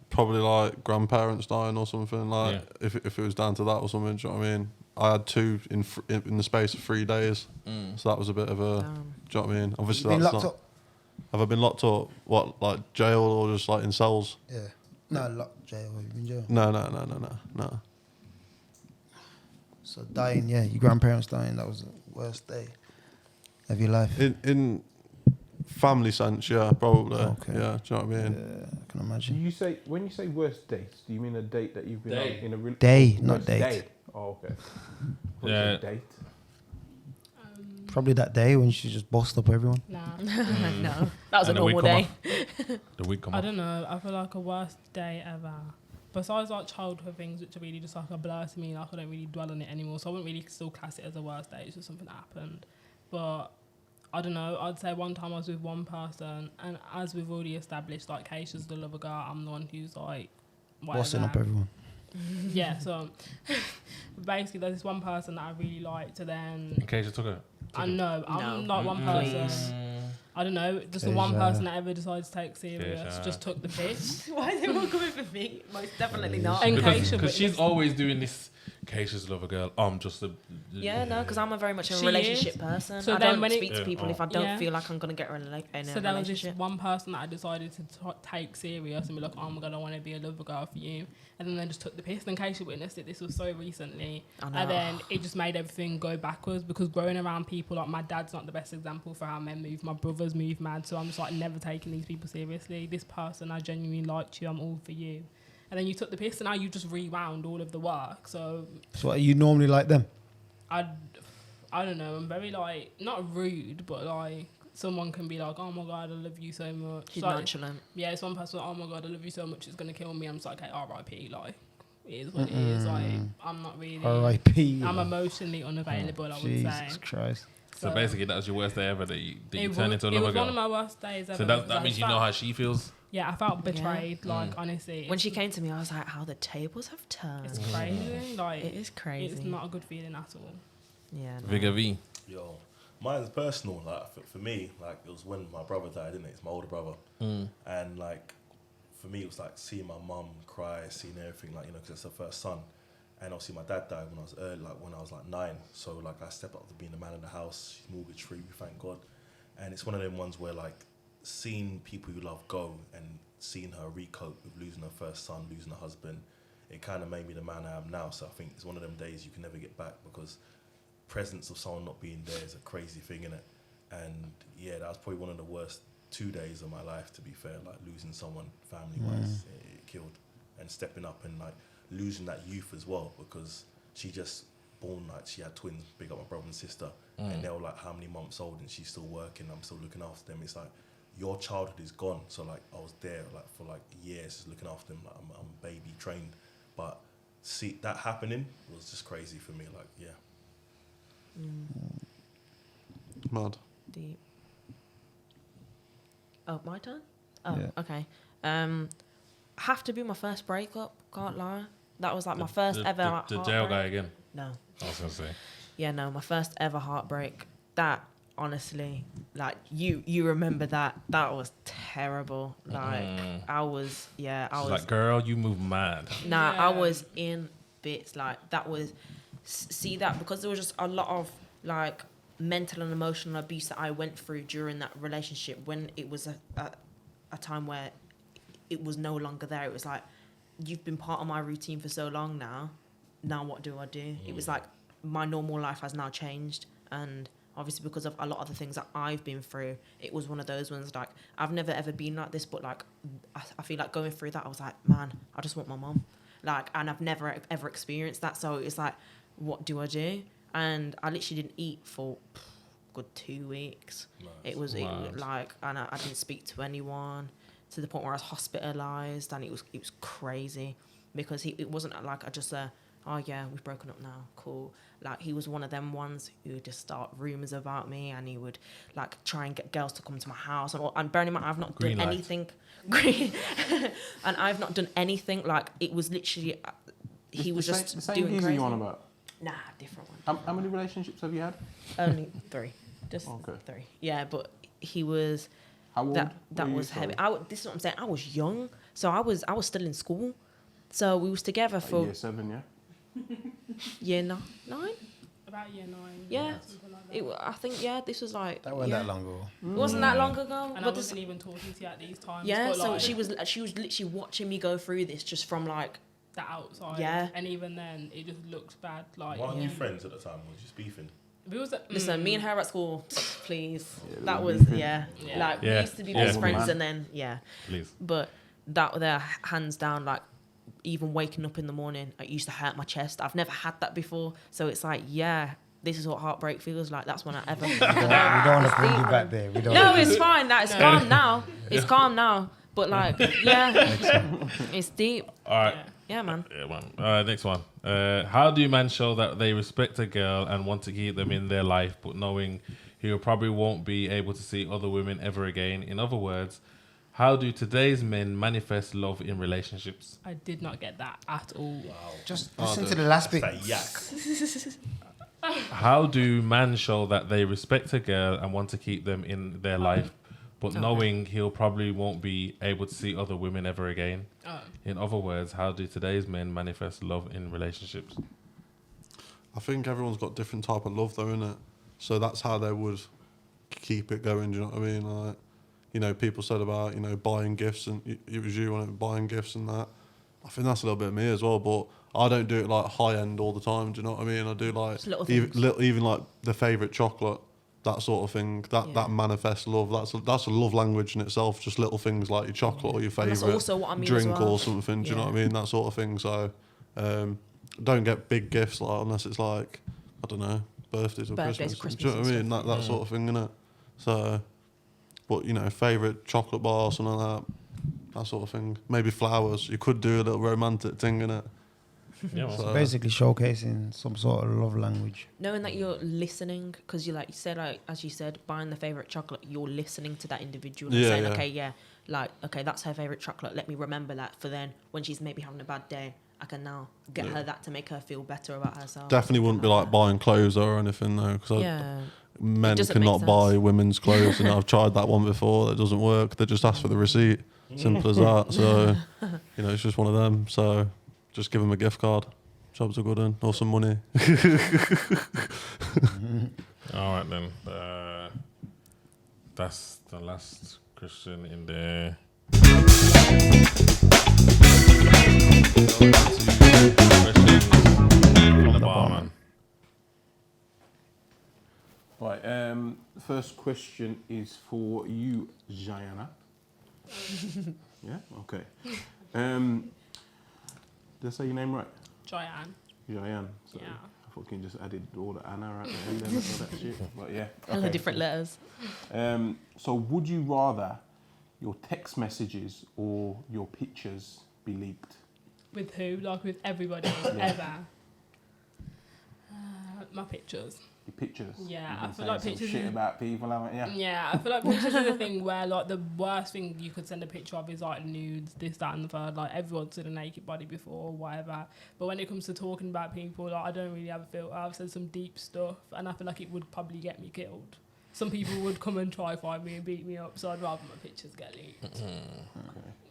Probably like grandparents dying or something. Like if it was down to that or something. Do you know what I mean? I had 2 in the space of 3 days, so that was a bit of a. Do you know what I mean? Obviously, Been that's locked not. up? Have I been locked up? What, like jail or just like in cells? Yeah. No, locked jail. You've been jail. No. So dying, yeah, your grandparents dying, that was the worst day of your life. In family sense, yeah, probably. Okay. Yeah, do you know what I mean? Yeah, I can Do imagine. you say when you say worst dates? Do you mean a date that you've been on in a Day, not worst date. Day? Oh, okay. Yeah. Date. Probably that day when she just bossed up everyone. Nah. No, that was a And the wig normal come day. off. The wig come I off. don't know. I feel like a worst day ever. Besides like childhood things, which are really just like a blur to me, like I don't really dwell on it anymore. So I wouldn't really still class it as a worst day. It's just something that happened. But I don't know. I'd say one time I was with one person, and as we've already established, like Keisha's the lover girl. I'm the one who's like Bossing up whatever. everyone. Yeah. So basically, there's this one person that I really liked, and then In case you took it. I know I'm No. not one person. I don't know, just the one person that ever decided to take serious, just took the piss. Why is everyone coming for me? Most definitely not. And Because Keisha she's witnessed- always doing this. Keisha's love a girl. I'm just a. Yeah, no, because I'm a very much a She relationship is. person. So I then don't when it- speak to people if I don't Yeah. feel like I'm going to get in a So there was this relationship. one person that I decided to take serious and be like, oh my god, I want to be a lover girl for you. And then they just took the piss. And Keisha witnessed it. This was so recently. I know. And then it just made everything go backwards because growing around people, like my dad's not the best example for how men move. My brothers move mad. So I'm just like never taking these people seriously. This person, I genuinely liked you. I'm all for you. And then you took the piss and now you just rewound all of the work. So So are you normally like them? I don't know. I'm very like, not rude, but like someone can be like, oh my god, I love you so much. She's Like, nonchalant. yeah, it's one person, oh my god, I love you so much, it's gonna kill me. I'm just like, okay, R.I.P. Like, it is what it is. Like, I'm not really. R.I.P. I'm emotionally unavailable. I would Jesus say. Christ. So basically, that was your worst day ever that you It turned into a it lover was one girl. of my worst days ever. So because that I means you felt- know how she feels. Yeah, I felt betrayed. Like honestly, When she came to me, I was like, how the tables have turned. it's crazy. Like It is crazy. It's not a good feeling at all. Yeah. No. Vigor V. Yo, mine's personal. Like for me, like it was when my brother died, didn't it? It's my older brother, and like for me, it was like seeing my mum cry, seeing everything, like because it's her first son, and obviously my dad died when I was early, like when I was like 9. So like I stepped up to being the man in the house. She's mortgage free, thank God, and it's one of them ones where like seeing people you love go and seeing her recope with losing her first son, losing her husband, it kind of made me the man I am now. So I think it's one of them days you can never get back because presence of someone not being there is a crazy thing, innit? And yeah, that was probably one of the worst 2 days of my life, to be fair, like losing someone family-wise, it killed. And stepping up and like losing that youth as well, because she just born, like she had twins, big up my brother and sister, and they were like how many months old and she's still working, I'm still looking after them. It's like, your childhood is gone. So like I was there like for like years just looking after them, like I'm baby trained. But see that happening was just crazy for me, like yeah. Mad. Deep. Oh, my turn? Oh, Yeah. okay. Have to be my first breakup, can't lie. That was like my first ever like, The jail heartbreak. guy again. No. I was gonna say. Yeah, no, my first ever heartbreak. That honestly, like you remember that was terrible. Like I was She's like, girl, you move mad. Nah, Yeah. I was in bits. Like that was see that because there was just a lot of like mental and emotional abuse that I went through during that relationship when it was a time where it was no longer there. It was like, you've been part of my routine for so long now. Now what do I do? It was like my normal life has now changed, and obviously because of a lot of the things that I've been through, it was one of those ones like I've never ever been like this, but like I feel like going through that I was like, man, I just want my mum. Like, and I've never ever experienced that, so it's like, what do I do? And I literally didn't eat for a good 2 weeks. Nice. It was Mad. like, and I didn't speak to anyone, to the point where I was hospitalised, and it was crazy because it wasn't like I just oh yeah, we've broken up now, cool. Like he was one of them ones who would just start rumours about me, and he would like try and get girls to come to my house, and bearing in mind I've not Green done light. anything, and I've not done anything. Like it was literally, he was just the same doing geezer crazy. you on about. Nah, different one. How many relationships have you had? Only 3, just Okay. 3. Yeah, but he was How old that were you, was heavy. sorry? This is what I'm saying. I was young, so I was still in school. So we was together Like for year 7, yeah? year 9. About year 9. Yeah. Something like that. I think That this was like wasn't that long ago. It wasn't that long ago. And I But this, wasn't even talking to you at these times. yeah, but so like, she was literally watching me go through this just from like the outside. Yeah. And even then, it just looks bad. Like, Why aren't you friends at the time? Or just beefing? we was listen, me and her at school, please. That we was beefing. yeah. Like we Yeah. used to be Yeah. best friends, Man. and then Please. But that there, hands down, like even waking up in the morning, it used to hurt my chest. I've never had that before, so it's like this is what heartbreak feels like. That's when I ever. We don't want to bring you back there. We don't. No, it's fine. It's calm now. It's calm now. But like, it's deep. All right. Yeah, man. Yeah, man. Next one. How do men show that they respect a girl and want to keep them in their life, but knowing he probably won't be able to see other women ever again? In other words, how do today's men manifest love in relationships? I did not get that at all. Just listen to the last bit. That yak. How do men show that they respect a girl and want to keep them in their life, but knowing he'll probably won't be able to see other women ever again? In other words, how do today's men manifest love in relationships? I think everyone's got different type of love though, innit? So that's how they would keep it going, do you know what I mean? Like, you know, people said about, you know, buying gifts, and it was you on it, buying gifts and that. I think that's a little bit of me as well, but I don't do it like high end all the time, do you know what I mean? I do like Just little things. even like the favourite chocolate, that sort of thing. That manifests love. That's a love language in itself. Just little things like your chocolate or your And that's favourite also what I mean drink as well. or something. Do you know what I mean? That sort of thing. So don't get big gifts like unless it's like, I don't know, birthdays or Birthdays, Christmas. Do you know what I Christmas mean? and That sort of thing, innit? So, but you know, favourite chocolate bar or something like that sort of thing. Maybe flowers. You could do a little romantic thing, innit? Yeah, well, So, Basically showcasing some sort of love language. Knowing that you're listening, because you as you said, buying the favorite chocolate, you're listening to that individual and Yeah, saying, yeah. okay, that's her favorite chocolate. Let me remember that for then when she's maybe having a bad day, I can now get her that to make her feel better about herself. definitely wouldn't be like buying clothes or anything though, because Yeah. men doesn't cannot make buy sense. women's clothes, and I've tried that one before. That doesn't work. They just ask for the receipt. Simple as that. So, you know, it's just one of them. So, just give them a gift card. Jobs are good one, or some money. all right then. That's the last question in there. Questions from the barman. Right, first question is for you, Jayana. Yeah, okay. Did I say your name right? Joyanne. Jayan. So Yeah. I fucking just added all the Anna right there and then all that shit. But yeah. All the different letters. So would you rather your text messages or your pictures be leaked? With who? Like with everybody ever? My pictures. Your pictures? Yeah, You've I been feel like saying some pictures shit is- about people, haven't you? Yeah, I feel like pictures is a thing where like the worst thing you could send a picture of is like nudes, this, that, and the third. Like everyone's seen a naked body before or whatever. But when it comes to talking about people, like I don't really have a filter. I've said some deep stuff, and I feel like it would probably get me killed. Some people would come and try find me and beat me up, so I'd rather my pictures get leaked.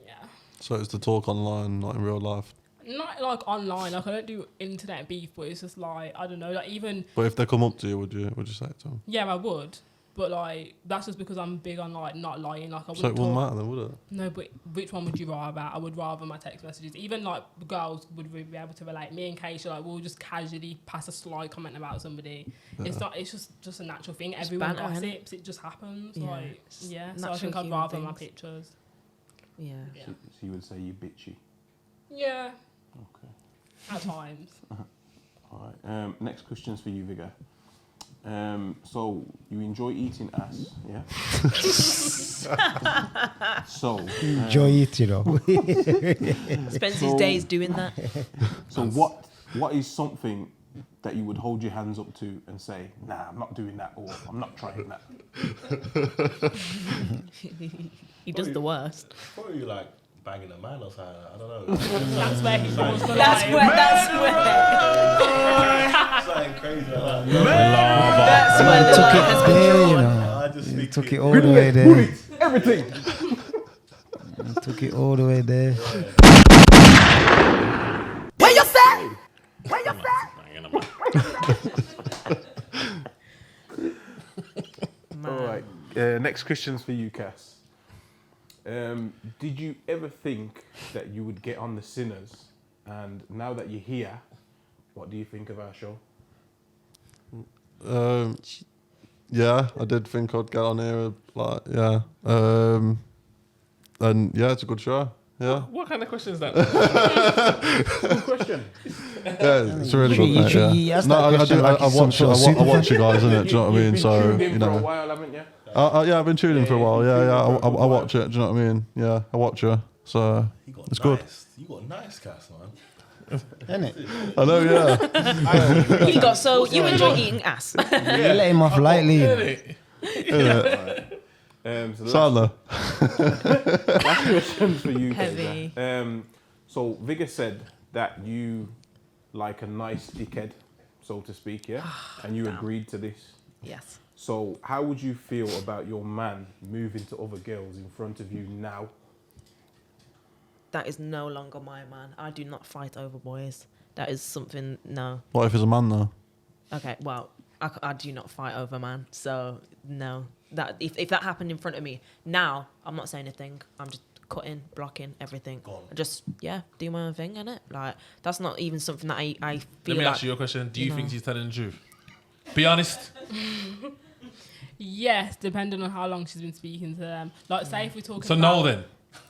Yeah. So it's the talk online, not in real life. Not like online, like I don't do internet beef, but it's just like I don't know, like even But if they come up to you, would you say it to them? yeah, I would, but like that's just because I'm big on like not lying. Like I So wouldn't it wouldn't talk. matter then, would it? No, but which one would you rather? I would rather my text messages. Even like girls would be able to relate. Me and Keisha, like we'll just casually pass a slight comment about somebody. It's not. It's just a natural thing. Everyone banter, innit? gossips. It just happens. Yeah. Like yeah. So I natural think I'd human rather my things. pictures. Yeah. Yeah. So you would say you bitchy. Yeah. Okay. At times. All right. Next question's for you, Vigor. So you enjoy eating ass, yeah? So Enjoy it, you know. Spends his So- days doing that. so what is something that you would hold your hands up to and say, nah, I'm not doing that, or I'm not trying that? He does the worst. Probably like banging a man or something. I don't know. That's where he draws the That's line. where. That's where. Something crazy like that. That's where the Took line it has been there, you drawn. know. I just to You speak. took it all the way there. Everything. You took it all the way there. All right. Next question's for you, Cass. Did you ever think that you would get on The Sinners? And now that you're here, what do you think of our show? Yeah, I did think I'd get on here. Like, yeah. And yeah, it's a good show. Yeah. What kind of question is that? Good question. Yeah, it's a really good. Mate, you yeah. asked No, that I question like I it's some watch sort of I super watch you guys, innit? Do you know what I mean? You've been So tuned in you for a know. while, haven't you? Yeah, I've been tuning in for a while. Yeah, I watch it. Do you know what I mean? Yeah, I watch you. So You got it's nice. good. You got nice, Cass, man. Isn't it? I know. Yeah. He got so you enjoy eating ass. You let him off lightly. So Sadler. last question for you. Heavy. Kayla. So Vigor said that you like a nice dickhead, so to speak, yeah? And you agreed to this. Yes. So how would you feel about your man moving to other girls in front of you now? That is no longer my man. I do not fight over boys. That is something, no. What if he's a man though? Okay, well, I do not fight over man. So, no. That if that happened in front of me, now, I'm not saying a thing. I'm just cutting, blocking, everything. Gone. Just, yeah, do my own thing, innit? Like, that's not even something that I feel Let me like... ask you a question. Do you you think know. she's telling the truth? Be honest. Yes, depending on how long she's been speaking to them. Like, say if we're talking So about... no then.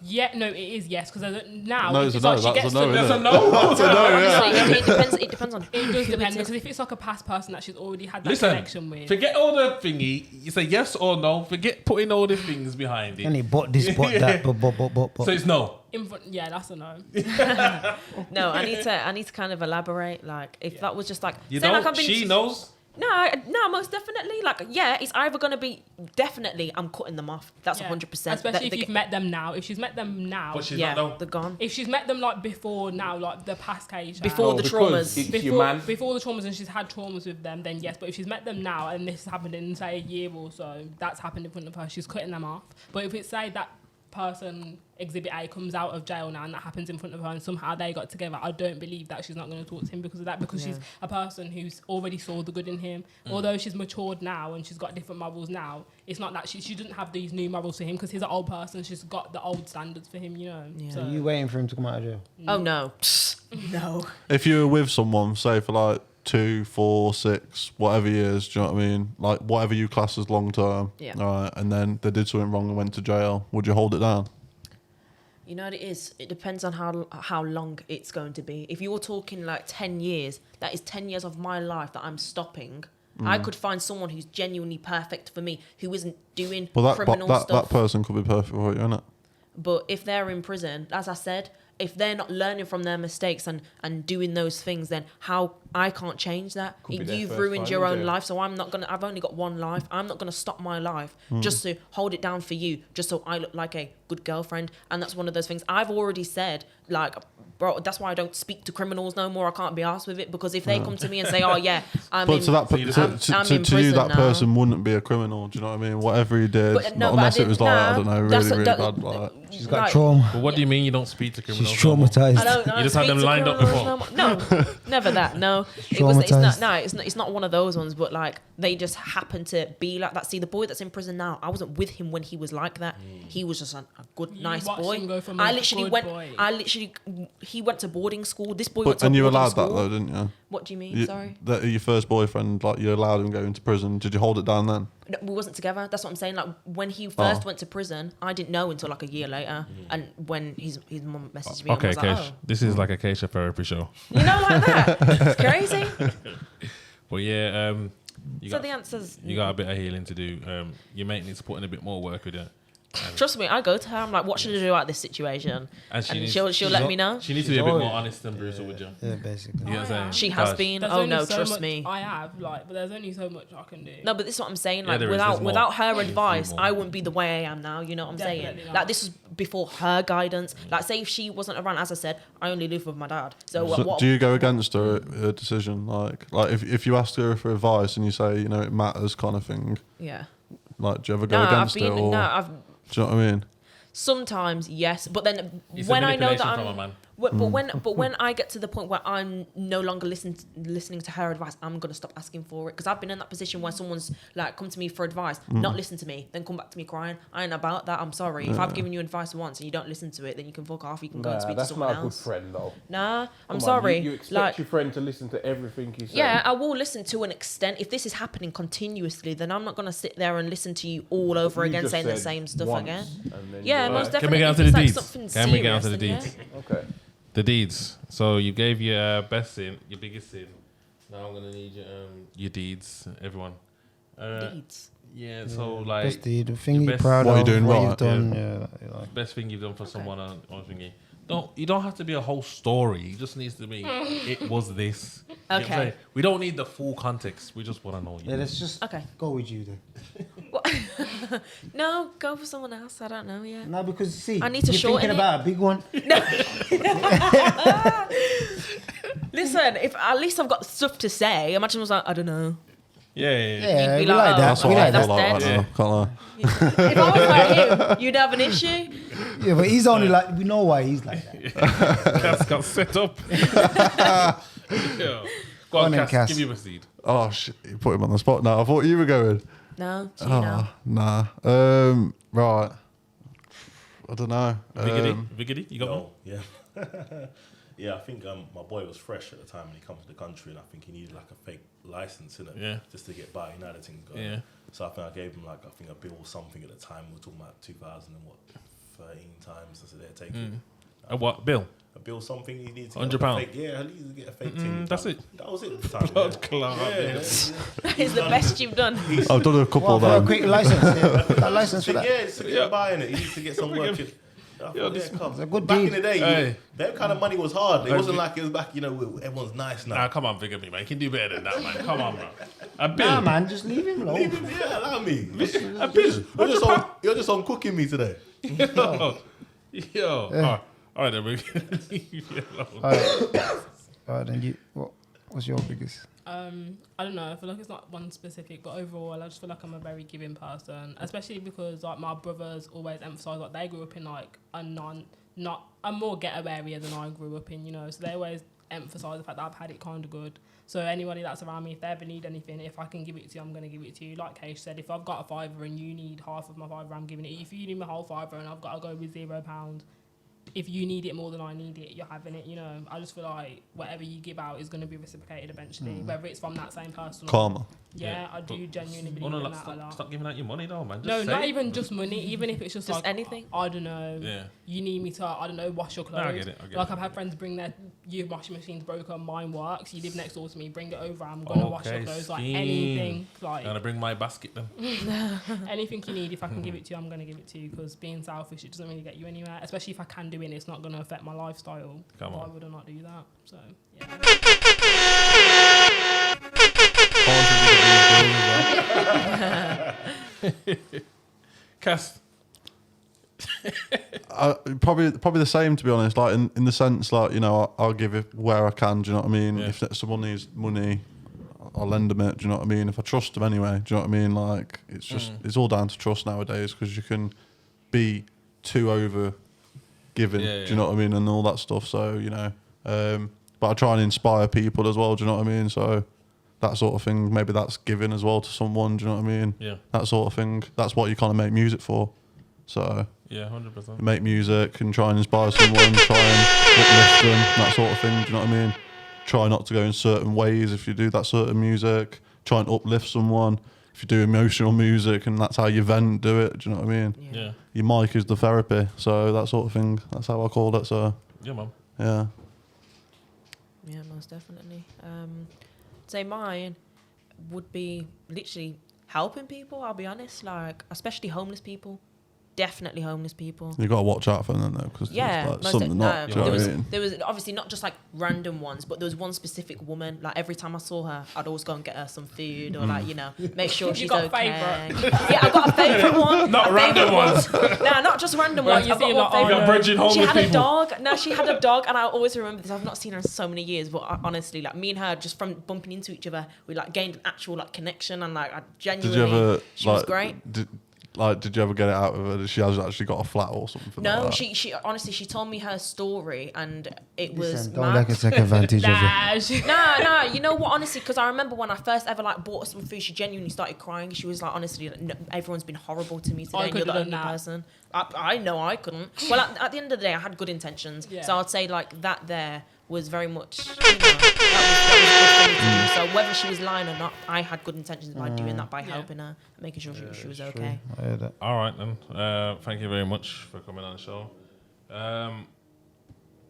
Yeah, no, it is yes, because now... No, if it's a like no. she That's gets a no, to- isn't it? no. Honestly, it depends on... It does who depend, it is. because if it's like a past person that she's already had that Listen, connection with... forget all the thingy. You say yes or no. Forget putting all the things behind it. And he bought this, bought that, but. So it's no. Yeah, that's a no. No, I need to kind of elaborate. Like, if that was just like... You say know, like I've been she knows. No, most definitely. Like, yeah, it's either going to be... Definitely, I'm cutting them off. That's Yeah. 100%. Especially if you've met them now. If she's met them now... But she's yeah, not they're gone. If she's met them like before now, like the past case, Before the because traumas. it's your man. before the traumas and she's had traumas with them, then yes. But if she's met them now and this has happened in say a year or so, that's happened in front of her. She's cutting them off. But if it's say that person Exhibit A comes out of jail now and that happens in front of her and somehow they got together, I don't believe that she's not going to talk to him because of that, because she's a person who's already saw the good in him. Although she's matured now and she's got different morals now, it's not that she doesn't have these new morals for him because he's an old person. She's got the old standards for him, you know. Yeah. So you waiting for him to come out of jail? Oh, no. No. If you were with someone, say for like 2, 4, 6, whatever years, do you know what I mean? Like whatever you class as long term. Yeah. All right, and then they did something wrong and went to jail. Would you hold it down? You know what it is? It depends on how long it's going to be. If you're talking like 10 years, that is 10 years of my life that I'm stopping. I could find someone who's genuinely perfect for me, who isn't doing Well, criminal that stuff. person could be perfect for you, innit? But if they're in prison, as I said, if they're not learning from their mistakes and doing those things, then how I can't change that. Could be their You've first ruined time your in own jail. life, so I've only got one life. I'm not gonna stop my life just to hold it down for you, just so I look like a good girlfriend. And that's one of those things I've already said, like, bro, that's why I don't speak to criminals no more. I can't be arsed with it, because if they come to me and say, oh yeah, I'm But in, to that, So you just- I'm to in you, prison that now. person wouldn't be a criminal. Do you know what I mean? Whatever he did, But no, but unless I it was didn't- like I nah, don't know, that's- really that- bad. Like, She's got Like- trauma. But what do you mean you don't speak to criminals? She's no more? traumatized. I don't You just had speak them to lined up criminals before? no more. No, never that. No, it's not. Traumatized. No, it's not one of those ones. But like, they just happen to be like that. See, the boy that's in prison now, I wasn't with him when he was like that. He was just a good, You nice watched boy. him go from I a literally good went. boy. He went to boarding school. This boy went but, to and you boarding allowed school. that though, didn't you? What do you mean? You- Sorry, That your first boyfriend, like you allowed him going to prison. Did you hold it down then? no, we wasn't together. That's what I'm saying. Like, when he first Oh. went to prison, I didn't know until like a year later. And when his mum messaged me, Okay, I was like, Kesh. This is like a Keisha therapy show. you know, like that. It's crazy. Well, yeah. You So got the answer's you got a bit of healing to do. Your mate needs to put in a bit more work with you. trust me. I go to her. I'm like, what should I do about this situation? And she And needs, she'll let me know. She needs to be a bit more honest and brutal with you. Yeah, basically. You know what I'm saying? She has Gosh. been. There's Oh only no, so trust much me. I have, like, but there's only so much I can do. No, but this is what I'm saying. Yeah, Like, there is. There's more. without her There's advice, more. I wouldn't be the way I am now. You know what I'm saying? Definitely not. Like, this is before her guidance. Like, say if she wasn't around, as I said, I only live with my dad. So, So what? do you go against her decision? Like if you ask her for advice and you say, you know, it matters kind of thing, Yeah. Like, do you ever go No, against it? Or, I've do you know what I mean? sometimes yes, but then It's when a I know that manipulation from a I'm, man. but when I get to the point where I'm no longer listening to her advice, I'm gonna stop asking for it because I've been in that position where someone's like come to me for advice, not listen to me, then come back to me crying. I ain't about that. I'm sorry. If I've given you advice once and you don't listen to it, then you can fuck off. You can go and speak to that's someone not a good else. friend, though. Nah, I'm Come on, sorry. You expect like, your friend to listen to everything you say. yeah, I will listen to an extent. If this is happening continuously, then I'm not gonna sit there and listen to you all over You again just saying the said same stuff once, again. and then Yeah, you're most like, definitely. Can we get If onto it's the like deeds? something Can we get onto serious, the then deeds? Okay. The deeds. So you gave your best sin, your biggest sin. Now I'm gonna need your deeds, everyone. Deeds. Yeah. So like Best deed, the thing your you're best- proud What of, you're doing what right, you've done. Yeah, like, best thing you've done for someone on thingy. You don't have to be a whole story. It just needs to be. It was this. You know what I'm Okay. saying? We don't need the full context. We just want to know. yeah, let's just Okay. go with you then. No, go for someone else. I don't know yet. No, because see, I need to you're shorten thinking it. about a big one. Listen, if at least I've got stuff to say. Imagine I was like, I don't know. Yeah. Yeah, You'd we be like like, that. That's oh, we what like I that's feel that. like dead. right now. Can't lie. If I was like him, you'd have an issue. Yeah, but he's only like, we know why he's like that. Cass got set up. Yeah. Go on on, then, Cass. Cass. Give you a seed. Oh shit! You put him on the spot now. I thought you were going. No, so you know. Nah. Right. I don't know. Viggity, you got one? No, yeah. Yeah, I think my boy was fresh at the time when he came to the country, and I think he needed like a fake license, innit? Yeah. Just to get by. You know how the thing goes. Yeah. So I think I gave him like a bill or something at the time. We were talking about 2013 times. I said, "There, take it." What bill? A bill something he needs. £100. Yeah, he needs to get a fake thing. That's it. That was it at the time. Blood yeah. clot. That is the best you've done. I've done a couple Well, for a of them. quick license, yeah. Got a license for Yeah, that. it's to get buying it. He needs to get some work. It's a good Back deed. in the day, Hey. that kind of money was hard. It Hey, wasn't like it was back, everyone's nice now. Nah, come on, Vigor me, man. You can do better than that, man. Come on, bro. A bill. Nah, man, just leave him alone. Yeah, allow me. A bill. You're just on cooking me today. Yo. All right, then we leave you alone. All right, then what's your biggest? I don't know. I feel like it's not one specific, but overall, I just feel like I'm a very giving person, especially because like my brothers always emphasize like they grew up in like a more ghetto area than I grew up in, So they always emphasize the fact that I've had it kind of good. So anybody that's around me, if they ever need anything, if I can give it to you, I'm gonna give it to you. Like Keish said, if I've got a fiver and you need half of my fiver, I'm giving it. If you need my whole fiver and I've got to go with £0. If you need it more than I need it, you're having it, I just feel like whatever you give out is going to be reciprocated eventually, whether it's from that same person or Karma. Yeah, I do genuinely believe in that a lot. Stop giving out your money, though, man. Just No, say not it. even just money, even if it's just like anything. I don't know. Yeah. You need me to, I don't know, wash your clothes. I get it. Like I've had friends bring your washing machine's broken, mine works. You live next door to me, bring it over. I'm gonna wash your clothes. Like anything, like Gonna bring my basket then. anything you need. If I can give it to you, I'm gonna give it to you. Because being selfish, it doesn't really get you anywhere. Especially if I can do it, and it's not gonna affect my lifestyle. Come Why on. would I not do that? So yeah. Cass. Probably the same, to be honest. Like in the sense, like I'll give it where I can. Do you know what I mean? Yeah. If someone needs money, I'll lend them it. Do you know what I mean? If I trust them anyway. Do you know what I mean? Like it's just it's all down to trust nowadays because you can be too over giving. Yeah, do you know what I mean? And all that stuff. So but I try and inspire people as well. Do you know what I mean? So that sort of thing. Maybe that's giving as well to someone. Do you know what I mean? Yeah. That sort of thing. That's what you kind of make music for. So. Yeah, 100%. Make music and try and inspire someone, try and uplift them, that sort of thing. Do you know what I mean? Try not to go in certain ways if you do that certain music. Try and uplift someone. If you do emotional music and that's how you vent, do it. Do you know what I mean? Yeah. Your mic is the therapy, so that sort of thing. That's how I call it. So Yeah, man. yeah. Yeah, most definitely. Say mine would be literally helping people. I'll be honest, like especially homeless people. definitely homeless people. You got to watch out for them though, because Yeah, like most something not. Do you know what I mean? there was obviously not just like random ones, but there was one specific woman. Like every time I saw her, I'd always go and get her some food or like make sure she's got a okay. favourite? Yeah, I got a favourite one. Not A random favourite ones. Nah, not just random Well, ones. you I've got see one like, favourite. You're bridging She homeless had a people. dog. No, she had a dog, and I always remember this. I've not seen her in so many years, but honestly, like me and her, just from bumping into each other, we like gained an actual like connection, and like I Did genuinely, you ever she like? was great. Did you ever get it out of her that she has actually got a flat or something? No, like that? she honestly, she told me her story, and it was Listen, don't mad. let her take advantage of you. Nah, she- Nah, you know what? Honestly, because I remember when I first ever like bought her some food, she genuinely started crying. She was like, honestly, everyone's been horrible to me today, and you're the could've only done that. person. I know I couldn't. Well, at the end of the day, I had good intentions, Yeah. so I'd say like that there was very much, that was good for me to do. So whether she was lying or not, I had good intentions by doing that, by helping her, making sure she was okay. I heard that. All right then. Thank you very much for coming on the show.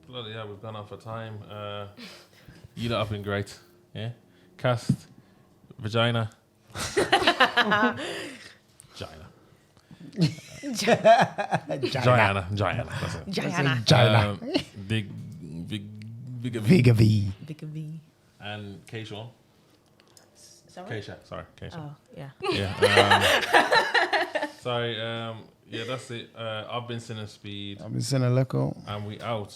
Bloody hell, we've gone on for time. You lot have been great. Yeah. Cast vagina. Gina. Gianna. That's it. Diana. China. Big Viga V. Vic and V. and Keisha. Sorry? Keisha. Sorry, Keisha. Oh, yeah. Yeah. Sorry. Yeah, that's it. I've been Sinner Speed, I've been sending a Leko. and we out.